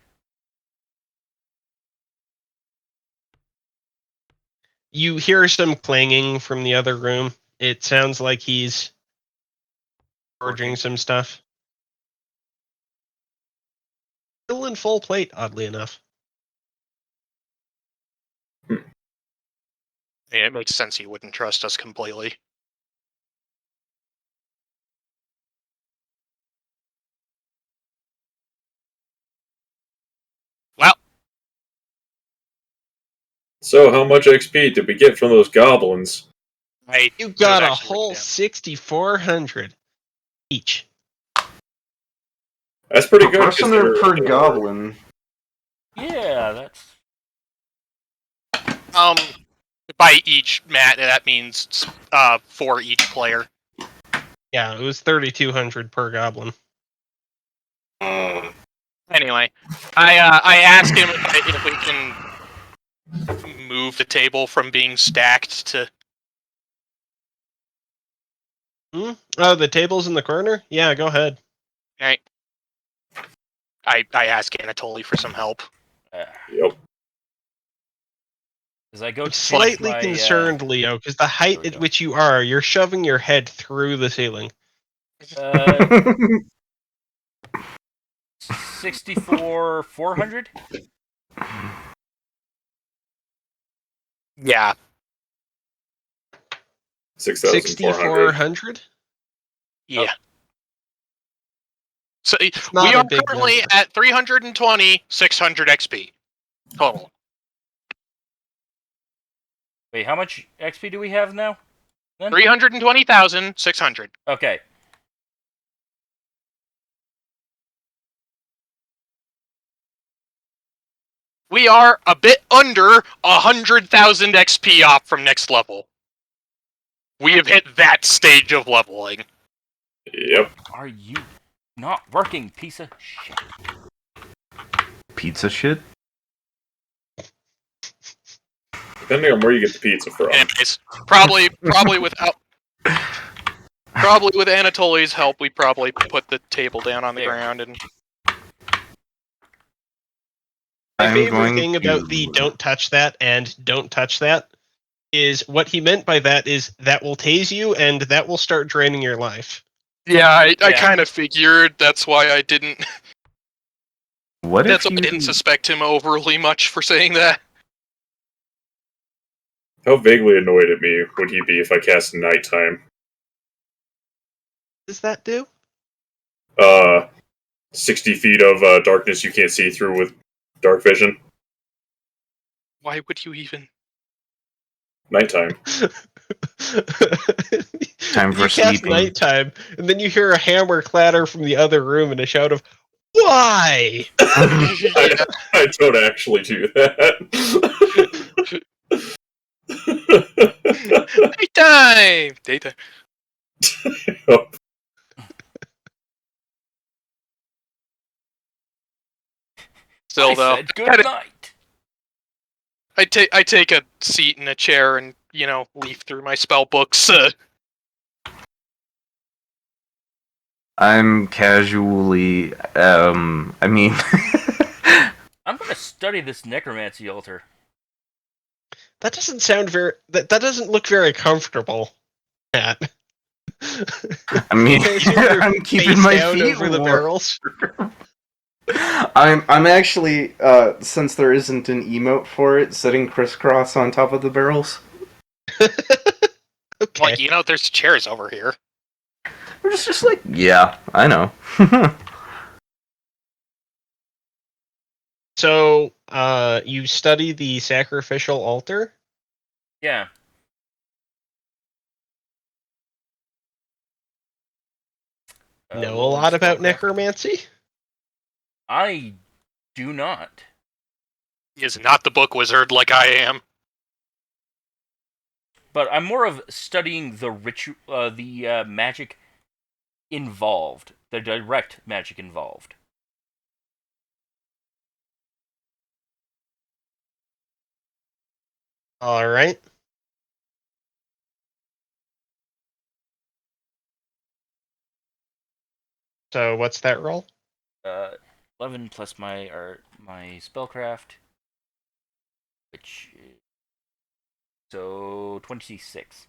You hear some clanging from the other room. It sounds like he's forging some stuff. Still in full plate, oddly enough. it makes sense he wouldn't trust us completely. Well, So, how much XP did we get from those goblins? You was got a actually whole written down. 6,400 each. That's pretty Per good. person or per considering- goblin? Yeah, that's. By each, Matt, that means for each player. Yeah, it was 3,200 per goblin. Anyway, I asked him if we can move the table from being stacked to. Oh, the table's in the corner? Yeah, go ahead. Right. I asked Anatoly for some help. Yep. As I go I'm to change slightly my, concerned, Leo, because the height we at go. which you are, you're shoving your head through the ceiling. 64,400. Yeah. 6,400. 6,400? Yeah. So not we a are big currently number. at 320, 600 XP total. Wait, how much XP do we have now? Then? 320,600. Okay. We are a bit under 100,000 XP off from next level. We have hit that stage of leveling. Yep. Are you not working, piece of shit? Pizza shit? Depending on where you get the pizza from. Anyways, probably without. Probably with Anatoly's help, we probably put the table down on the There. ground and. My I'm favorite going thing about to- the don't touch that and don't touch that is what he meant by that is that will tase you and that will start draining your life. Yeah, I Yeah. kind of figured. That's why I didn't. What That's if why you... I didn't suspect him overly much for saying that. How vaguely annoyed at me would he be if I cast nighttime? What does that do? 60 feet of darkness you can't see through with dark vision. Why would you even? Nighttime. Time for you cast sleeping. nighttime, and then you hear a hammer clatter from the other room and a shout of, "Why?" I don't actually do that. Daytime! Daytime. Yep. Still, I though, said good night. I take a seat in a chair and, leaf through my spell books. I'm casually... I mean... I'm gonna study this necromancy altar. That doesn't sound very. That doesn't look very comfortable, Matt. I mean, Because you're I'm keeping face my down feet over the warm. barrels. I'm actually, since there isn't an emote for it, sitting crisscross on top of the barrels. Okay. Like, there's chairs over here. We're just like, yeah, I know. So, you study the sacrificial altar? Yeah. Know a Rolling lot about spellcraft. necromancy? I do not. He is not the book wizard like I am. But I'm more of studying the the magic involved, the direct magic involved. Alright. So, what's that roll? 11 plus my spellcraft, which is, so 26.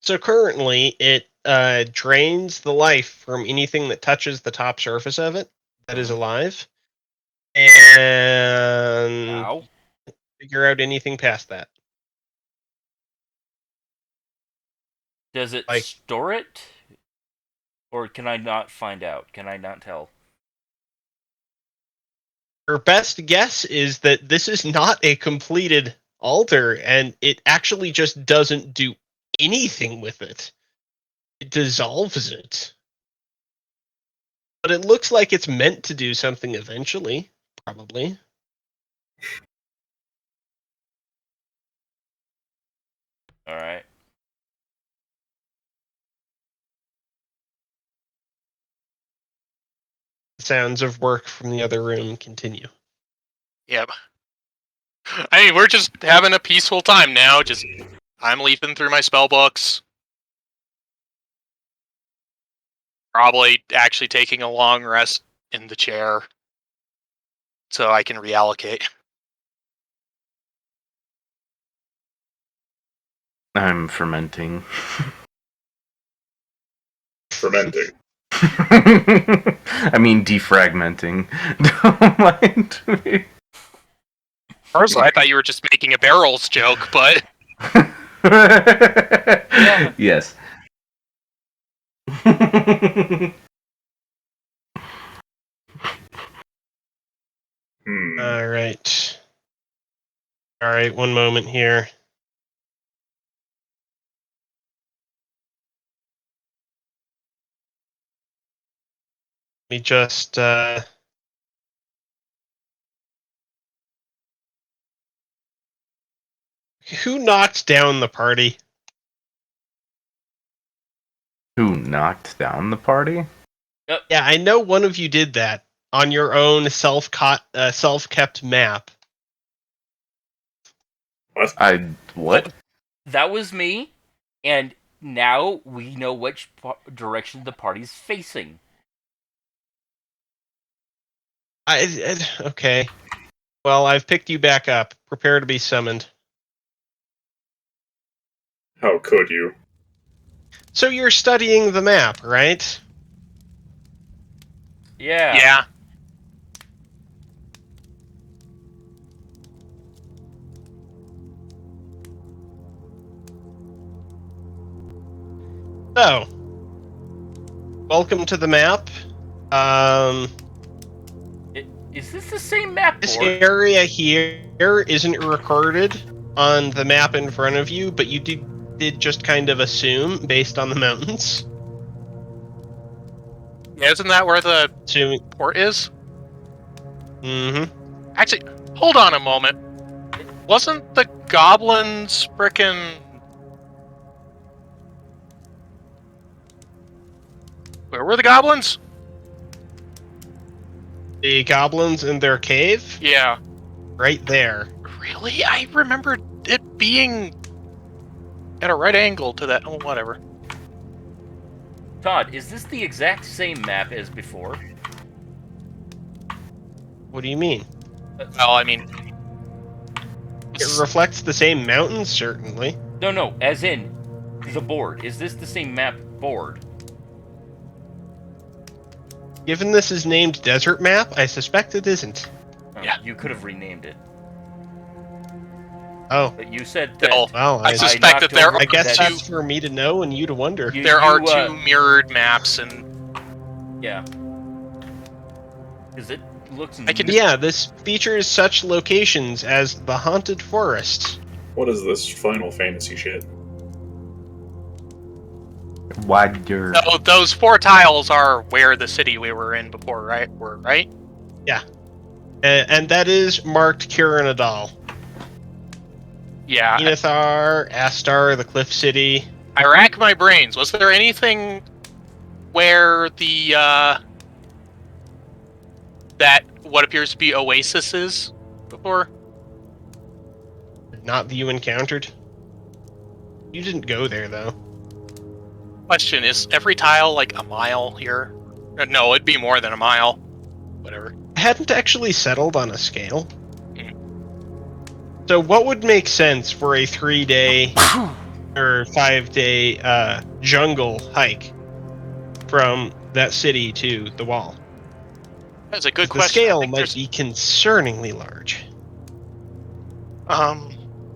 So currently, it drains the life from anything that touches the top surface of it that is alive. And Ow. figure out anything past that. Does it Like- store it? Or can I not find out? Can I not tell? Her best guess is that this is not a completed altar, and it actually just doesn't do anything with it. It dissolves it. But it looks like it's meant to do something eventually, probably. Alright. Sounds of work from the other room continue. Yep. I mean, we're just having a peaceful time now. Just I'm leafing through my spell books. Probably actually taking a long rest in the chair so I can reallocate. I'm fermenting. Fermenting. I mean, defragmenting. Don't mind me. First, I thought you were just making a barrels joke, but Yes. All right. All right, one moment here. Let me just who knocked down the party? Who knocked down the party? Yeah, I know one of you did that on your own self-kept map. What? That was me, and now we know which direction the party's facing. Okay. Well, I've picked you back up. Prepare to be summoned. How could you? So you're studying the map, right? Yeah. yeah. So, welcome to the map. Is this the same map This board? area here isn't recorded on the map in front of you, but you did just kind of assume based on the mountains. Yeah, isn't that where the Assuming. port is? Mm-hmm. Actually, hold on a moment. Wasn't the goblins frickin'... Where were the goblins? The goblins in their cave, Yeah. right there. Really? I remember it being at a right angle to that. Oh, whatever. Todd, is this the exact same map as before? What do you mean? Well, I mean... It reflects the same mountains, certainly. No, as in the board. Is this the same map board? Given this is named Desert Map, I suspect it isn't. Yeah. You could have renamed it. Oh, But you said that... Well, well, I suspect that knocked there over are I guess that that's for me to know and you to wonder. there are you, two mirrored maps, and Yeah. Because it looks... I can- Yeah, this features such locations as the Haunted Forest. What is this Final Fantasy shit? Wider. so those four tiles are where the city we were in before, right? Were right? And that is marked Kirinadal. Yeah. Enithar, Astar, the Cliff City. I rack my brains. Was there anything where the that what appears to be oasis is before? Not that you encountered. You didn't go there, though. Question, is every tile like a mile here? No, it'd be more than a mile. Whatever. I hadn't actually settled on a scale. Mm. So what would make sense for a 3-day or 5-day jungle hike from that city to the wall? That's a good The question. I scale think might there's- be concerningly large.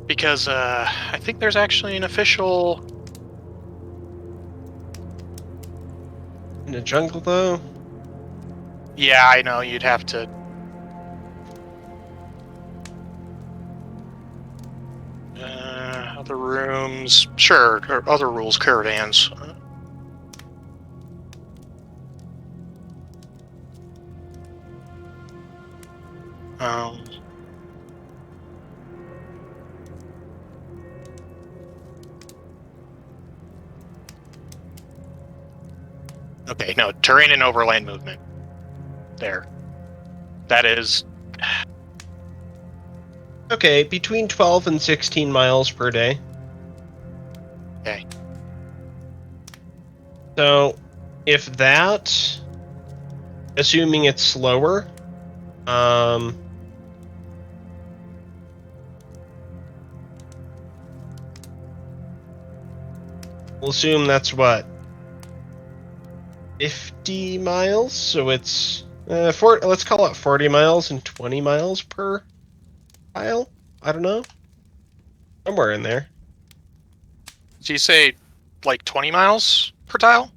Because I think there's actually an official. In the jungle, though? Yeah, I know you'd have to. Other rooms, sure, or other rules, caravans. Um. Okay, no, terrain and overland movement. There. That is. Okay, between 12 and 16 miles per day. Okay. So, if that, assuming it's slower, we'll assume that's what? 50 miles? So it's, let's call it 40 miles and 20 miles per mile? I don't know. Somewhere in there. So you say like 20 miles per tile?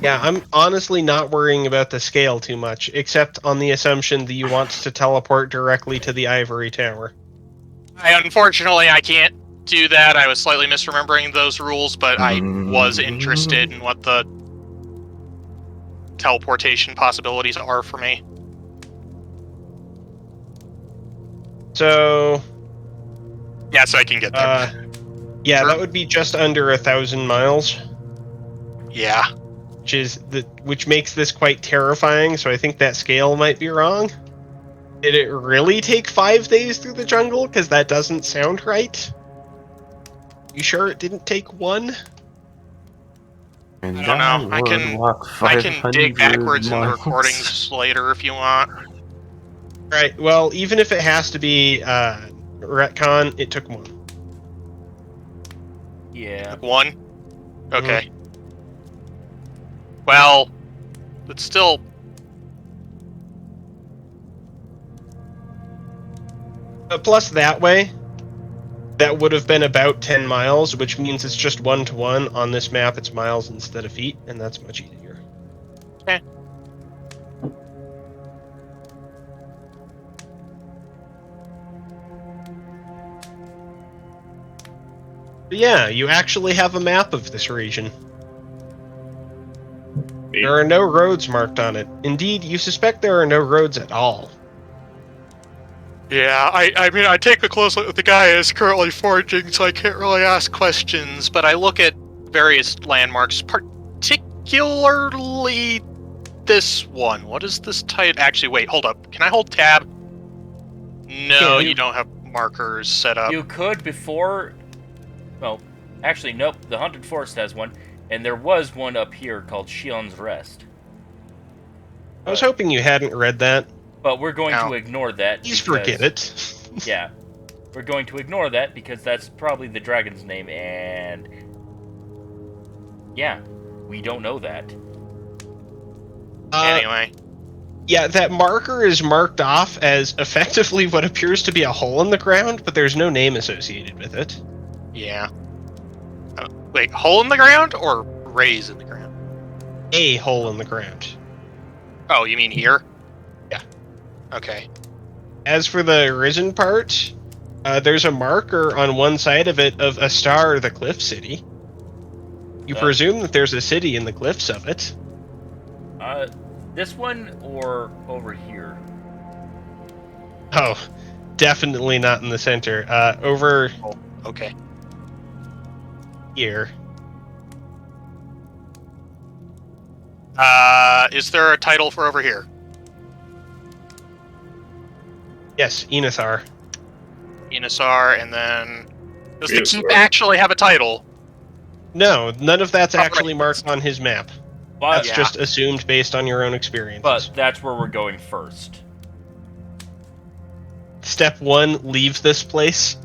Yeah, I'm honestly not worrying about the scale too much, except on the assumption that you want to teleport directly to the ivory tower. Unfortunately, I can't do that. I was slightly misremembering those rules, but I was interested in what the teleportation possibilities are for me. So, Yes, I can get there. yeah, Sure. that would be just under 1,000 miles, Yeah. which makes this quite terrifying. So I think that scale might be wrong. Did it really take 5 days through the jungle? Because that doesn't sound right. You sure it didn't take 1? And I don't know. I can dig 500 backwards in the miles. recordings later if you want. Right. Well, even if it has to be retcon, it took 1. Yeah. Like 1? Okay. Well, it's still. Plus that way, that would have been about 10 miles, which means it's just 1-to-1. On this map, it's miles instead of feet, and that's much easier. Okay. But yeah, you actually have a map of this region. There are no roads marked on it. Indeed, you suspect there are no roads at all. Yeah, I mean, I take a close look at the guy is currently foraging, so I can't really ask questions, but I look at various landmarks, particularly this one. What is this title? Actually, wait, hold up. Can I hold tab? No, Yeah, you don't have markers set up. You could before. Well, actually, nope. The Haunted Forest has one, and there was one up here called Shion's Rest. I was hoping you hadn't read that. But we're going No. to ignore that. Please because, forget it. Yeah. We're going to ignore that because that's probably the dragon's name, and yeah, we don't know that. Anyway. Yeah, that marker is marked off as effectively what appears to be a hole in the ground, but there's no name associated with it. Yeah. Wait, hole in the ground or raise in the ground? A hole in the ground. Oh, you mean here? Yeah. Okay. As for the risen part, there's a marker on one side of it of a star, the cliff city. You presume that there's a city in the cliffs of it. This one or over here? Oh, definitely not in the center. Over Okay. here. Is there a title for over here? Yes, Enithar. Enosar, and then does the Yes, keep sir. actually have a title? No, none of that's actually right. marked on his map. But, That's just assumed based on your own experiences. but that's where we're going first. Step 1, leave this place.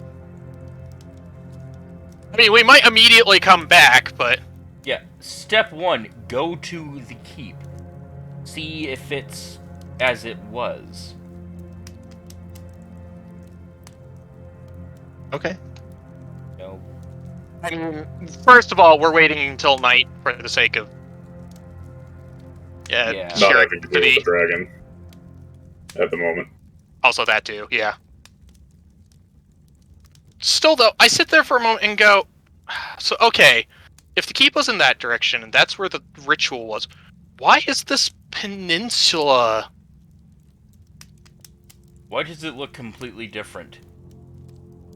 I mean, we might immediately come back, but Yeah, step 1, go to the keep. See if it's as it was. Okay. No. I mean, first of all, we're waiting until night for the sake of Yeah. Not having to deal with curiosity. the dragon at the moment. Also that too, yeah. Still though, I sit there for a moment and go, so okay, if the keep was in that direction and that's where the ritual was, why is this peninsula? Why does it look completely different?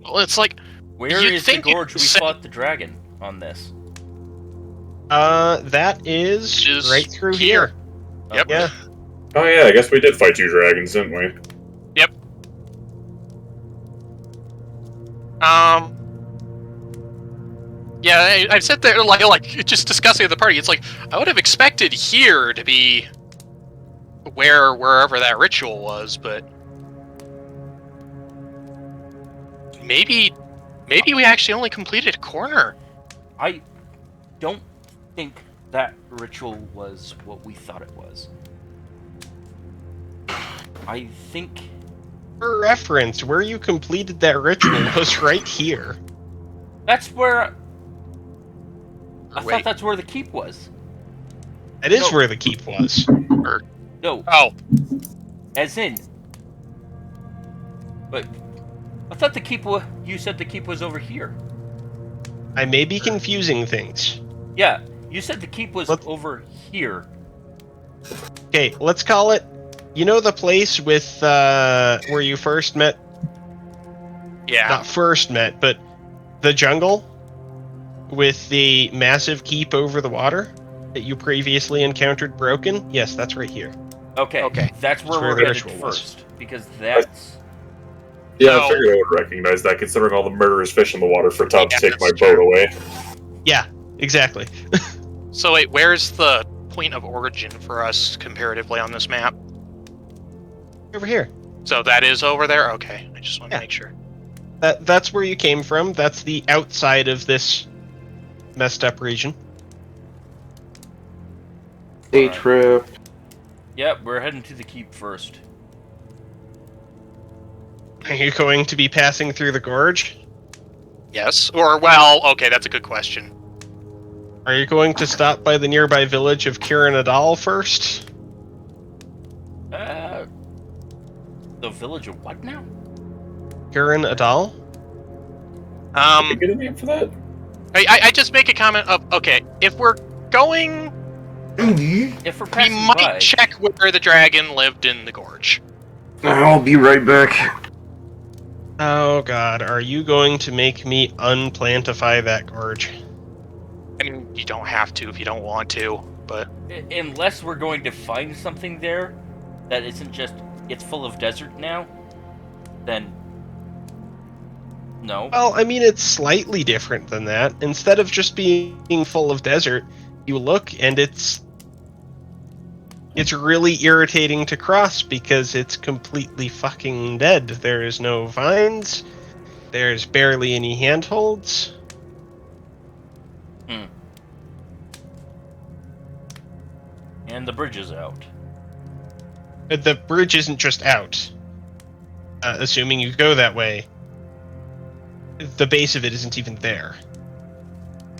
Well, it's like, Where You'd is the think you'd gorge we say- fought the dragon on this? That is Just right through here. here. Yep. Yeah. Oh yeah, I guess we did fight 2 dragons, didn't we? Yeah, I've sat there like just discussing at the party. It's like I would have expected here to be wherever that ritual was, but maybe we actually only completed a corner. I don't think that ritual was what we thought it was. I think... For reference, where you completed that ritual was right here. That's where... I Wait. thought that's where the keep was. That is No. where the keep was. No, Oh, as in... But... I thought the keep was... You said the keep was over here. I may be confusing things. Yeah, you said the keep was What? over here. Okay, let's call it. You know the place with where you first met? yeah. Not first met, but the jungle with the massive keep over the water that you previously encountered broken? Yes, that's right here. Okay, Okay. that's where where we're the headed ritual was. first. Because that's... Yeah, No. I figured I would recognize that, considering all the murderous fish in the water for Tom Yeah, to take my that's boat true. away. Yeah, exactly. So wait, where's the point of origin for us comparatively on this map? Over here. So that is over there? Okay, I just want to Yeah. make sure. That's where you came from. That's the outside of this messed up region. Day Alright. trip. Yep, we're heading to the keep first. Are you going to be passing through the gorge? Yes? Or, well, okay, that's a good question. Are you going to stop by the nearby village of Kirin first? The village of what now? Kirin Adal? Did we get a name for that? I just make a comment of, okay, if we're going, If we're we passing might by... check where the dragon lived in the gorge. I'll be right back. Oh god, are you going to make me unplantify that gorge? I mean, you don't have to if you don't want to, but Unless we're going to find something there that isn't just... It's full of desert now, then... No. Well, I mean, it's slightly different than that. Instead of just being full of desert, you look and it's really irritating to cross because it's completely fucking dead. There is no vines. There's barely any handholds. And the bridge is out. The bridge isn't just out. Assuming you go that way, the base of it isn't even there.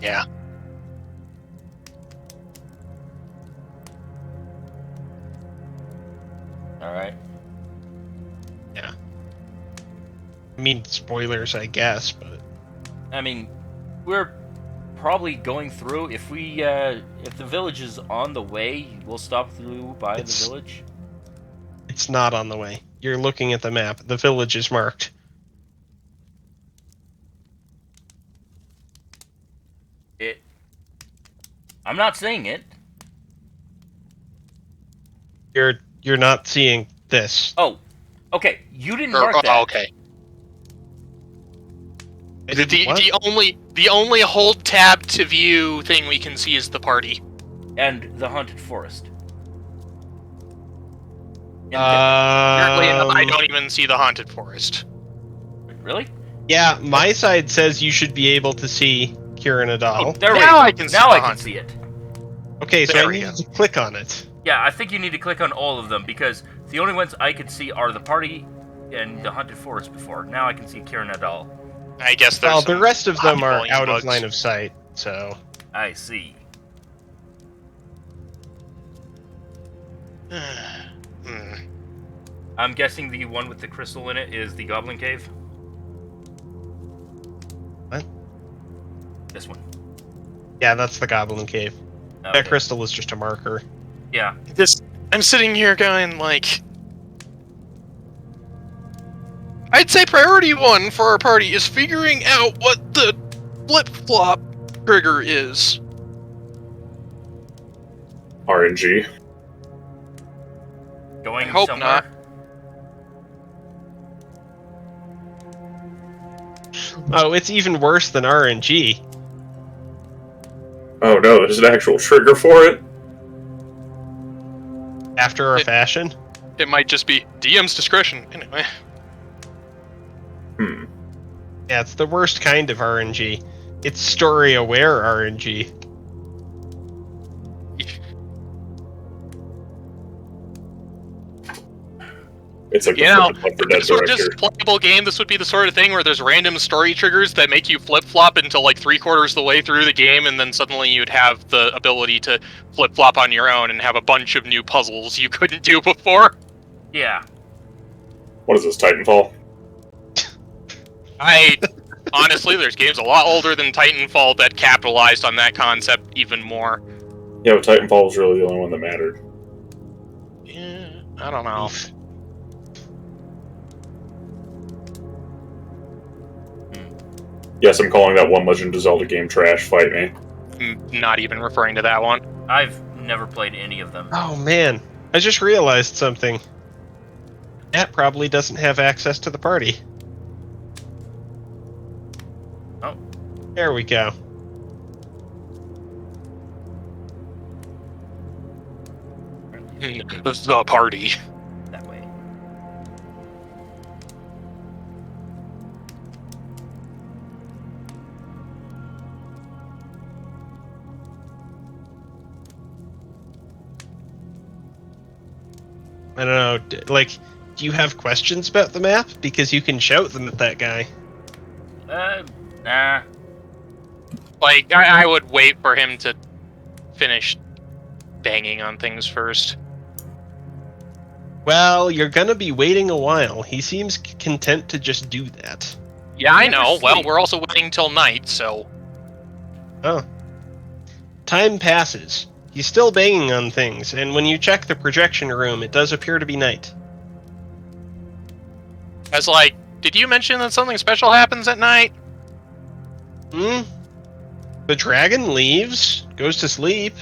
yeah. Alright. I mean, spoilers, I guess, but I mean, we're probably going through... If we, if the village is on the way, we'll stop through by It's- the village. it's not on the way. You're looking at the map. The village is marked. I'm not saying it. You're not seeing this. Oh, okay. You didn't Or- mark oh, that. okay. I The, didn't what? the only hold tab to view thing we can see is the party. And the haunted forest. And Apparently, I Um, don't even see the haunted forest. really? Yeah, my side says you should be able to see Kirin Adal. There we Now go. I can see Now the I can haunted. see it. Okay, so There I we need go. to click on it. Yeah, I think you need to click on all of them because the only ones I could see are the party and the haunted forest before. Now I can see Kieran Nadal. I guess there's Well, the some rest of them high are volume out of bugs. line of sight, so... I see. Hmm. I'm guessing the one with the crystal in it is the Goblin Cave? What? This one. Yeah, that's the Goblin Cave. Okay. That crystal is just a marker. Yeah. I'm sitting here going, like... I'd say priority 1 for our party is figuring out what the flip-flop trigger is. RNG. Going I hope somewhere? Oh, it's even worse than RNG. Oh no, there's an actual trigger for it? After a fashion. It might just be DM's discretion, anyway. Hmm. Yeah, it's the worst kind of RNG. It's story-aware RNG. It's like You the know, fucking Left 4 if Dead this were director. just playable game, this would be the sort of thing where there's random story triggers that make you flip-flop until like 3/4 of the way through the game, and then suddenly you'd have the ability to flip-flop on your own and have a bunch of new puzzles you couldn't do before. Yeah. What is this, Titanfall? Honestly, there's games a lot older than Titanfall that capitalized on that concept even more. Yeah, but Titanfall was really the only one that mattered. Yeah, I don't know. Yes, I'm calling that one Legend of Zelda game trash. Fight me. I'm not even referring to that one. I've never played any of them. Oh man, I just realized something. Matt probably doesn't have access to the party. Oh. There we go. The party. That way. I don't know, like, do you have questions about the map? Because you can shout them at that guy. Nah. Like, I would wait for him to finish banging on things first. Well, you're gonna be waiting a while. He seems content to just do that. Yeah, I Never know. Well, sleep. we're also waiting till night, so... Oh. Time passes. He's still banging on things, and when you check the projection room, it does appear to be night. I was like, did you mention that something special happens at night? Hmm? The dragon leaves, goes to sleep.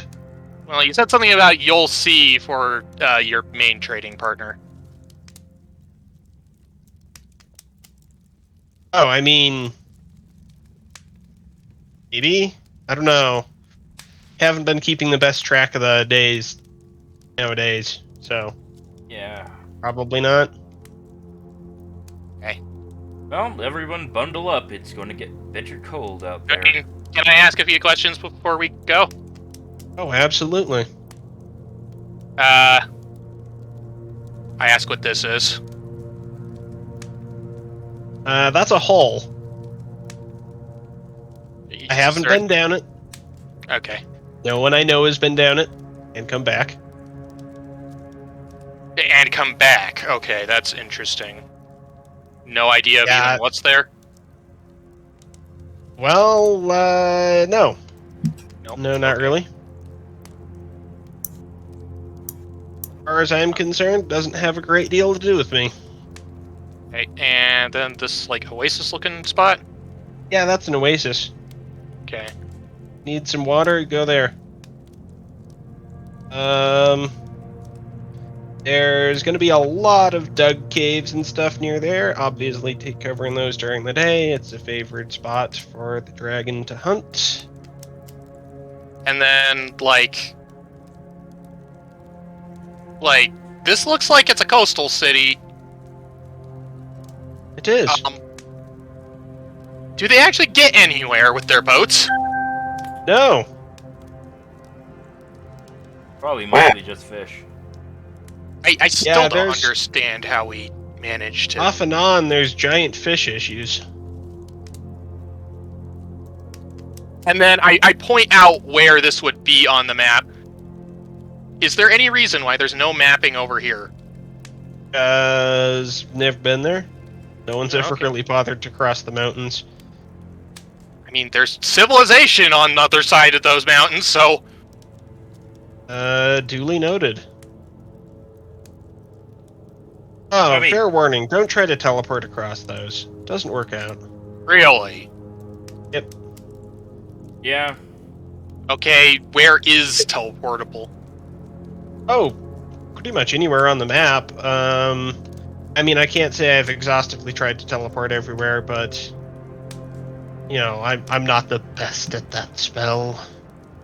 Well, you said something about you'll see for your main trading partner. Oh, I mean... maybe? I don't know. Haven't been keeping the best track of the days nowadays, so Yeah. probably not. Well, everyone bundle up. It's going to get bitter cold out there. Can I ask a few questions before we go? Oh, absolutely. I ask what this is. That's a hole. I haven't Is there- been down it. Okay. No one I know has been down it and come back. And come back. Okay, that's interesting. No idea of Yeah. even what's there? Well, no. Nope. No, not really. As far as I'm concerned, doesn't have a great deal to do with me. Okay, and then this, like, oasis-looking spot? Yeah, that's an oasis. Okay. Need some water? Go there. There's going to be a lot of dug caves and stuff near there. Obviously, take covering those during the day. It's a favored spot for the dragon to hunt. And then, like, this looks like it's a coastal city. It is. Do they actually get anywhere with their boats? No. Probably mostly just fish. I still don't there's- understand how we managed to... Off and on, there's giant fish issues. And then I point out where this would be on the map. Is there any reason why there's no mapping over here? Never been there. No one's ever Okay. really bothered to cross the mountains. I mean, there's civilization on the other side of those mountains, so... Duly noted. Oh, I mean- fair warning. Don't try to teleport across those. Doesn't work out. Really? Yep. Yeah. Okay, where is teleportable? Oh, pretty much anywhere on the map. I mean, I can't say I've exhaustively tried to teleport everywhere, but... You know, I'm not the best at that spell.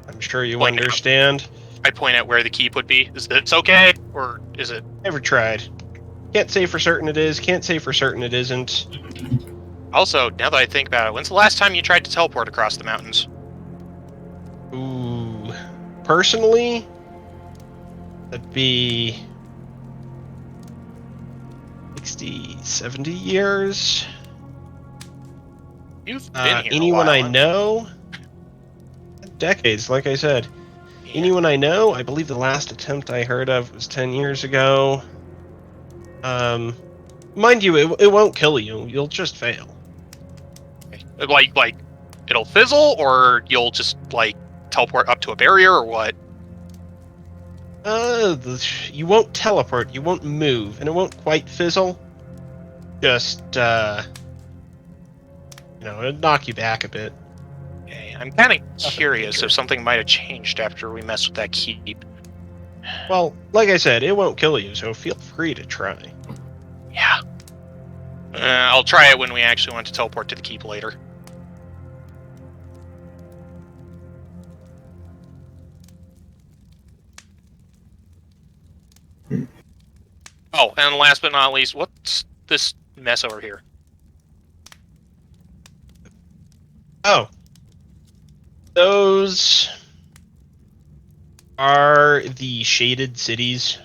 I'm sure you Point out. understand. I point out where the keep would be. Is this okay? Or is it... Never tried. Can't say for certain it is, can't say for certain it isn't. Also, now that I think about it, when's the last time you tried to teleport across the mountains? Ooh. Personally, that'd be 60, 70 years. You've been here Anyone a I while. know? Decades, like I said. Yeah. Anyone I know, I believe the last attempt I heard of was 10 years ago. Mind you, it won't kill you. You'll just fail. Like, it'll fizzle, or you'll just, like, teleport up to a barrier, or what? You won't teleport, you won't move, and it won't quite fizzle. Just, it'll knock you back a bit. Okay, I'm kind of curious if something might have changed after we messed with that keep. Well, like I said, it won't kill you, so feel free to try. Yeah. I'll try it when we actually want to teleport to the keep later. Oh, and last but not least, what's this mess over here? Oh. Those are the shaded cities.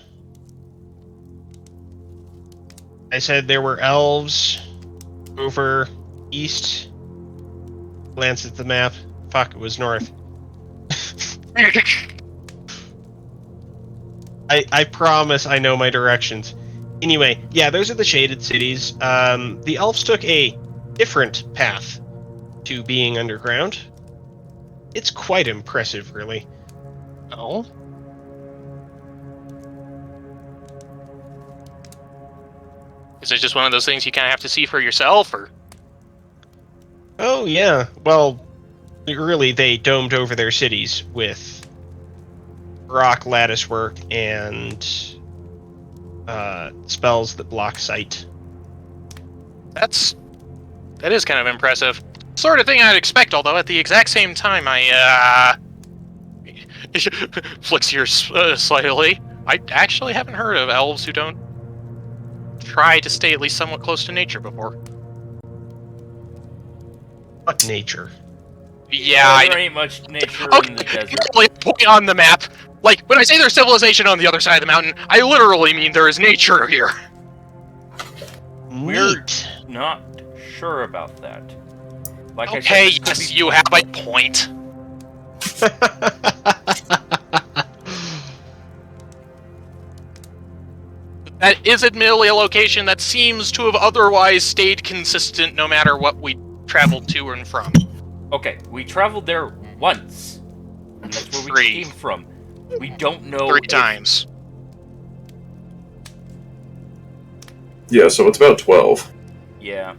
I said there were elves over east. Glance at the map. Fuck, it was north. I promise I know my directions. Anyway, yeah, those are the shaded cities. The elves took a different path to being underground. It's quite impressive, really. Oh? Is it just one of those things you kind of have to see for yourself, or? Oh, yeah. Well, really, they domed over their cities with rock lattice work and spells that block sight. That is kind of impressive. Sort of thing I'd expect, although at the exact same time, I, flicks ears slightly. I actually haven't heard of elves who don't try to stay at least somewhat close to nature before. What nature? Yeah, there ain't much nature Okay, in the desert. literally a point on the map. Like, when I say there's civilization on the other side of the mountain, I literally mean there is nature here. We're Neat. not sure about that. Like Okay, I said, this could yes, be- you have a point. That is admittedly a location that seems to have otherwise stayed consistent no matter what we traveled to and from. Okay, we traveled there once. And that's where we Three. came from. We don't know 3 if- times. Yeah, so it's about 12. Yeah.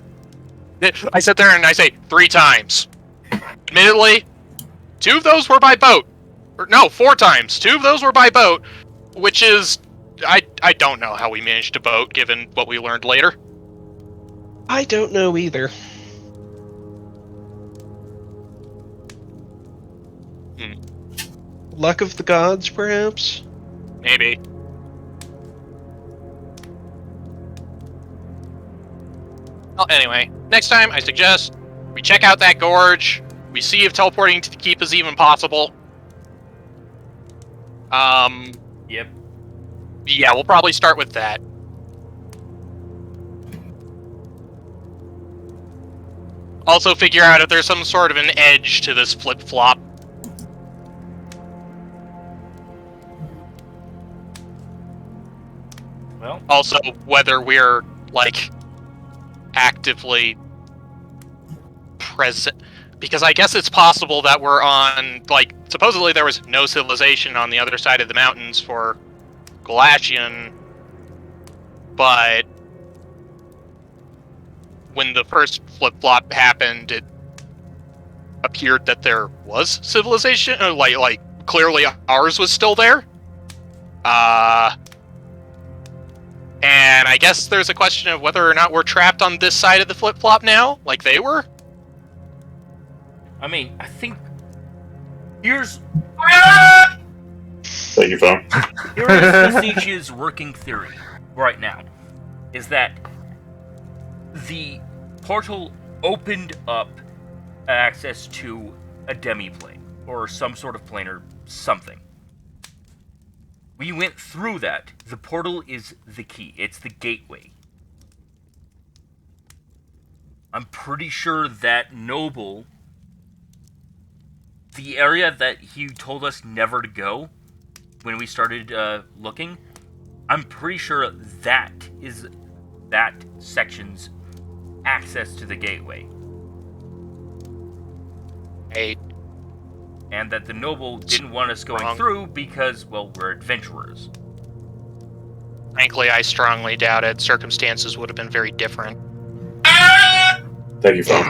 I sit there and I say 3 times. Admittedly, 2 of those were by boat. Or, no, 4 times. 2 of those were by boat, which is... I don't know how we managed to boat, given what we learned later. I don't know either. Luck of the gods, perhaps? Maybe. Well, anyway, next time I suggest we check out that gorge, we see if teleporting to the keep is even possible. Yep. Yeah, we'll probably start with that. also figure out if there's some sort of an edge to this flip-flop. Well, Also, whether we're, like, actively present. Because I guess it's possible that we're on, like, supposedly there was no civilization on the other side of the mountains for Galatian, but when the first flip-flop happened, it appeared that there was civilization, like clearly ours was still there. And I guess there's a question of whether or not we're trapped on this side of the flip-flop now, like they were. I mean, I think here's Thank you, phone. here is Besige's working theory right now, is that the portal opened up access to a demi-plane, or some sort of plane, or something. We went through that. The portal is the key. It's the gateway. I'm pretty sure that Noble, the area that he told us never to go when we started looking, I'm pretty sure that is that section's access to the gateway. Hey, And that the Noble didn't want us going through because, well, we're adventurers. frankly, I strongly doubt it. Circumstances would have been very different. Thank you, phone.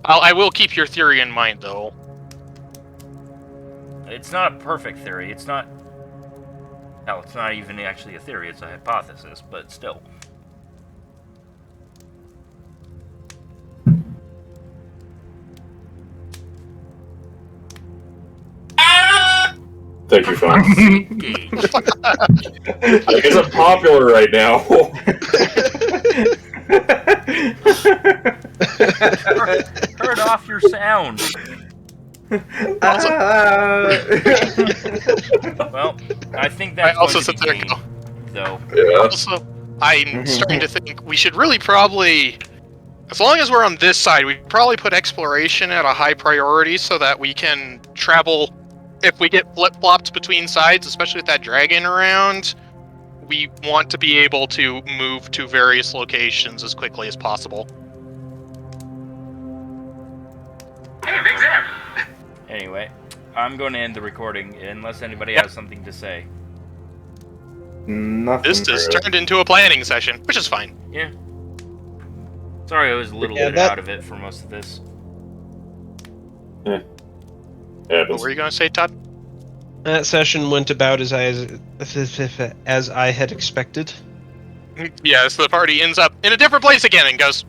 I will keep your theory in mind, though. It's not a perfect theory. It's not... Hell, it's not even actually a theory. It's a hypothesis, but still. Thank you, phone. Engage. Like, it's popular right now. Turn off your sound. Well, I think that's I also going to sit there be and go, game, though. Yeah. Also, I'm starting to think we should really probably, as long as we're on this side, we probably put exploration at a high priority so that we can travel. If we get flip-flops between sides, especially with that dragon around, we want to be able to move to various locations as quickly as possible. Anyway, I'm going to end the recording unless anybody has something to say. Nothing. This just turned into a planning session, which is fine. Yeah. Sorry I was a little bit out of it for most of this. What were you going to say, Todd? That session went about as I had expected. Yeah, so the party ends up in a different place again and goes,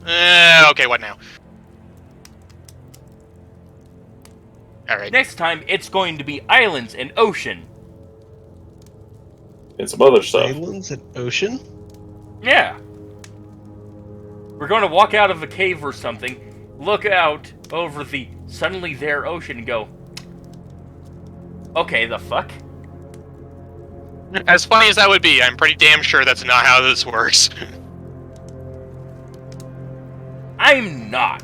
okay, what now? Alright. Next time, it's going to be islands and ocean. And some other stuff. Islands and ocean? Yeah. We're going to walk out of a cave or something, look out over the suddenly there ocean and go, okay, the fuck? As funny as that would be, I'm pretty damn sure that's not how this works. I'm not.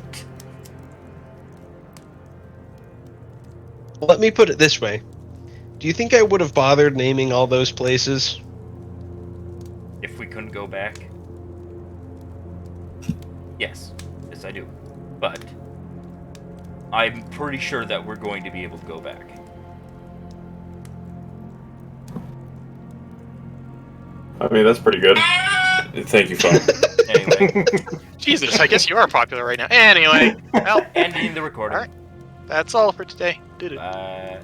Let me put it this way. Do you think I would have bothered naming all those places? If we couldn't go back? Yes. Yes, I do. But I'm pretty sure that we're going to be able to go back. I mean, that's pretty good. Thank you, phone. Anyway, Jesus, I guess you are popular right now. Anyway, well, ending the recording. Alright. That's all for today. Doo-doo. Bye.